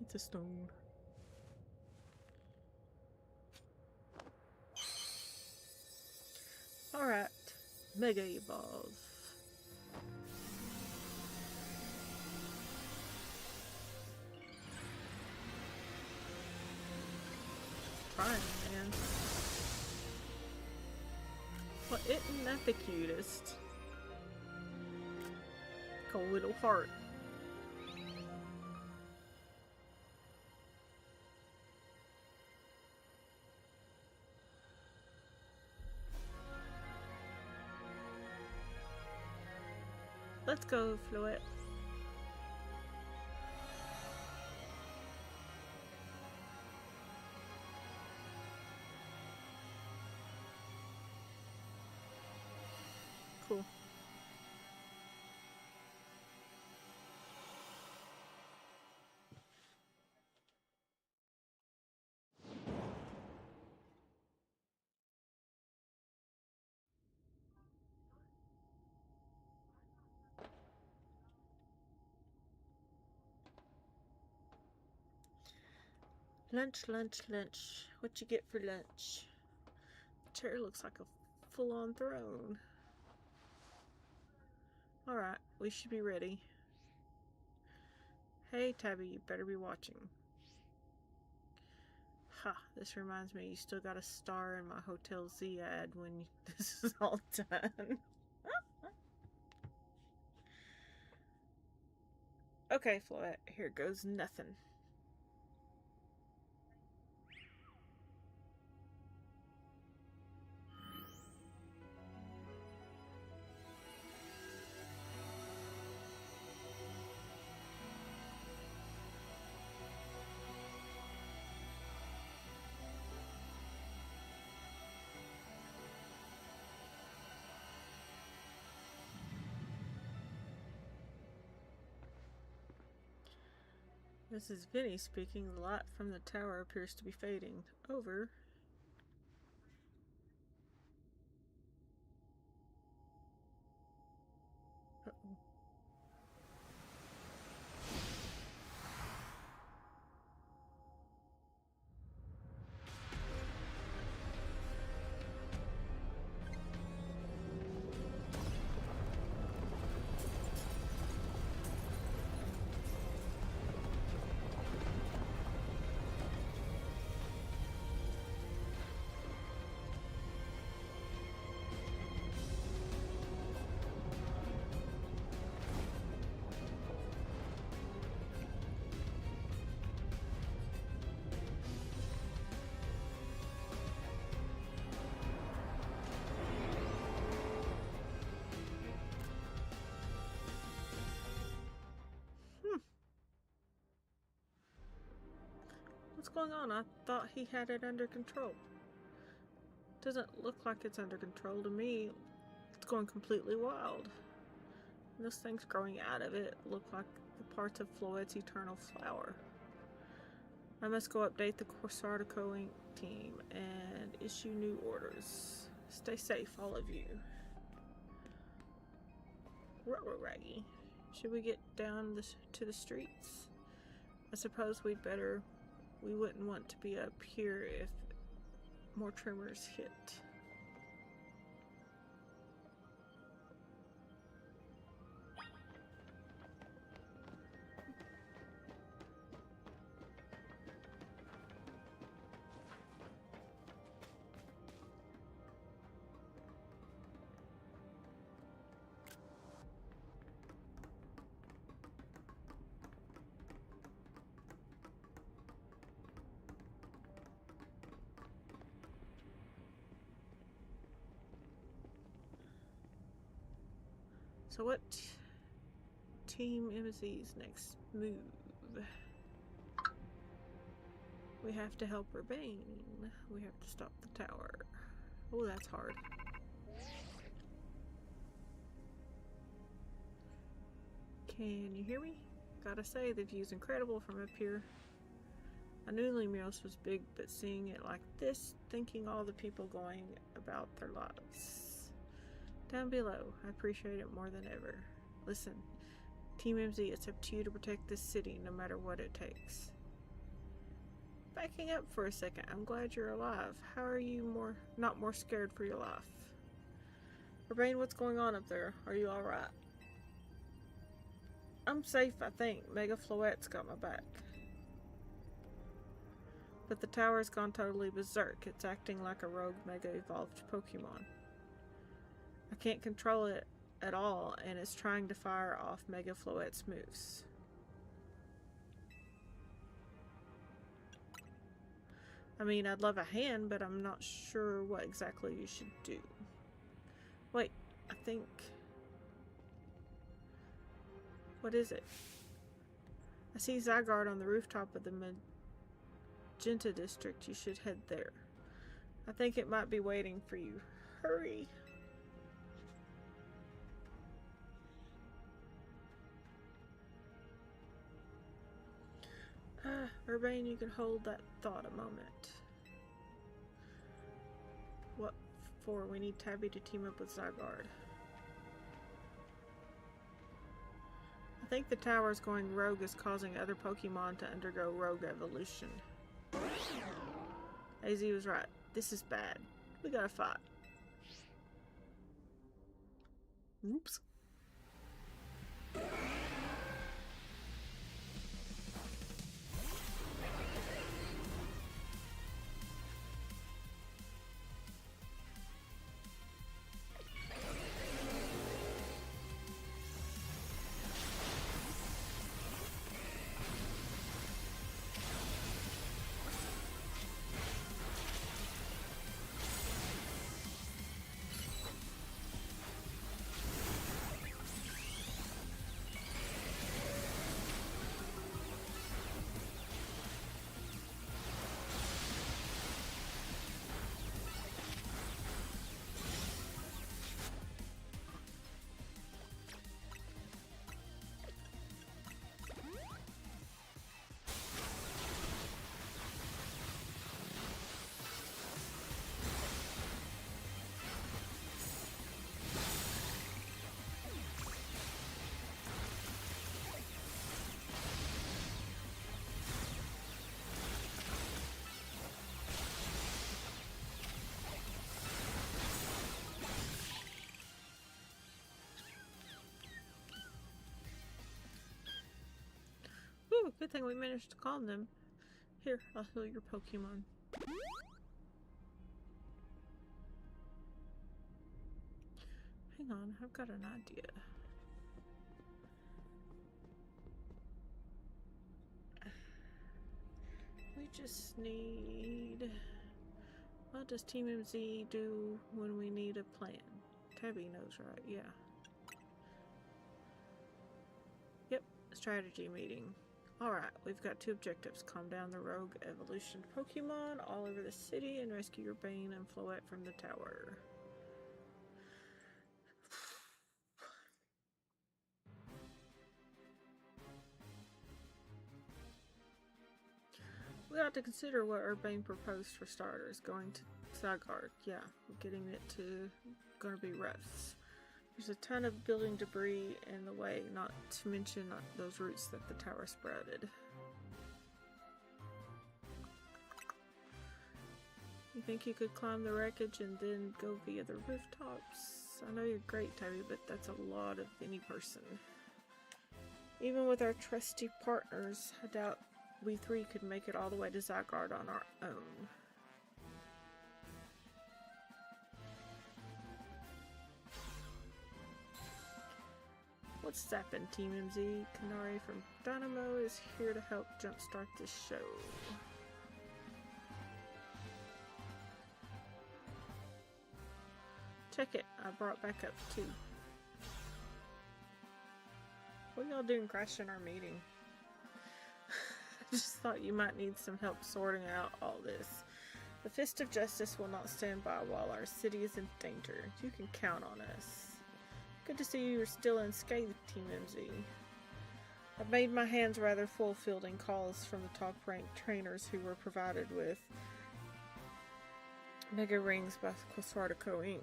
It's a stone. Alright. Mega Evolve. Trying, man. Well, isn't that the cutest? Like a little heart. Let's go, Floette. Cool. Lunch, lunch, lunch. What you get for lunch? The chair looks like a full-on throne. Alright, we should be ready. Hey, Tabby, you better be watching. Ha, this reminds me, you still got a star in my Hotel Z ad when this is all done. Okay, Floette, here goes nothing. This is Vinny speaking. The light from the tower appears to be fading. Over. Uh-oh. going on? I thought he had it under control. Doesn't look like it's under control to me. It's going completely wild. And those things growing out of it look like the parts of Floette's eternal flower. I must go update the Corsartico Inc. team and issue new orders. Stay safe, all of you. Raggy. Should we get down to the streets? I suppose we wouldn't want to be up here if more tremors hit. So what Team MZ's next move? We have to help Urbane. We have to stop the tower. Oh, that's hard. Can you hear me? Gotta say, the view's incredible from up here. I knew Lemurios was big, but seeing it like this, thinking all the people going about their lives. Down below, I appreciate it more than ever. Listen, Team MZ, it's up to you to protect this city, no matter what it takes. Backing up for a second, I'm glad you're alive. How are you not more scared for your life? Urbane, what's going on up there? Are you alright? I'm safe, I think. Mega Floette's got my back. But the tower's gone totally berserk. It's acting like a rogue Mega Evolved Pokemon. I can't control it at all, and it's trying to fire off Mega Floette's moves. I mean, I'd love a hand, but I'm not sure what exactly you should do. Wait, I think... What is it? I see Zygarde on the rooftop of the Magenta District. You should head there. I think it might be waiting for you. Hurry! Urbane, you can hold that thought a moment. What for? We need Tabby to team up with Zygarde. I think the tower's going rogue is causing other Pokemon to undergo rogue evolution. AZ was right. This is bad. We gotta fight. Oops. Whew, good thing we managed to calm them. Here, I'll heal your Pokemon. Hang on, I've got an idea. We just need... What does Team MZ do when we need a plan? Tabby knows, right? Yeah. Yep, strategy meeting. Alright, we've got 2 objectives. Calm down the rogue evolution Pokemon all over the city and rescue your Bane and Floette from the tower. We ought to consider what Urbane proposed for starters. Going to Zygarde. Yeah, getting it to... gonna be rough. There's a ton of building debris in the way, not to mention those roots that the tower sprouted. You think you could climb the wreckage and then go via the rooftops? I know you're great, Tabby, but that's a lot of any person. Even with our trusty partners, I doubt we 3 could make it all the way to Zygarde on our own. What's zappin', Team MZ? Kanari from Dynamo is here to help jumpstart this show. Check it, I brought back up too. What y'all doing crashing our meeting? I just thought you might need some help sorting out all this. The Fist of Justice will not stand by while our city is in danger. You can count on us. Good to see you're still unscathed, Team MZ. I've made my hands rather full fielding calls from the top-ranked trainers who were provided with Mega Rings by Quasartico Inc.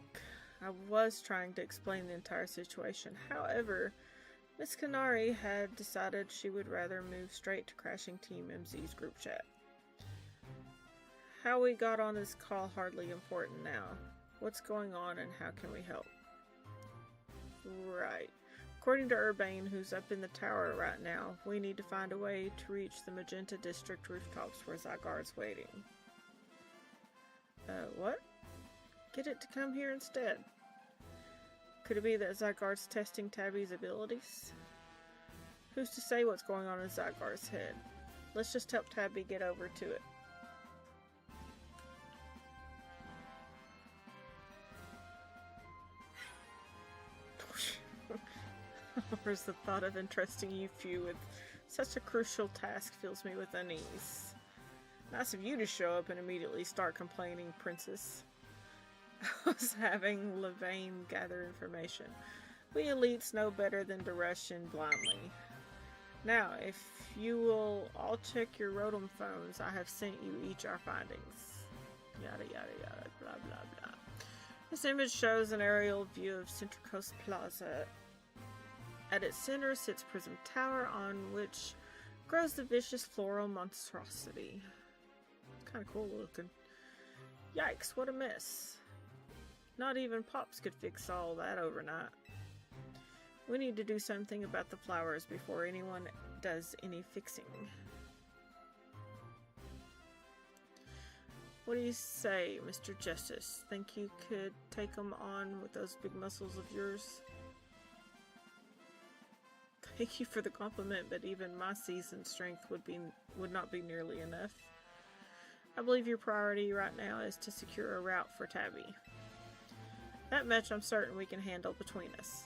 I was trying to explain the entire situation. However, Miss Kanari had decided she would rather move straight to crashing Team MZ's group chat. How we got on this call hardly important now. What's going on and how can we help? Right. According to Urbane, who's up in the tower right now, we need to find a way to reach the Magenta District rooftops where Zygarde's waiting. What? Get it to come here instead. Could it be that Zygarde's testing Tabby's abilities? Who's to say what's going on in Zygarde's head? Let's just help Tabby get over to it. Where's the thought of entrusting you few with such a crucial task fills me with unease. Nice of you to show up and immediately start complaining, Princess. I was having Levain gather information. We elites know better than to rush in blindly. Now, if you will all check your Rotom phones, I have sent you each our findings. Yada yada yada, blah blah blah. This image shows an aerial view of Central Coast Plaza. At its center sits Prism Tower, on which grows the vicious floral monstrosity. Kind of cool looking. Yikes, what a mess. Not even Pops could fix all that overnight. We need to do something about the flowers before anyone does any fixing. What do you say, Mr. Justice? Think you could take them on with those big muscles of yours? Thank you for the compliment, but even my seasoned strength would not be nearly enough. I believe your priority right now is to secure a route for Tabby. That much I'm certain we can handle between us.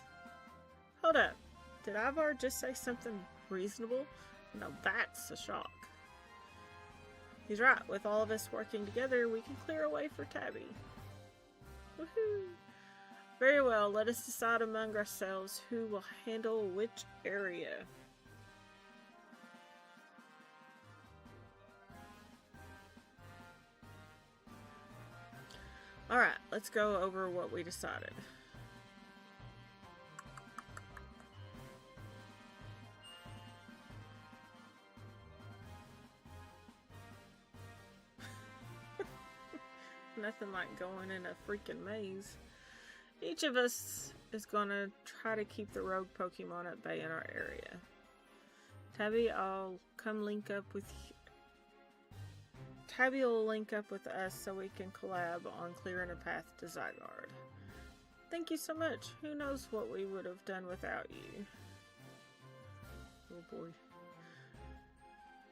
Hold up. Did Ivar just say something reasonable? No, that's a shock. He's right. With all of us working together, we can clear a way for Tabby. Woohoo! Very well, let us decide among ourselves who will handle which area. Alright, let's go over what we decided. Nothing like going in a freaking maze. Each of us is gonna try to keep the rogue Pokemon at bay in our area. Tabby, I'll come link up with you. Tabby will link up with us so we can collab on clearing a path to Zygarde. Thank you so much. Who knows what we would have done without you. Oh boy.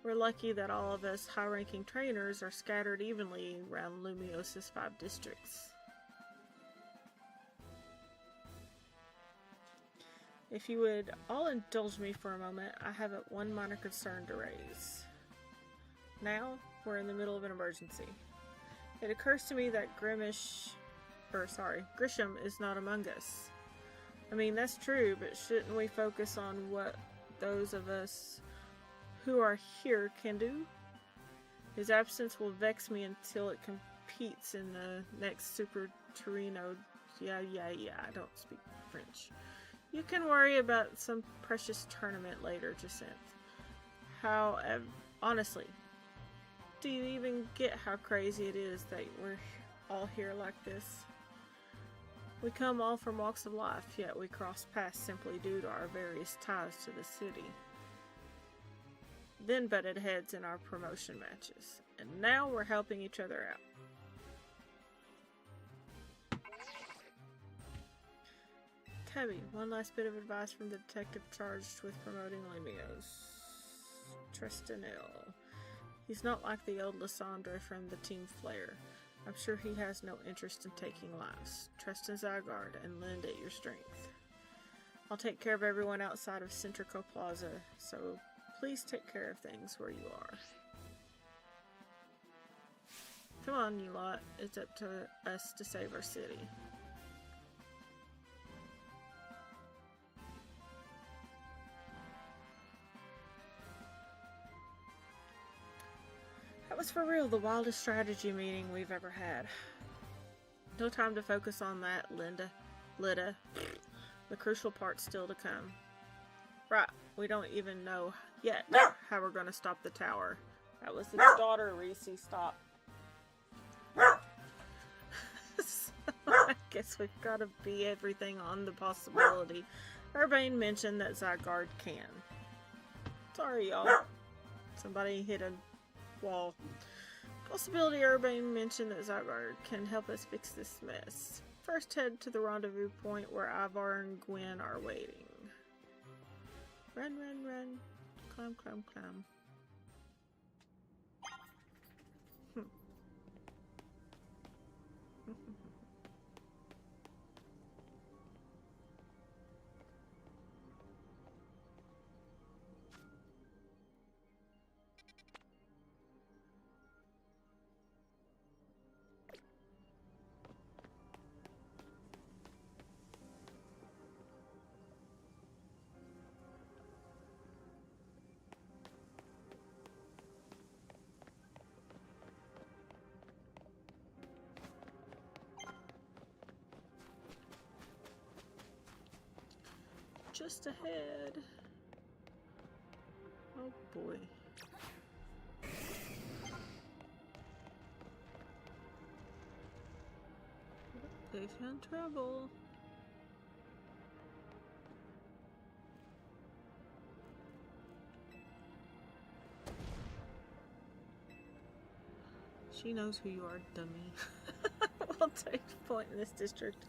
We're lucky that all of us high-ranking trainers are scattered evenly around Lumios's 5 districts. If you would all indulge me for a moment, I have one minor concern to raise. Now, we're in the middle of an emergency. It occurs to me that Grisham is not among us. I mean, that's true, but shouldn't we focus on what those of us who are here can do? His absence will vex me until it competes in the next Super Torino. Yeah, I don't speak French. You can worry about some precious tournament later, Jacinth. However, honestly, do you even get how crazy it is that we're all here like this? We come all from walks of life, yet we cross paths simply due to our various ties to the city. Then butted heads in our promotion matches, and now we're helping each other out. Tabby, one last bit of advice from the detective charged with promoting Lemios. Trestinel. He's not like the old Lysandre from the Team Flare. I'm sure he has no interest in taking lives. Trust in Zygarde and lend it your strength. I'll take care of everyone outside of Centrico Plaza, so please take care of things where you are. Come on, you lot. It's up to us to save our city. That was for real the wildest strategy meeting we've ever had. No time to focus on that, Lida. The crucial part's still to come. Right, we don't even know yet how we're going to stop the tower. That was his daughter, Reese. Stop. So, I guess we've got to be everything on the possibility Urbane mentioned that Zygarde can. Sorry, y'all. Somebody hit a wall. Possibility Urbane mentioned that Zygarde can help us fix this mess. First head to the rendezvous point where Ivar and Gwen are waiting. Run, run, run. Climb, climb, climb. Just ahead. Oh boy. They found trouble. She knows who you are, dummy. We'll take point in this district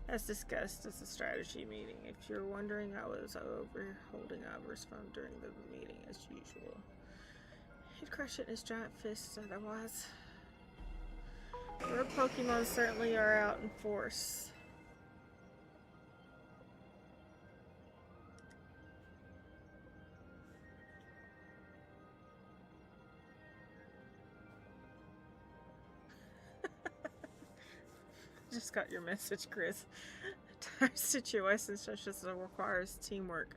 as discussed as a strategy meeting. If you're wondering, I was over holding Ivar's phone during the meeting as usual. He'd crush it in his giant fists otherwise. Rogue Pokemon certainly are out in force. Just got your message, Chris. Our situation such as it requires teamwork.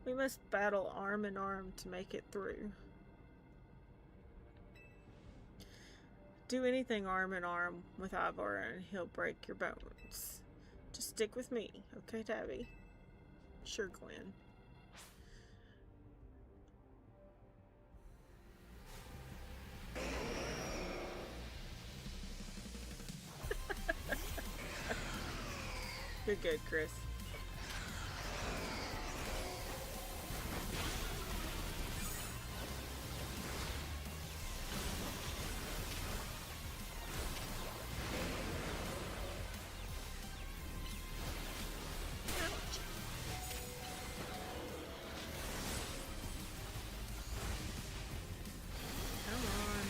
We must battle arm in arm to make it through. Do anything arm in arm with Ivar and he'll break your bones. Just stick with me, okay, Tabby? Sure, Gwen. You're good, Chris. Come on.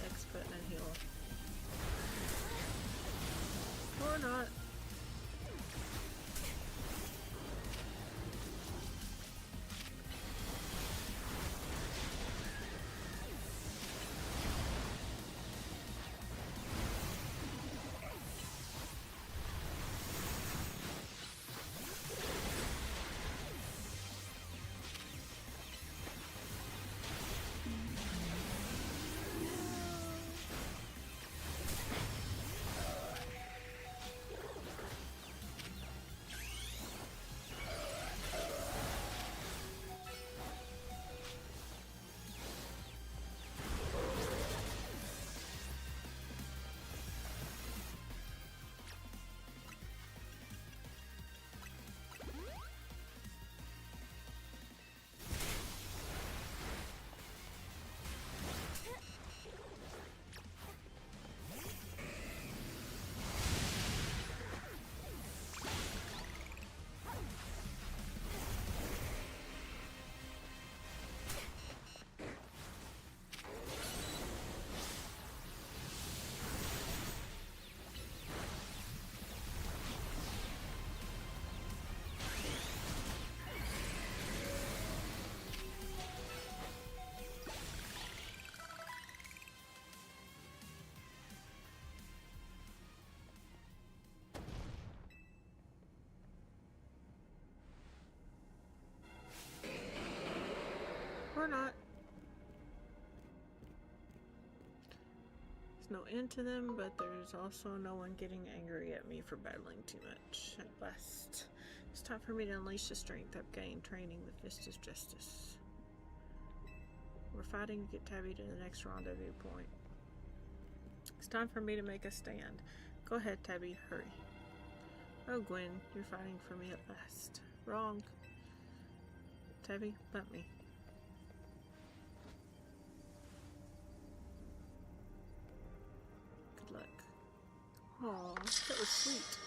X button and heal. Or not. no end to them, but there's also no one getting angry at me for battling too much. At last, it's time for me to unleash the strength I've gained training the Fist of Justice. We're fighting to get Tabby to the next rendezvous point. It's time for me to make a stand. Go ahead, Tabby, hurry. Oh, Gwen, you're fighting for me at last. Wrong. Tabby, bump me. Good luck. Aw, that was sweet.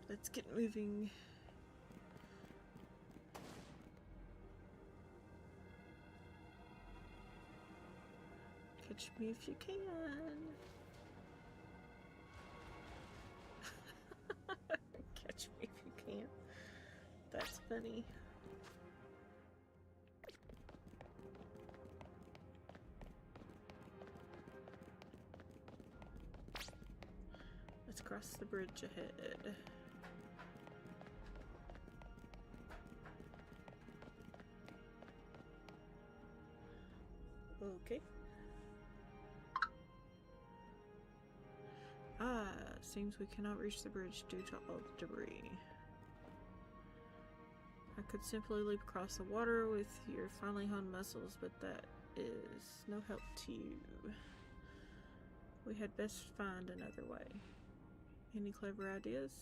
Let's get moving. Catch me if you can. Catch me if you can. That's funny. Let's cross the bridge ahead. Okay. Seems we cannot reach the bridge due to all the debris. I could simply leap across the water with your finely honed muscles, but that is no help to you. We had best find another way. Any clever ideas?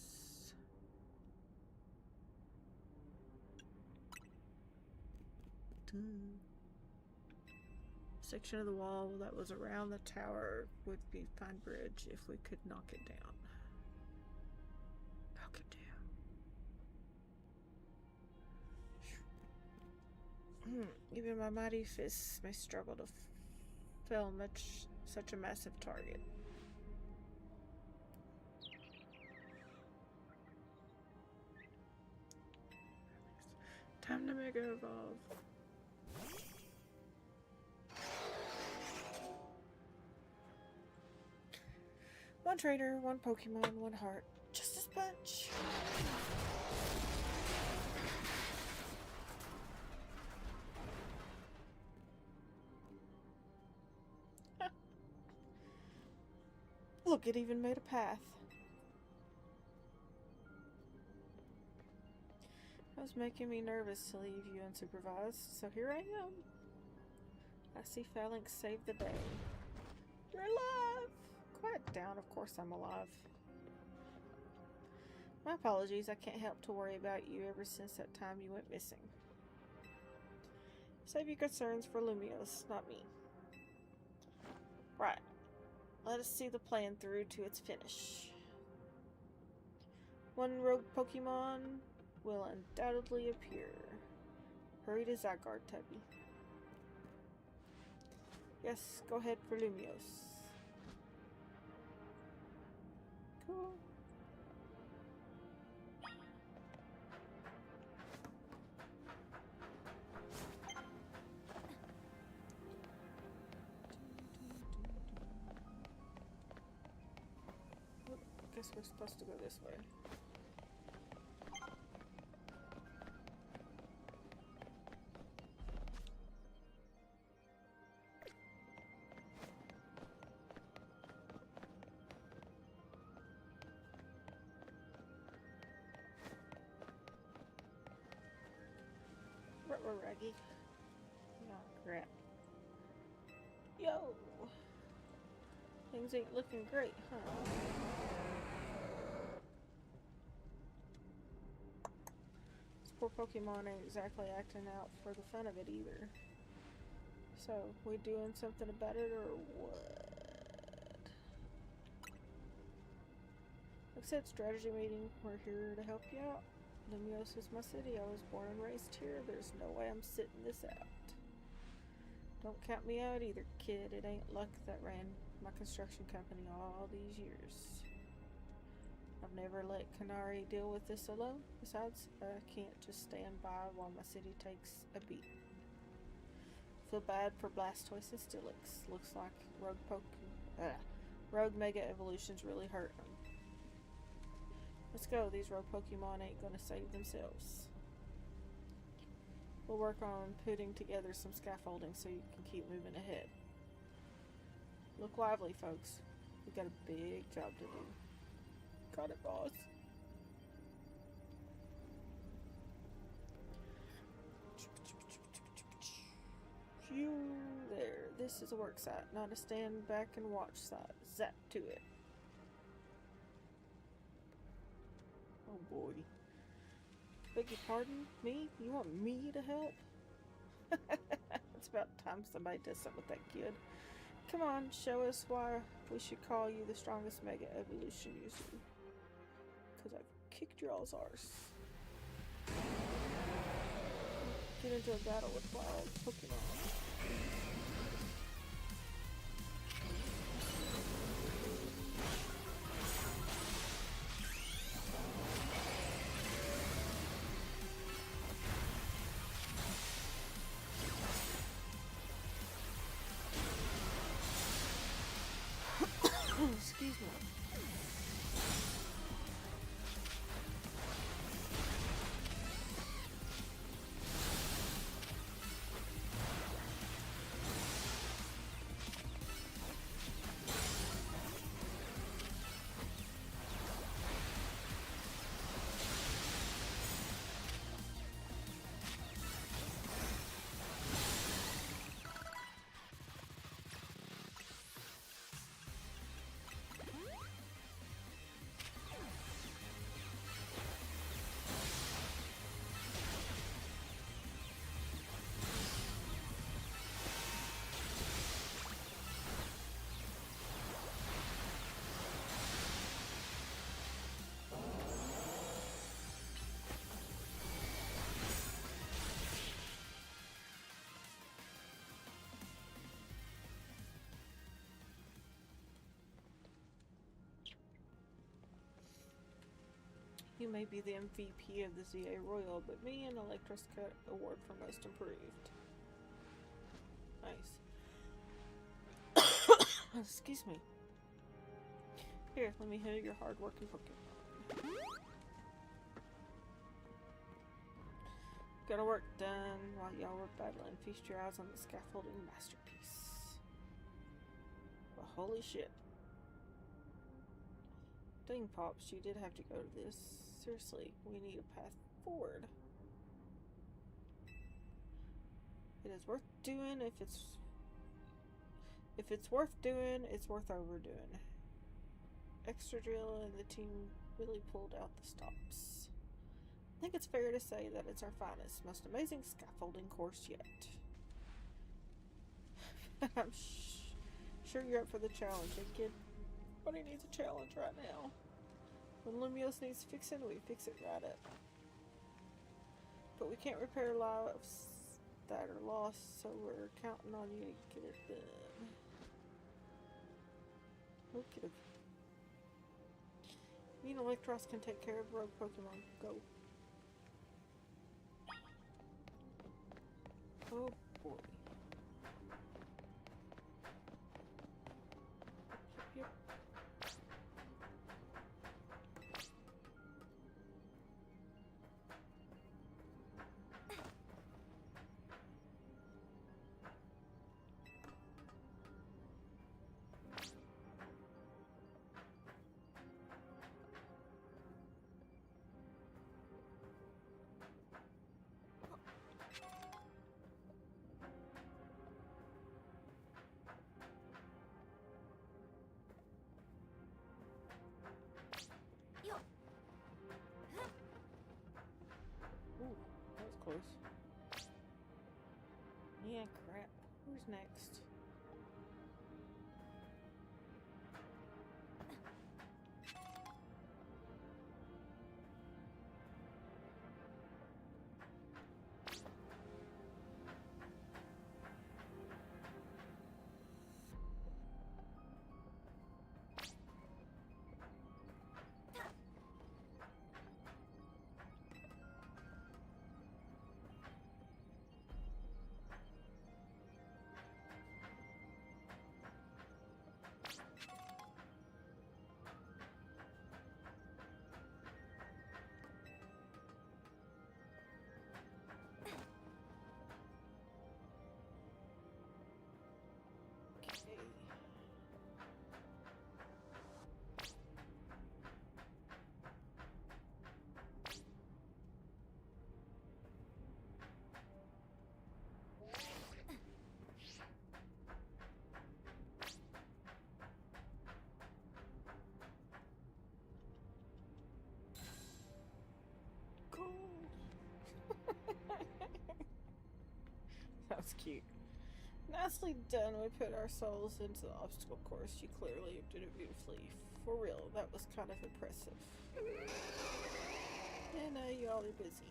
Section of the wall that was around the tower would be fine bridge if we could knock it down. Knock it down. Even my mighty fists may struggle to fell such a massive target. Time to Mega Evolve. One trainer, one Pokemon, one heart. Just as much. Look, it even made a path. That was making me nervous to leave you unsupervised, so here I am. I see Phalanx saved the day. You're alive! Quiet down, of course I'm alive. My apologies, I can't help to worry about you ever since that time you went missing. Save your concerns for Lumiose, not me. Right. Let us see the plan through to its finish. One rogue Pokemon will undoubtedly appear. Hurry to Zygarde, Tubby. Yes, go ahead for Lumiose. Cool. Guess we're supposed to go this way. Raggy. Oh crap. Yo! Things ain't looking great, huh? This poor Pokemon ain't exactly acting out for the fun of it either. So, we doing something about it or what? Like I said, strategy meeting. We're here to help you out. Lumiose is my city. I was born and raised here. There's no way I'm sitting this out. Don't count me out either, kid. It ain't luck that ran my construction company all these years. I've never let Canary deal with this alone. Besides, I can't just stand by while my city takes a beat. Feel bad for Blastoise and Steelix. Looks like Rogue Mega Evolution's really hurt them. Let's go. These rogue Pokemon ain't gonna save themselves. We'll work on putting together some scaffolding so you can keep moving ahead. Look lively, folks. We got a big job to do. Got it, boss. Phew, there. This is a work site, not a stand back and watch site. Zap to it. Oh boy. Beg your pardon? Me? You want me to help? It's about time somebody does something with that kid. Come on, show us why we should call you the strongest Mega Evolution user. Because I've kicked your all's arse. Get into a battle with wild Pokemon. Excuse me. You may be the MVP of the ZA Royal, but me and Electros got award for most improved. Nice. Excuse me. Here, let me heal your hard-working Pokemon. Got our work done while y'all were battling. Feast your eyes on the scaffolding masterpiece. Well, holy shit. Dang, Pops, you did have to go to this. Seriously, we need a path forward. It is worth doing if it's worth doing, it's worth overdoing. Extra Drill and the team really pulled out the stops. I think it's fair to say that it's our finest, most amazing scaffolding course yet. I'm sure you're up for the challenge, eh, kid? But he needs a challenge right now. When Lumios needs fixing, we fix it right up. But we can't repair lives that are lost, so we're counting on you to get it done. Okay. Me and Electros can take care of rogue Pokemon. Go. Oh boy. Yep. Ooh, that was close. Yeah, crap. Who's next? That's cute. Nicely done. We put our souls into the obstacle course. You clearly did it beautifully. For real, that was kind of impressive. And you all are busy.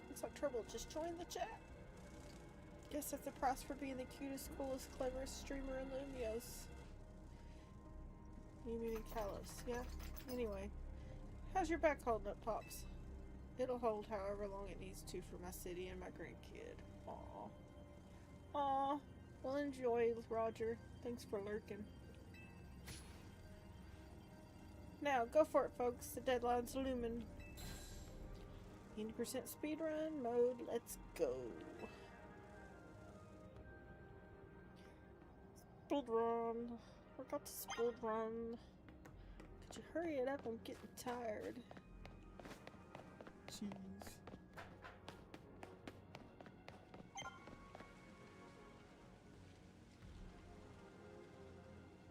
Looks like Trouble just joined the chat. Guess that's the price for being the cutest, coolest, cleverest streamer in Lumios. You meaning Kalos, yeah? Anyway, how's your back holding up, Pops? It'll hold however long it needs to for my city and my grandkid. Aw. Aw. Well, enjoy, Roger. Thanks for lurking. Now, go for it, folks. The deadline's looming. 80% speedrun mode. Let's go. Speedrun. Forgot to speedrun. Could you hurry it up? I'm getting tired. Jeez.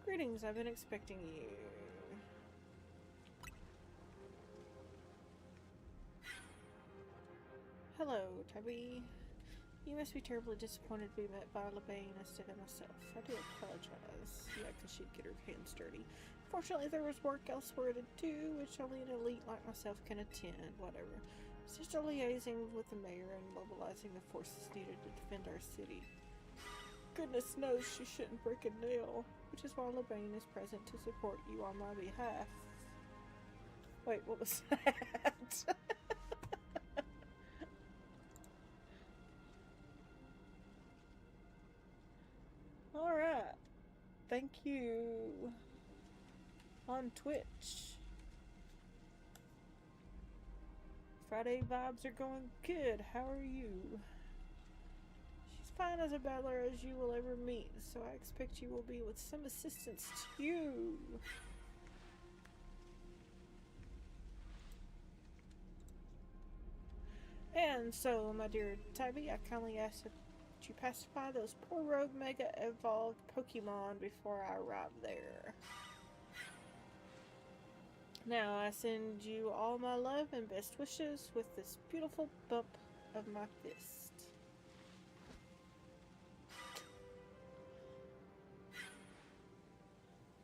Greetings, I've been expecting you. Hello, Tabby. You must be terribly disappointed to be met by LeBain instead of myself. I do apologize. Yeah, because she'd get her hands dirty. Fortunately, there was work elsewhere to do, which only an elite like myself can attend. Whatever. It's just liaising with the mayor and mobilizing the forces needed to defend our city. Goodness knows she shouldn't break a nail, which is why LeBain is present to support you on my behalf. Wait, what was that? Alright. Thank you. On Twitch. Friday vibes are going good. How are you? She's fine as a battler as you will ever meet, so I expect you will be with some assistance to you. And so, my dear Tabby, I kindly ask that you pacify those poor rogue mega evolved Pokemon before I arrive there. Now I send you all my love and best wishes with this beautiful bump of my fist.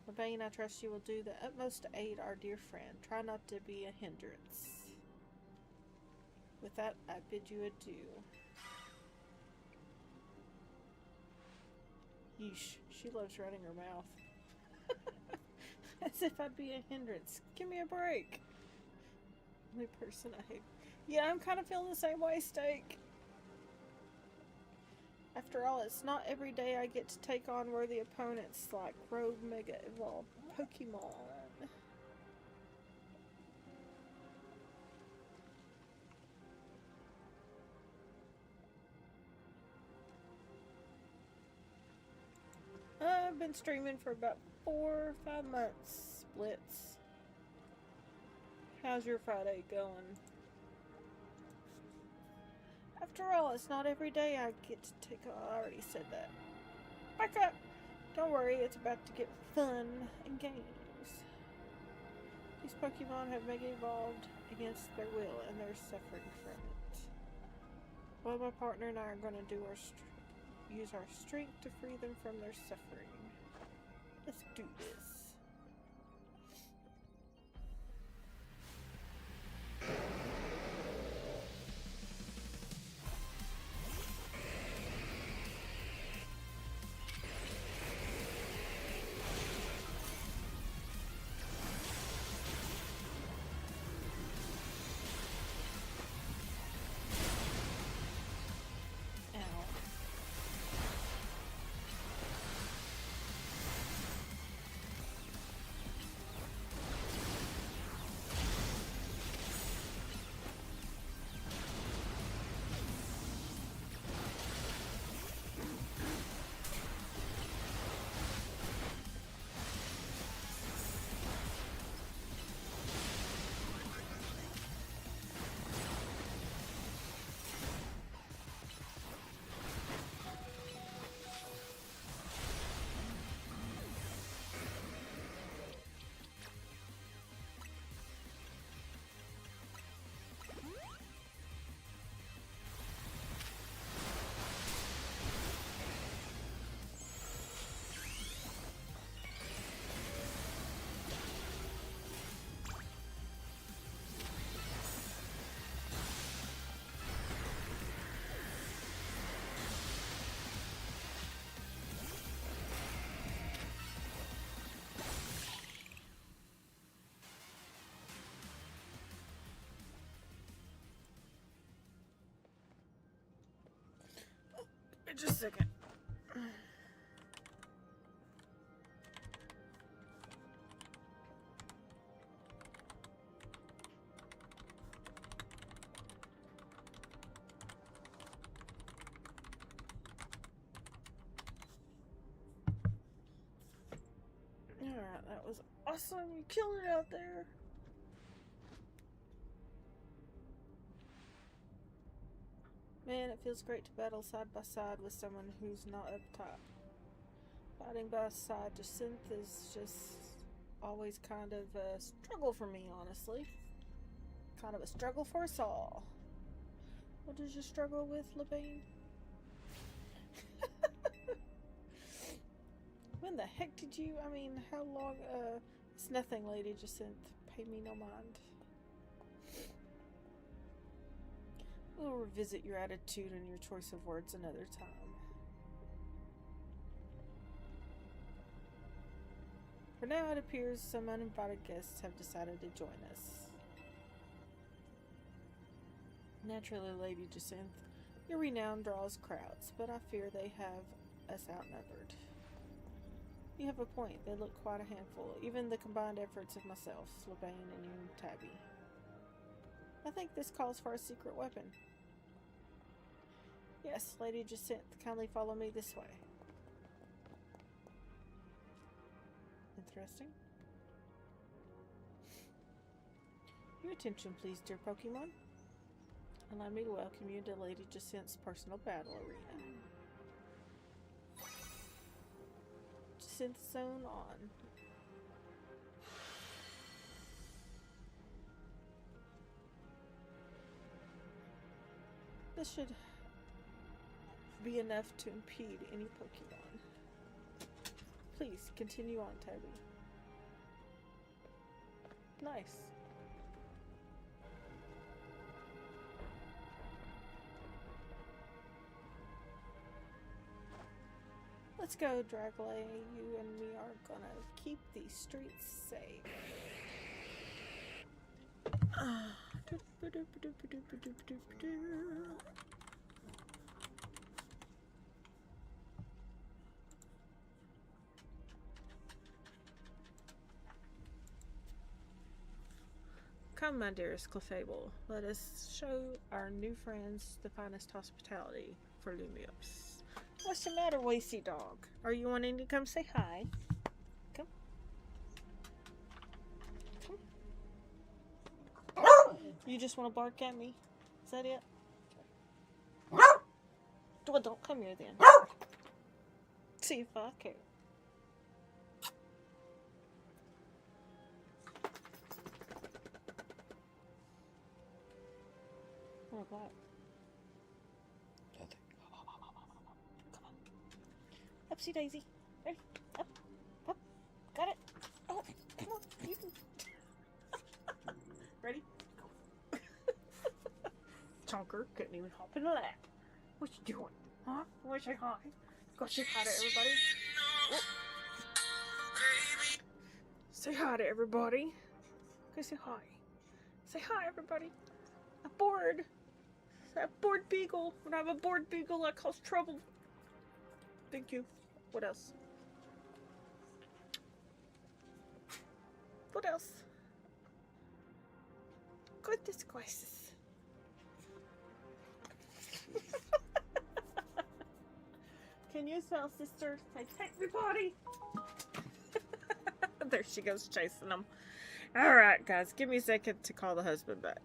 LeBain, I trust you will do the utmost to aid our dear friend. Try not to be a hindrance. With that, I bid you adieu. Yeesh, she loves running her mouth. As if I'd be a hindrance. Give me a break. Only person I hate. Yeah, I'm kind of feeling the same way, Steak. After all, it's not every day I get to take on worthy opponents like Rogue Mega Evolved Pokemon. I've been streaming for about 4 or 5 months, Blitz. How's your Friday going? After all, it's not every day I get to take on. I already said that. Back up! Don't worry, it's about to get fun and games. These Pokemon have mega evolved against their will and they're suffering from it. Well, my partner and I are going to do use our strength to free them from their suffering. Let's do this. Just a second. Alright, that was awesome. You killed it out there. Man, it feels great to battle side by side with someone who's not up top. Fighting by side to Synth is just always kind of a struggle for me, honestly. Kind of a struggle for us all. What did you struggle with, LeBane? When the heck did you, I mean, how long, it's nothing, Lady Jacinth. Pay me no mind. We'll revisit your attitude and your choice of words another time. For now, it appears some uninvited guests have decided to join us. Naturally, Lady Jacinth, your renown draws crowds, but I fear they have us outnumbered. You have a point. They look quite a handful, even the combined efforts of myself, Slebane, and you, Tabby. I think this calls for a secret weapon. Yes, Lady Jacinth, kindly follow me this way. Interesting. Your attention, please, dear Pokemon. Allow me to welcome you to Lady Jacinth's personal battle arena. Jacinth Zone on. This should be enough to impede any Pokemon. Please, continue on, Tabby. Nice. Let's go, Dragley. You and me are gonna keep these streets safe. Come, my dearest Clefable, let us show our new friends the finest hospitality for Lumiose. What's the matter, Wasty Dog? Are you wanting to come say hi? Come. Come. You just want to bark at me? Is that it? Well, don't come here then. See if I care. What about? Come on. Upsy daisy. Ready? Up. Up. Got it. Oh, come on. You can. Ready? Go. Chonker couldn't even hop in the lap. What you doing? Huh? Wanna say hi? Go say hi to everybody. Oh. Say hi to everybody. Go say hi. Say hi, everybody. I'm bored. I have bored beagle. When I have a bored beagle, I cause trouble. Thank you. What else? What else? Goodness gracious. Can you smell, sister? Say, everybody. There she goes chasing them. Alright, guys. Give me a second to call the husband back.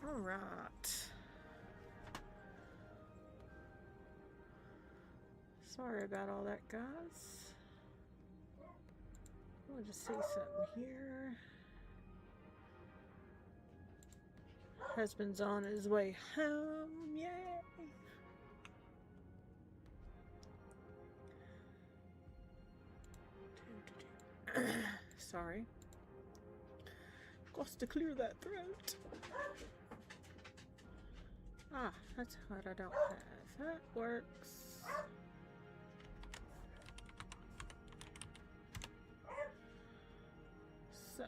Alright. Sorry about all that, guys. We'll just see something here. Husband's on his way home. Yay! Sorry. Got to clear that throat. Ah, that's what I don't have. That works. So,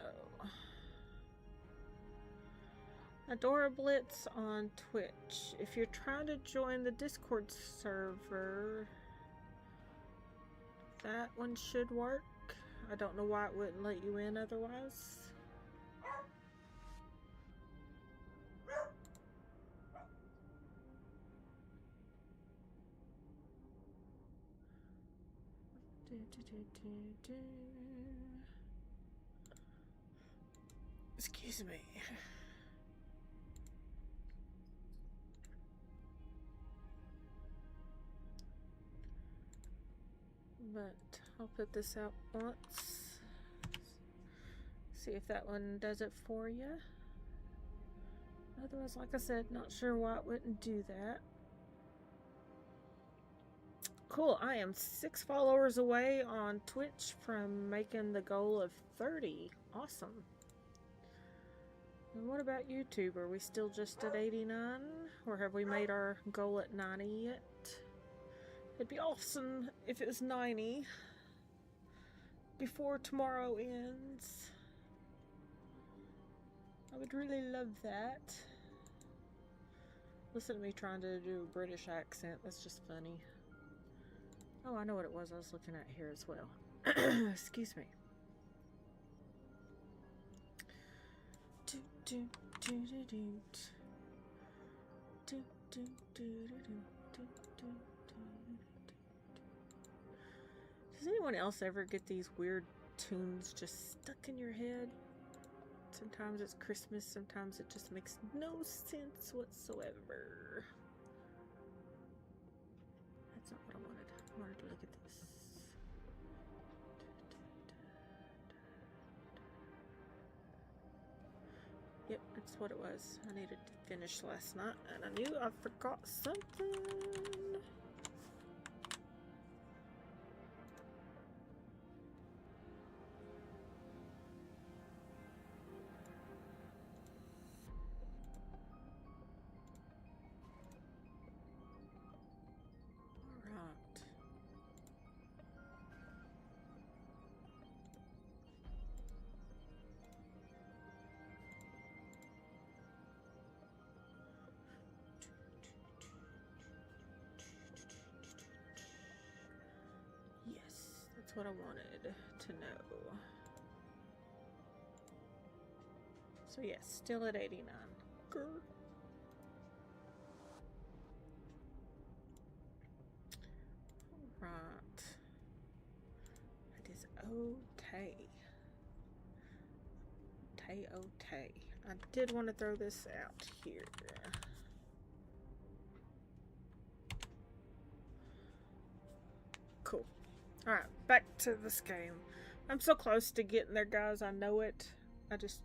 Adora Blitz on Twitch. If you're trying to join the Discord server, that one should work. I don't know why it wouldn't let you in otherwise. Excuse me. But I'll put this out once. See if that one does it for you. Otherwise, like I said, not sure why it wouldn't do that. Cool, I am 6 followers away on Twitch from making the goal of 30. Awesome. And what about YouTube? Are we still just at 89? Or have we made our goal at 90 yet? It'd be awesome if it was 90 before tomorrow ends. I would really love that. Listen to me trying to do a British accent. That's just funny. Oh, I know what it was I was looking at here as well. Excuse me. Does anyone else ever get these weird tunes just stuck in your head? Sometimes it's Christmas, sometimes it just makes no sense whatsoever. That's not what I wanted. I wanted to look at this. Yep, that's what it was. I needed to finish last night, and I knew I forgot something. What I wanted to know. So yes, still at 89. Grr. Right. It is okay. Okay. I did want to throw this out here. Cool. Alright, back to this game. I'm so close to getting there, guys. I know it. That's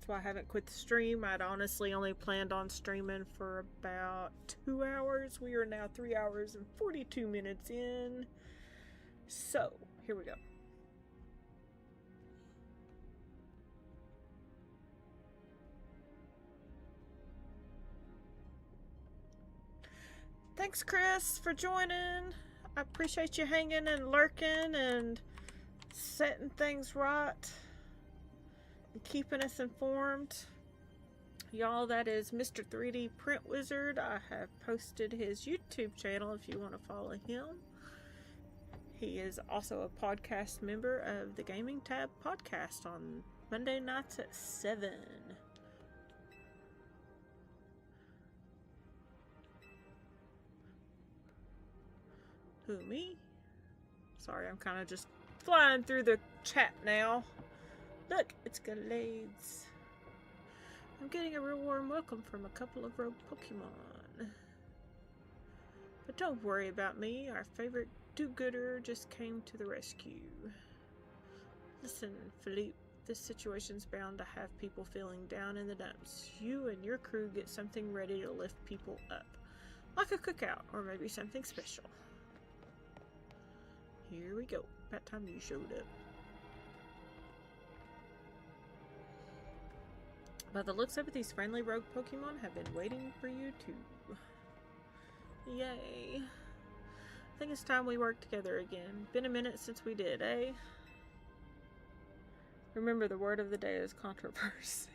why I haven't quit the stream. I'd honestly only planned on streaming for about 2 hours. We are now 3 hours and 42 minutes in. So, here we go. Thanks, Chris, for joining. I appreciate you hanging and lurking and setting things right and keeping us informed. Y'all, that is Mr. 3D Print Wizard. I have posted his YouTube channel if you want to follow him. He is also a podcast member of the Gaming Tab podcast on Monday nights at 7. Who, me? Sorry, I'm kind of just flying through the chat now. Look, it's Gallades. I'm getting a real warm welcome from a couple of rogue Pokemon. But don't worry about me, our favorite do-gooder just came to the rescue. Listen, Philippe, this situation's bound to have people feeling down in the dumps. You and your crew get something ready to lift people up. Like a cookout, or maybe something special. Here we go. About time you showed up. By the looks of it, these friendly rogue Pokemon have been waiting for you too. Yay. I think it's time we work together again. Been a minute since we did, eh? Remember, the word of the day is controversy.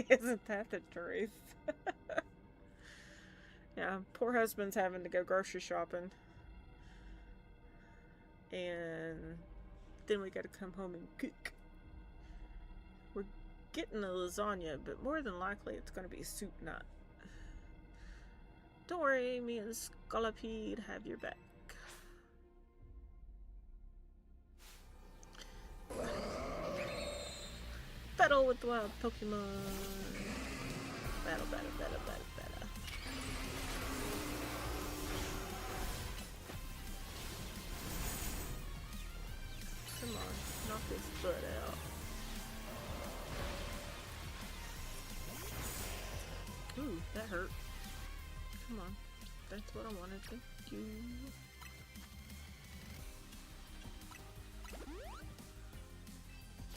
Isn't that the truth? Yeah, poor husband's having to go grocery shopping. And then we gotta come home and cook. We're getting a lasagna, but more than likely it's gonna be soup nut. Don't worry, me and Scolipede have your back. Battle with the wild Pokemon. Battle. Come on, knock his butt out. Ooh, that hurt. Come on, that's what I wanted. Thank you.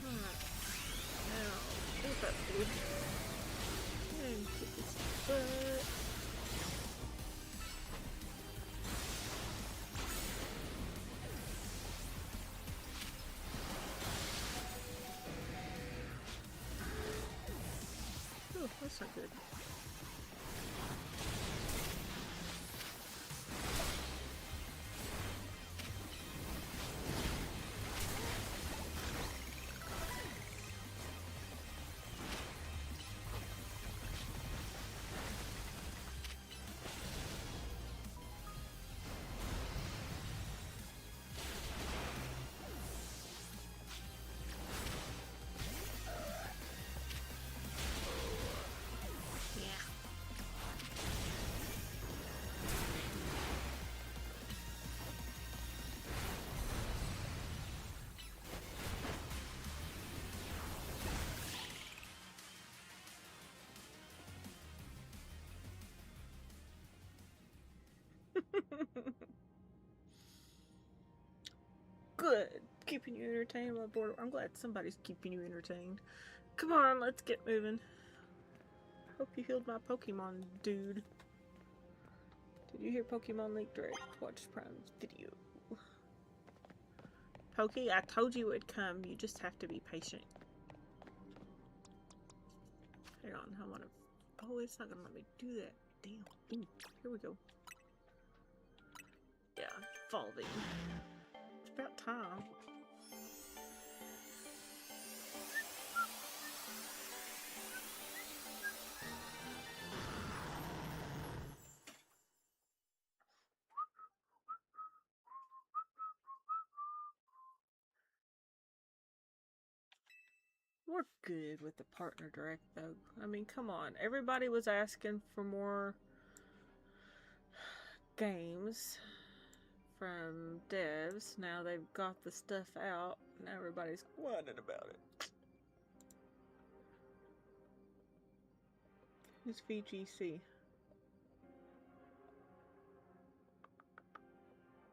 Alright. Now, what's up, dude? And kick his butt. Oh, that's not good. Good. Keeping you entertained while bored. I'm glad somebody's keeping you entertained. Come on, let's get moving. Hope you healed my Pokemon, dude. Did you hear Pokemon Link Direct? Watch Prime's video. Pokey, I told you it would come. You just have to be patient. Hang on, I wanna... Oh, it's not gonna let me do that. Damn. Ooh, here we go. Yeah, evolving. It's about time. We're good with the partner direct though. I mean, come on. Everybody was asking for more games from devs. Now they've got the stuff out. Now everybody's whining about it. Who's VGC?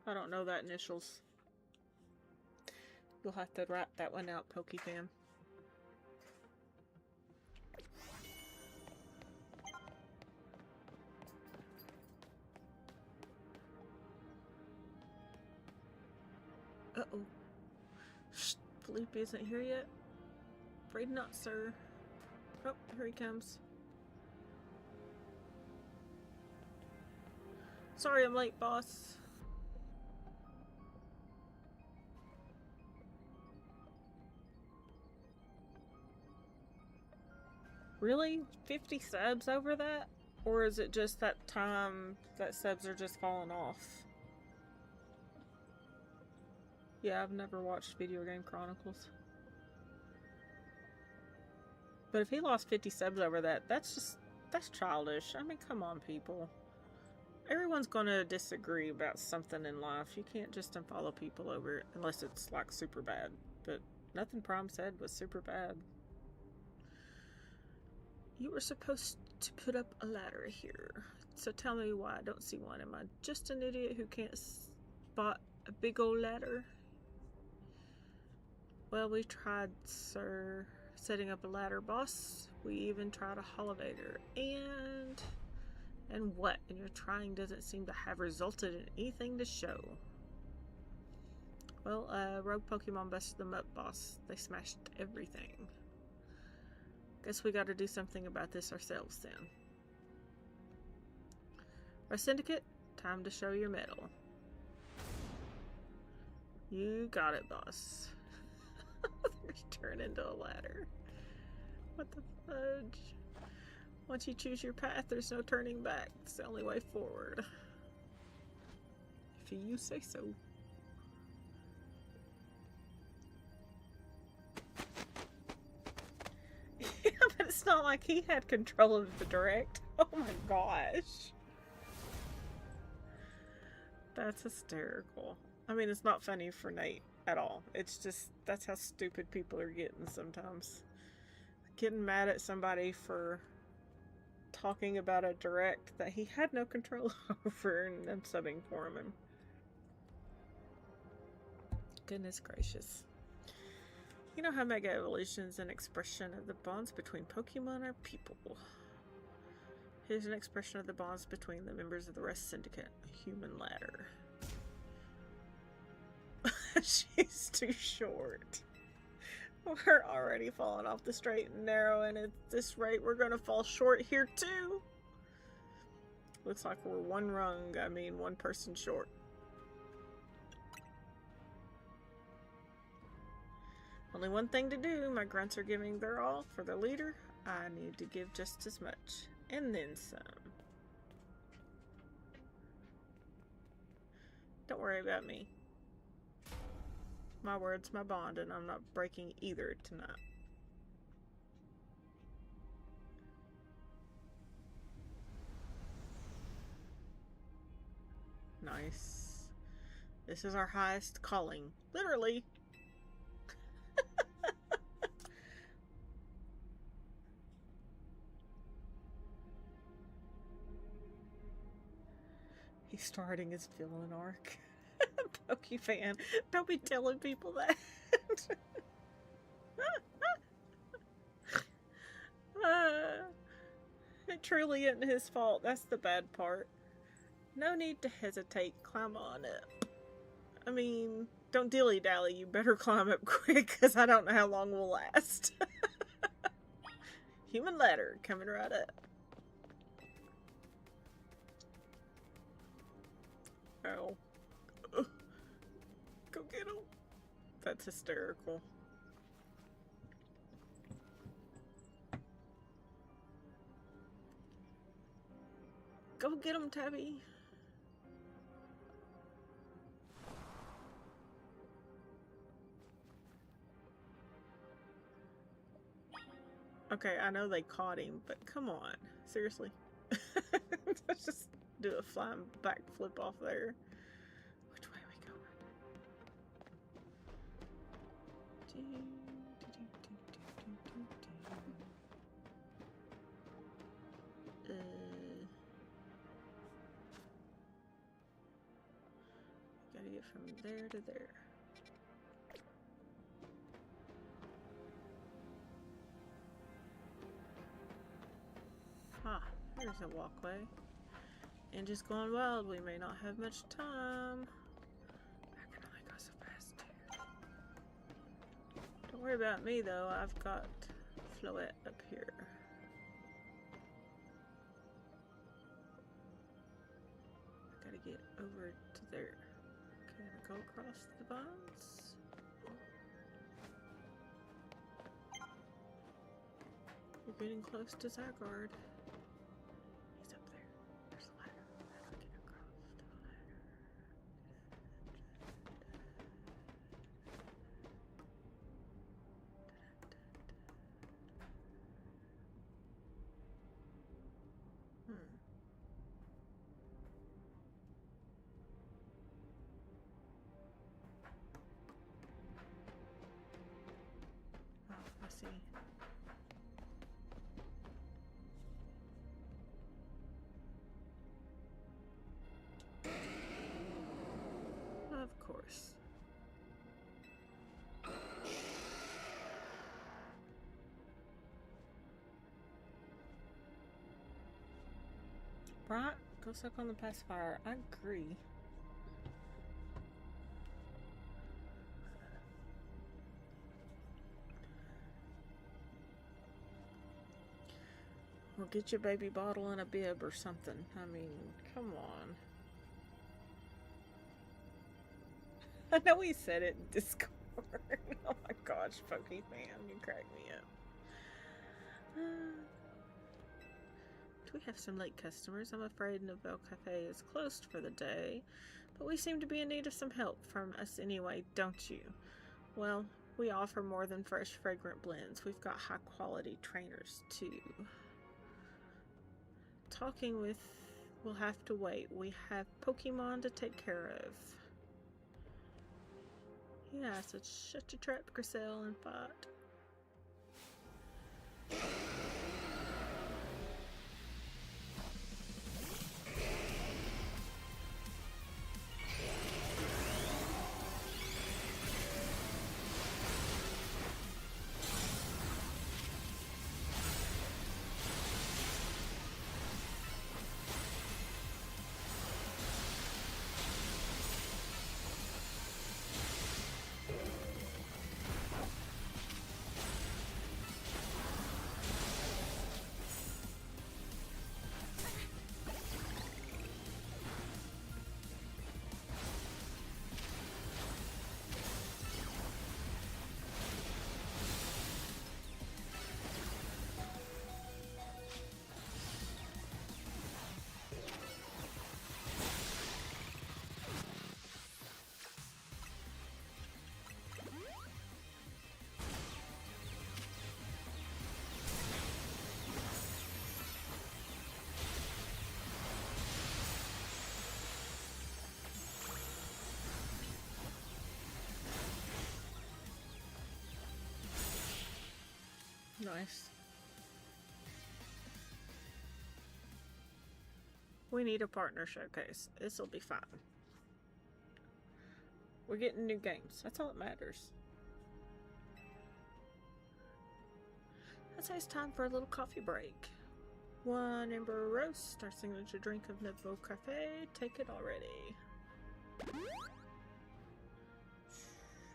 I don't know that initials. You'll have to wrap that one out, PokeFam. Uh-oh. Felipe isn't here yet? Afraid not, sir. Oh, here he comes. Sorry I'm late, boss. Really? 50 subs over that? Or is it just that time that subs are just falling off? Yeah, I've never watched Video Game Chronicles. But if he lost 50 subs over that, that's childish. I mean, come on, people. Everyone's gonna disagree about something in life. You can't just unfollow people over it unless it's like super bad. But nothing Prom said was super bad. You were supposed to put up a ladder here. So tell me why I don't see one. Am I just an idiot who can't spot a big old ladder? Well, we tried, sir, setting up a ladder, boss. We even tried a elevator. And what? And your trying doesn't seem to have resulted in anything to show. Well, rogue Pokemon busted them up, boss. They smashed everything. Guess we gotta do something about this ourselves then. Our syndicate, time to show your mettle. You got it, boss. Turn into a ladder. What the fudge? Once you choose your path, there's no turning back. It's the only way forward. If you say so. Yeah, but it's not like he had control of the direct. Oh my gosh. That's hysterical. I mean, it's not funny for Nate at all. It's just, that's how stupid people are getting sometimes. Getting mad at somebody for talking about a direct that he had no control over and then subbing for him. And goodness gracious. You know how Mega Evolution is an expression of the bonds between Pokemon or people. Here's an expression of the bonds between the members of the Rest Syndicate. A human ladder. She's too short. We're already falling off the straight and narrow, and at this rate we're gonna fall short here too. Looks like we're one person short. Only one thing to do. My grunts are giving their all for the leader. I need to give just as much. And then some. Don't worry about me. My word's my bond, and I'm not breaking either tonight. Nice. This is our highest calling. Literally. He's starting his villain arc. Pokefan, don't be telling people that. It truly isn't his fault. That's the bad part. No need to hesitate. Climb on up. I mean, don't dilly-dally. You better climb up quick, because I don't know how long we'll last. Human ladder coming right up. Oh. Go get him. That's hysterical. Go get him, Tabby. Okay, I know they caught him, but come on. Seriously. Let's just do a flying backflip off there. Which way are we going? Gotta get from there to there. Ah, there's a walkway. And just going wild, we may not have much time. I can only go so fast too. Don't worry about me though, I've got Floette up here. I gotta get over to there. Okay, I go across the bonds. We're getting close to Zygarde. He's up there. There's a ladder. How do I get across to the ladder? see. Of course. Right, go suck on the pacifier. I agree. Or get your baby bottle in a bib or something. I mean, come on. I know he said it in Discord. Oh my gosh, Pokey fan, you crack me up. Do we have some late customers? I'm afraid Nouvelle Cafe is closed for the day, but we seem to be in need of some help from us anyway, don't you? Well, we offer more than fresh, fragrant blends. We've got high-quality trainers, too. Talking with will have to wait. We have Pokemon to take care of. Yeah, so shut your trap, Griselle, and fight. Nice. We need a partner showcase. This'll be fine. We're getting new games. That's all that matters. I'd say it's time for a little coffee break. One Ember Roast, our signature drink of Nouvelle Cafe. Take it already.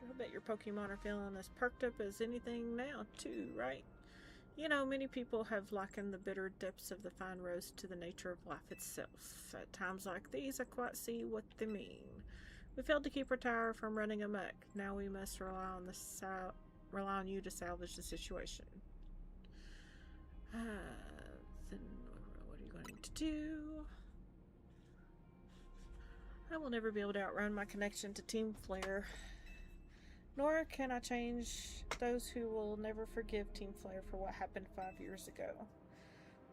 I bet your Pokemon are feeling as perked up as anything now, too, right? You know, many people have likened the bitter depths of the fine roast to the nature of life itself. At times like these, I quite see what they mean. We failed to keep our tower from running amok. Now we must rely on you to salvage the situation. Then what are you going to do? I will never be able to outrun my connection to Team Flare. Nor can I change those who will never forgive Team Flare for what happened 5 years ago.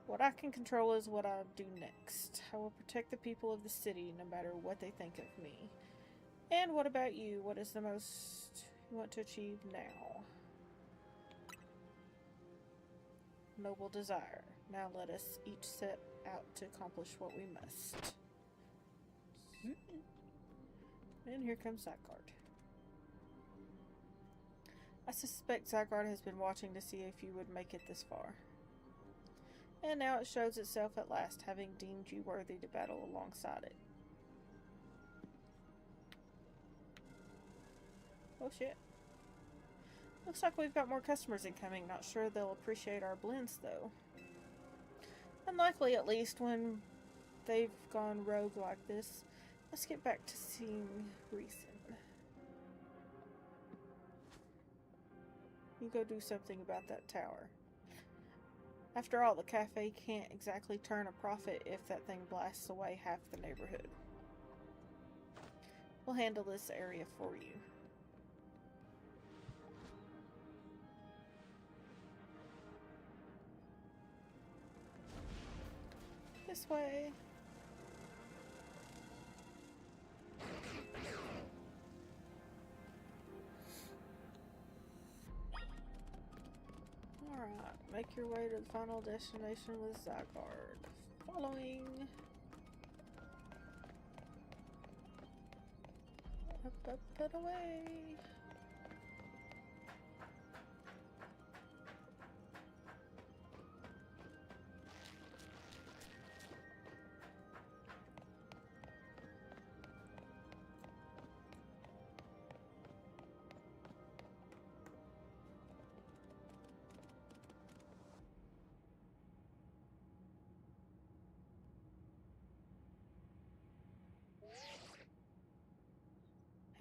What I can control is what I do next. I will protect the people of the city no matter what they think of me. And what about you? What is the most you want to achieve now? Noble desire. Now let us each set out to accomplish what we must. And here comes Zygarde. I suspect Zygarde has been watching to see if you would make it this far. And now it shows itself at last, having deemed you worthy to battle alongside it. Oh shit. Looks like we've got more customers incoming. Not sure they'll appreciate our blends, though. Unlikely, at least, when they've gone rogue like this. Let's get back to seeing reason. You go do something about that tower. After all, the cafe can't exactly turn a profit if that thing blasts away half the neighborhood. We'll handle this area for you. This way. Make your way to the final destination with Zygarde. Following. Up, and away.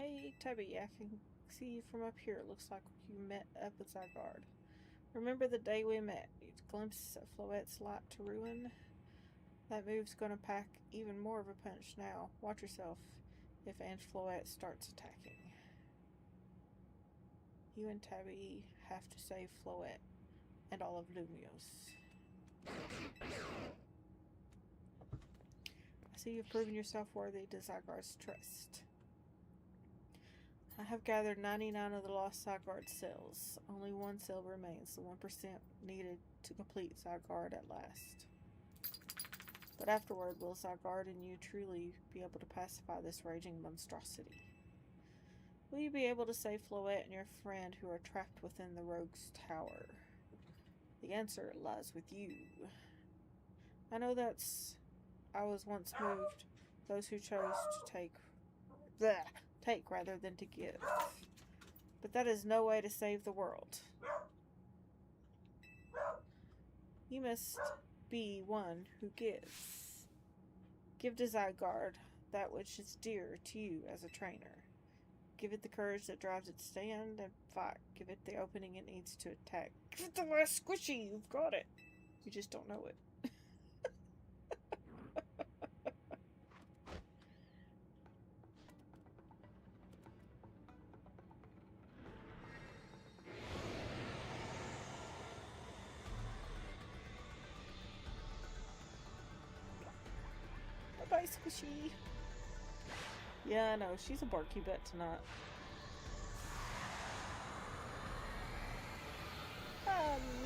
Hey, Tabby, I can see you from up here. Looks like you met up with Zygarde. Remember the day we met? You glimpsed of Floette's light to ruin? That move's gonna pack even more of a punch now. Watch yourself if Aunt Floette starts attacking. You and Tabby have to save Floette and all of Lumios. I see you've proven yourself worthy to Zygarde's trust. I have gathered 99 of the lost Zygarde cells. Only one cell remains, the 1% needed to complete Zygarde at last. But afterward, will Zygarde and you truly be able to pacify this raging monstrosity? Will you be able to save Floette and your friend who are trapped within the rogue's tower? The answer lies with you. I know I was once moved, those who chose to take rather than to give. But that is no way to save the world. You must be one who gives. Give to Zygarde that which is dear to you as a trainer. Give it the courage that drives it to stand and fight. Give it the opening it needs to attack. Give it the last squishy. You've got it. You just don't know it. Bye, squishy. Yeah, I know. She's a barky bet tonight.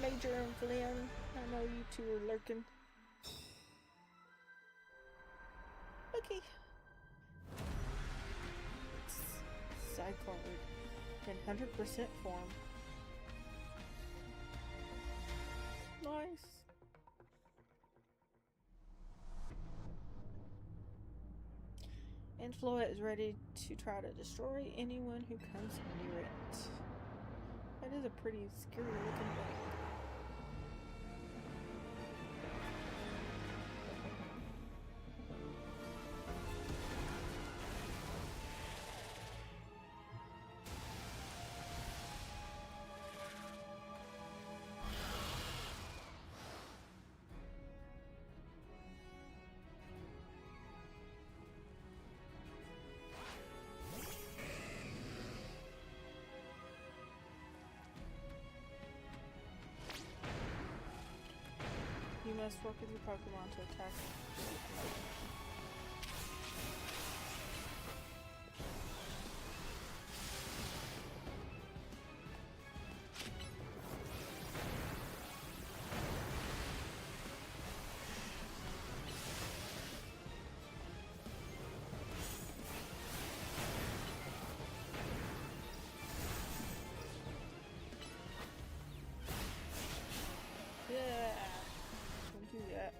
Major and Flynn. I know you two are lurking. Okay. It's Zygarde in 100% form. Nice. And Floette is ready to try to destroy anyone who comes near it. That is a pretty scary looking thing. You must work with your Pokemon to attack. Yeah. Don't do that.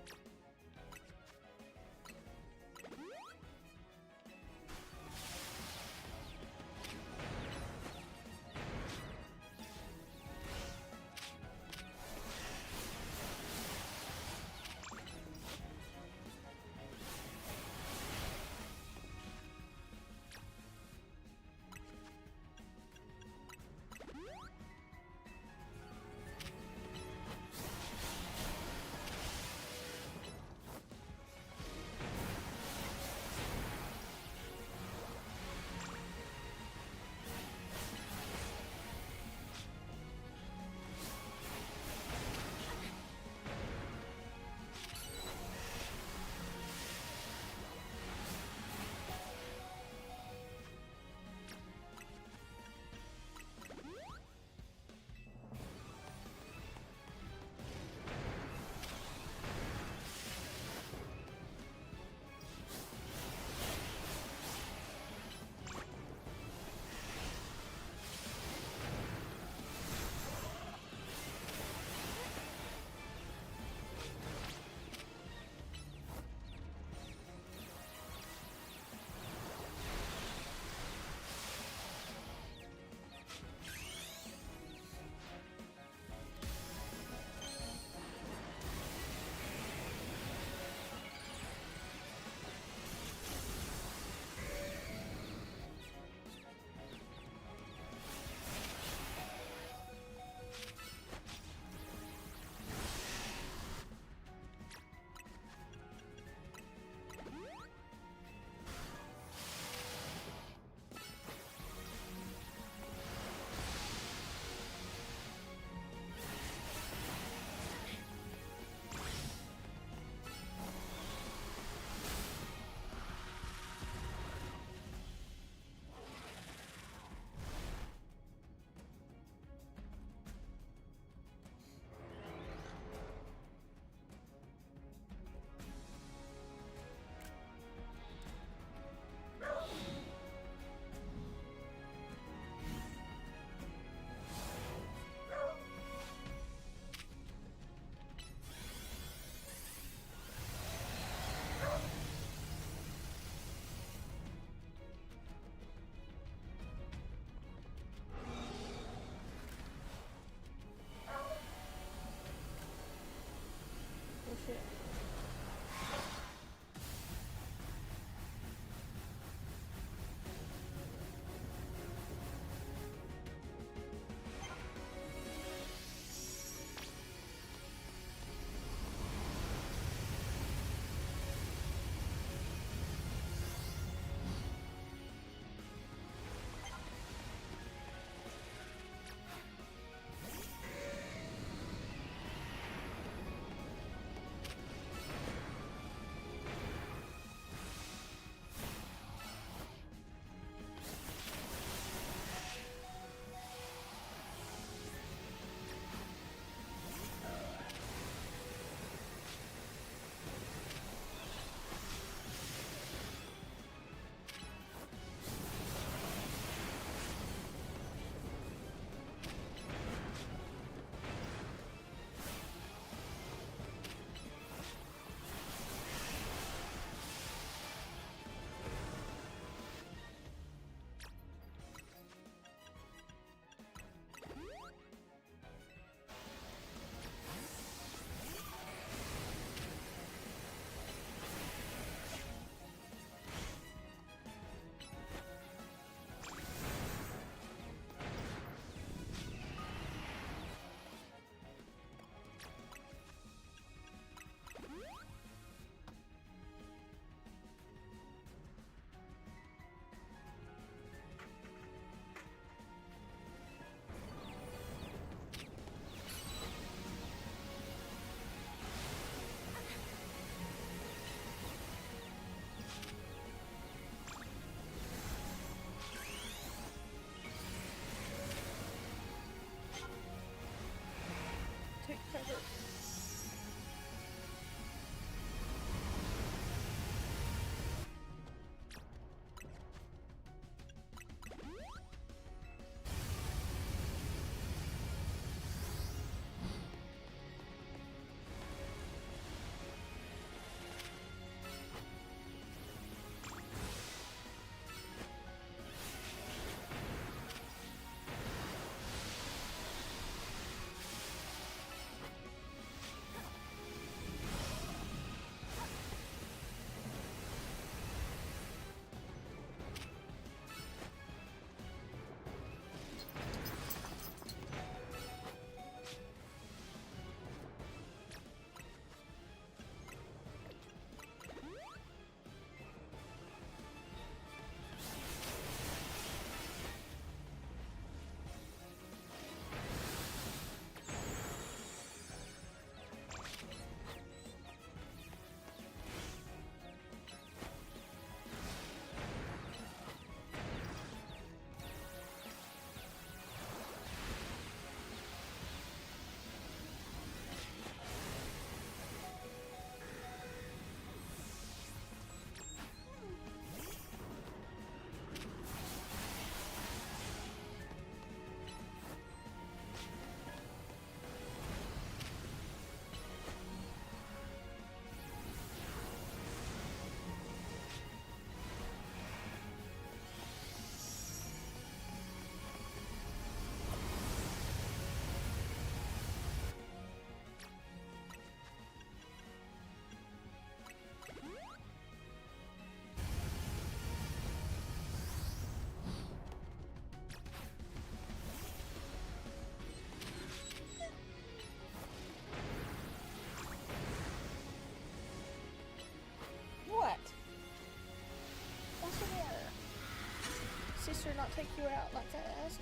sister not take you out like I asked?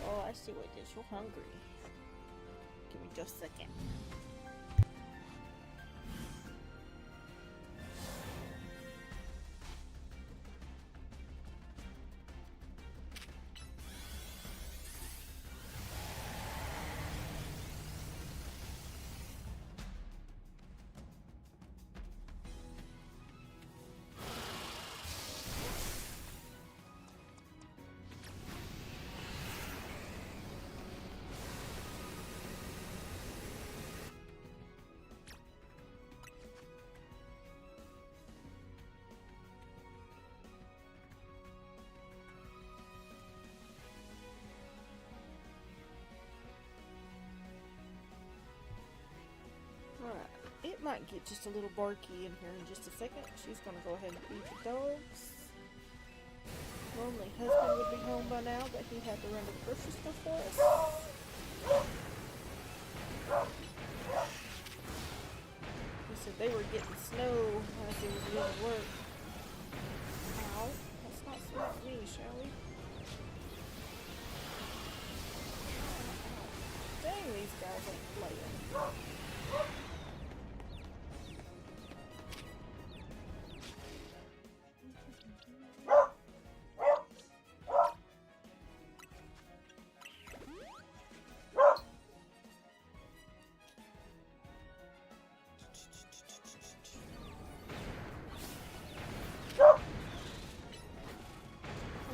Oh, I see what it is. You're hungry. Give me just a second. Alright, it might get just a little barky in here in just a second. She's gonna go ahead and feed the dogs. Normally husband would be home by now, but he had to run to the grocery store for us. He said they were getting snow as he was doing work. Ow, let's not smack me, shall we? Dang, these guys ain't playing.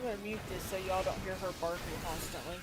I'm gonna mute this so y'all don't hear her barking constantly.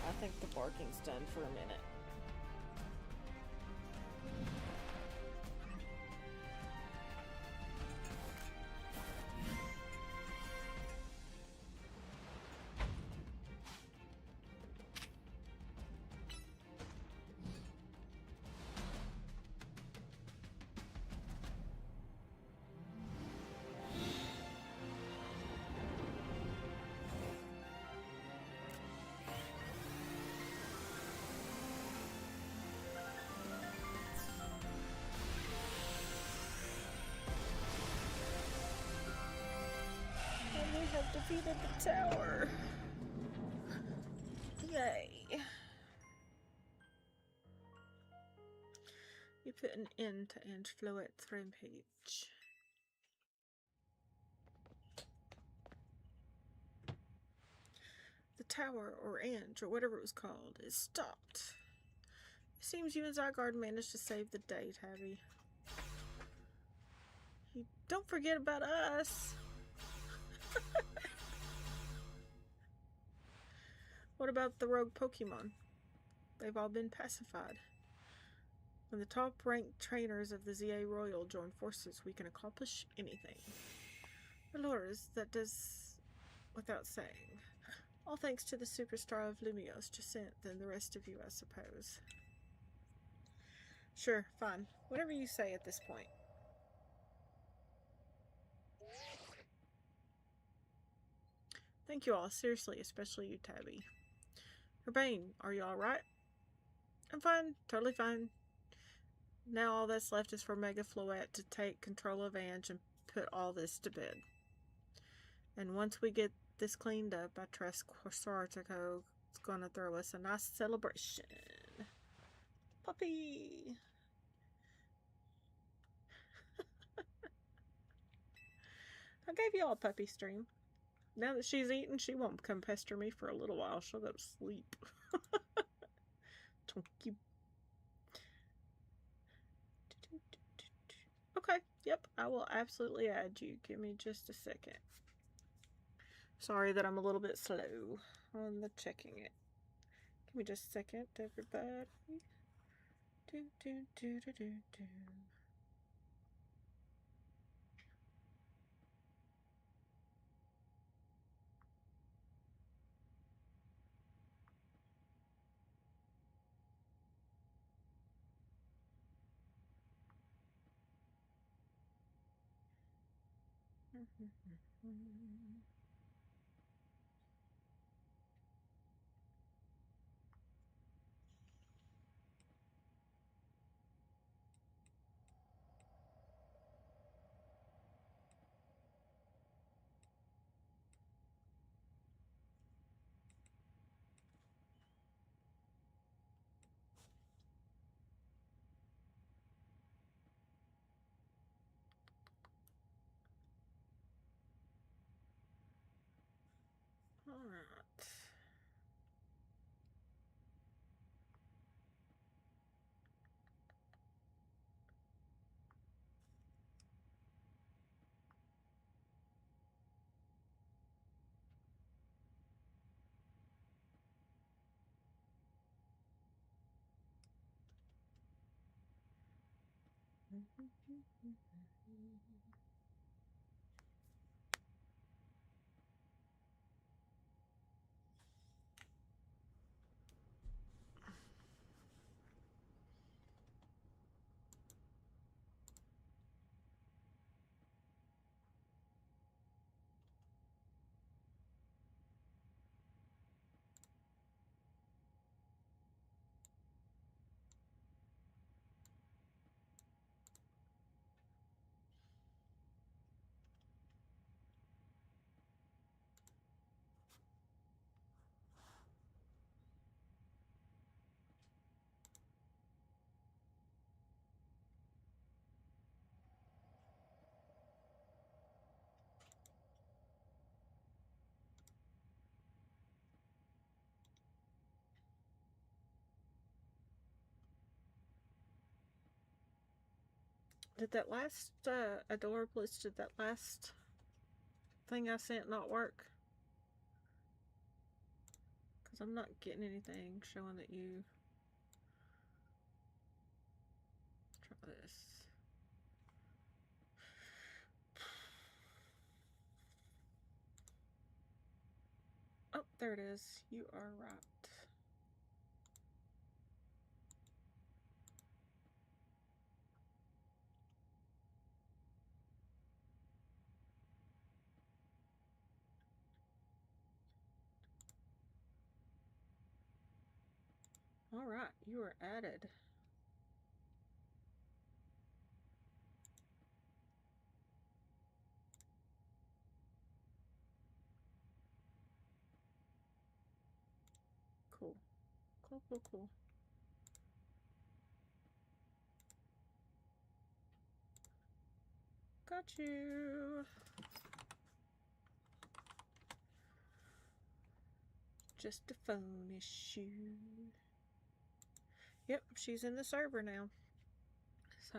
I think the barking's done for a minute. defeated the tower. Yay. You put an end to Ange-Floette's rampage. The tower, or Ange, or whatever it was called, is stopped. It seems you and Zygarde managed to save the day, Tabby. Don't forget about us! What about the rogue Pokemon? They've all been pacified. When the top-ranked trainers of the ZA Royal join forces, we can accomplish anything. Dolores, that does without saying. All thanks to the superstar of Lumiose, Jacinthe, and the rest of you, I suppose. Sure, fine. Whatever you say at this point. Thank you all, seriously, especially you, Tabby. Urbane, are you alright? I'm fine, totally fine. Now all that's left is for Mega-Floette to take control of Ange and put all this to bed. And once we get this cleaned up, I trust Corsortico is going to throw us a nice celebration. Puppy! I gave you all a puppy stream. Now that she's eaten, she won't come pester me for a little while. She'll go to sleep. Twinkie. Okay, yep, I will absolutely add you. Give me just a second. Sorry that I'm a little bit slow on the checking it. Give me just a second, everybody. Do, do, do, do, do, do. All right. Did that last Adorabliss, did that last thing I sent not work? Because I'm not getting anything showing that you... Try this. Oh, there it is. You are right. Alright, you are added. Cool. Cool, cool, cool. Got you. Just a phone issue. Yep, she's in the server now. So.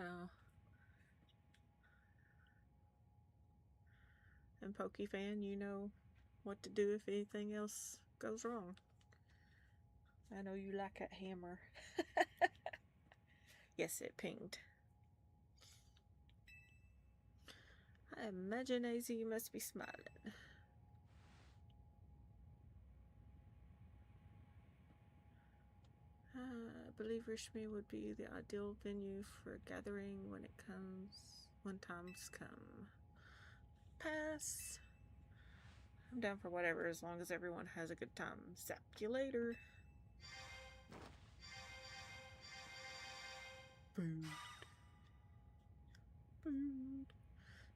And Pokefan, you know what to do if anything else goes wrong. I know you like that hammer. Yes, it pinged. I imagine AZ must be smiling. I believe Rishmi would be the ideal venue for a gathering when times come. Pass. I'm down for whatever as long as everyone has a good time. Zap you later. Food. Food.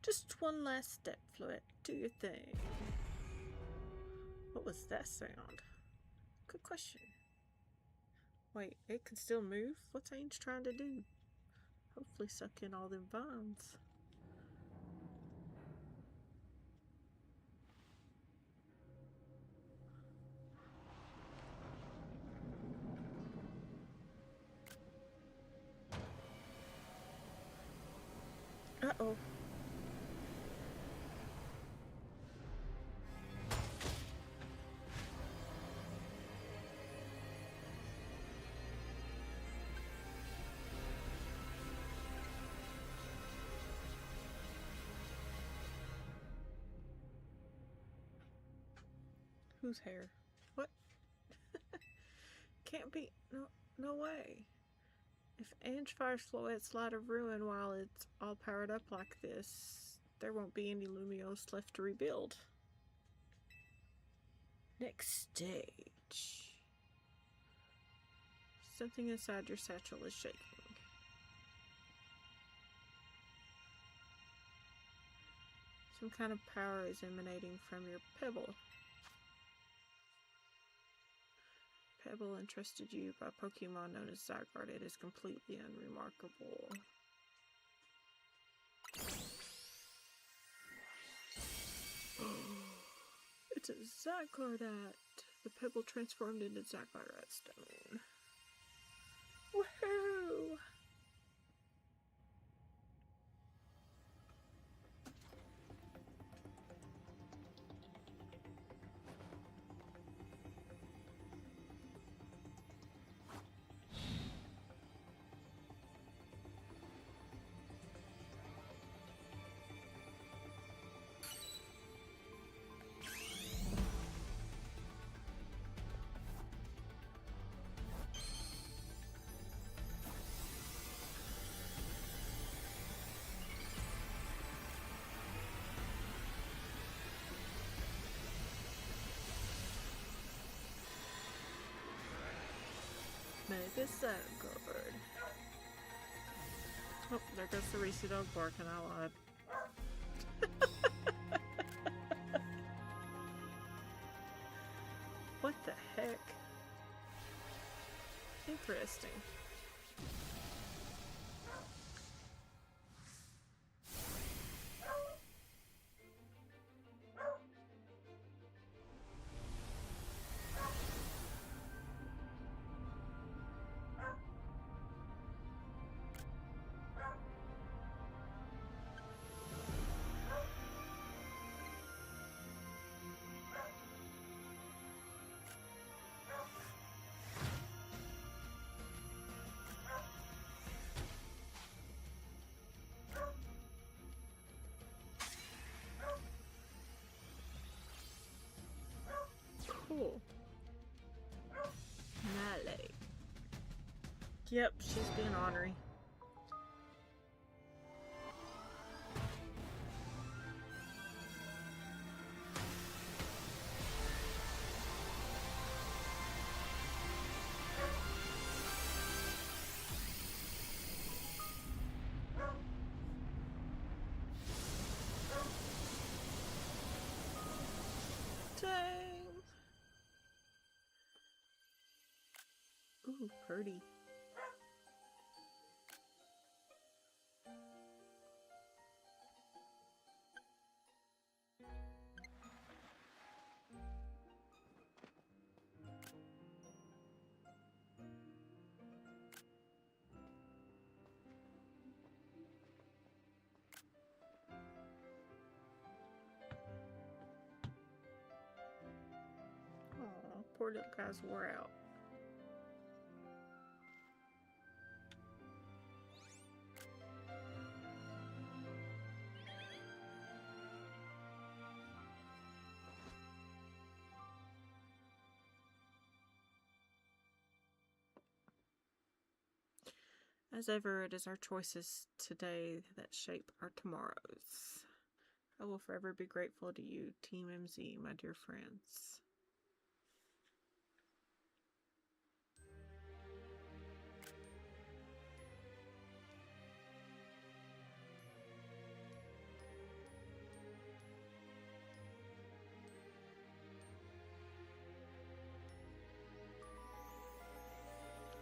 Just one last step, Floette. Do your thing. What was that sound? Good question. Wait, it can still move? What's Ainge trying to do? Hopefully suck in all them vines. Uh-oh. Whose hair? What? Can't be. No way. If Ange fires Floette's Light of Ruin while it's all powered up like this, there won't be any Lumios left to rebuild. Next stage. Something inside your satchel is shaking. Some kind of power is emanating from your pebble. Pebble entrusted you by Pokemon known as Zygarde. It is completely unremarkable. It's a Zygarde. The pebble transformed into Zygarde stone. Woohoo! Mega Zygarde. Oh, there goes the Reese dog barking. I lied. What the heck? Interesting. Cool. Melee. Yep, she's being ornery. Dang. Ooh, pretty. Oh, poor little guy's wore out. As ever, it is our choices today that shape our tomorrows. I will forever be grateful to you, Team MZ, my dear friends.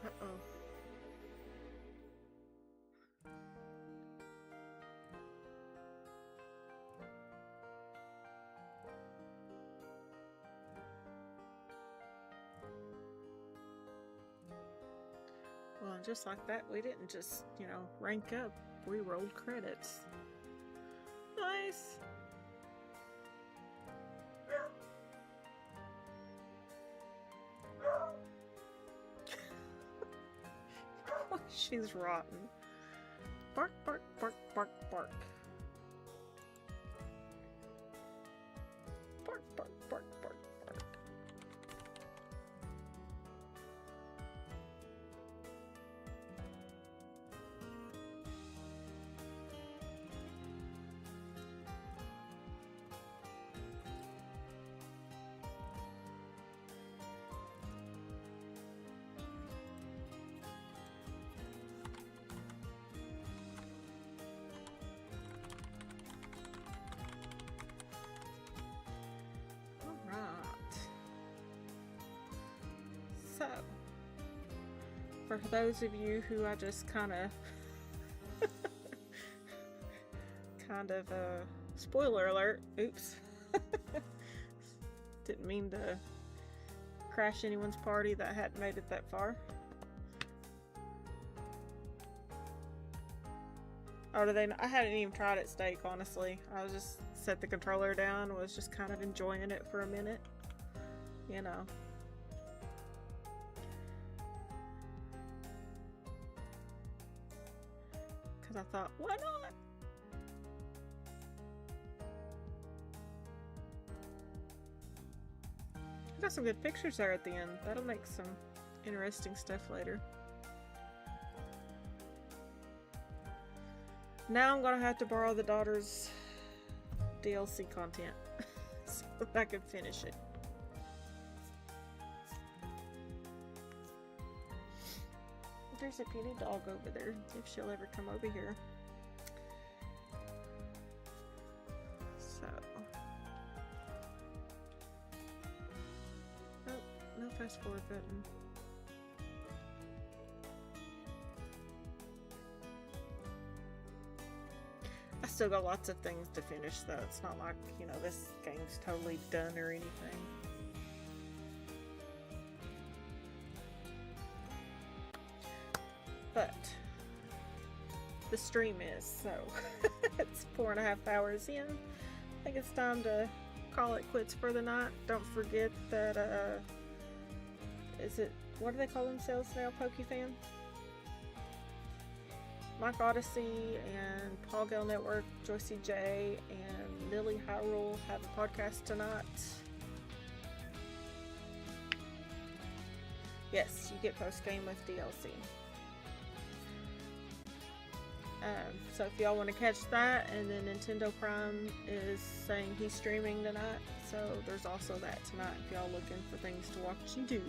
Uh-oh. Well, and just like that, we didn't just, rank up. We rolled credits. Nice! She's rotten. Bark, bark, bark, bark, bark. Bark, bark, bark, bark, bark. So, for those of you who I just kind of spoiler alert, oops, didn't mean to crash anyone's party that hadn't made it that far. Oh, do they not? I hadn't even tried it steak, honestly. I was just set the controller down, was just kind of enjoying it for a minute, because I thought, why not? I got some good pictures there at the end. That'll make some interesting stuff later. Now I'm gonna have to borrow the daughter's DLC content so that I can finish it. There's a puny dog over there, if she'll ever come over here. So. Oh, no fast forward button. I still got lots of things to finish though. It's not like, this game's totally done or anything. But the stream is, so it's 4.5 hours in. I think it's time to call it quits for the night. Don't forget that, what do they call themselves now, PokeFan? Mike Odyssey and Paul Gale Network, Joycey J, and Lily Hyrule have a podcast tonight. Yes, you get post-game with DLC. So if y'all want to catch that, and then Nintendo Prime is saying he's streaming tonight, so there's also that tonight if y'all looking for things to watch and do.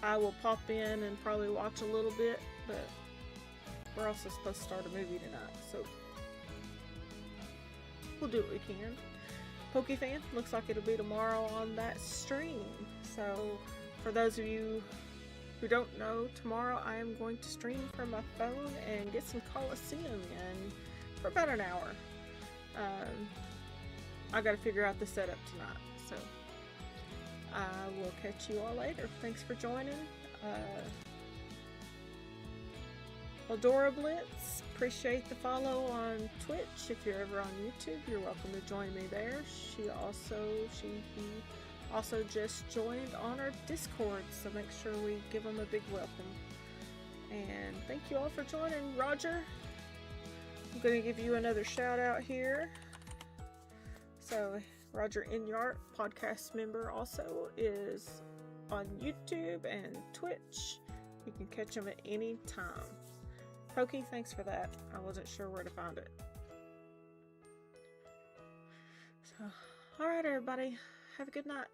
I will pop in and probably watch a little bit, but we're also supposed to start a movie tonight, so we'll do what we can. PokeFan, looks like it'll be tomorrow on that stream. So for those of you who don't know, tomorrow I am going to stream from my phone and get some Coliseum in for about an hour. I gotta figure out the setup tonight, so I will catch you all later. Thanks for joining. Eldora Blitz, appreciate the follow on Twitch. If you're ever on YouTube, you're welcome to join me there. He also just joined on our Discord, so make sure we give him a big welcome. And thank you all for joining. Roger, I'm going to give you another shout out here. So Roger Inyart, podcast member, also is on YouTube and Twitch. You can catch him at any time. Pokey, thanks for that. I wasn't sure where to find it. So, alright everybody, have a good night.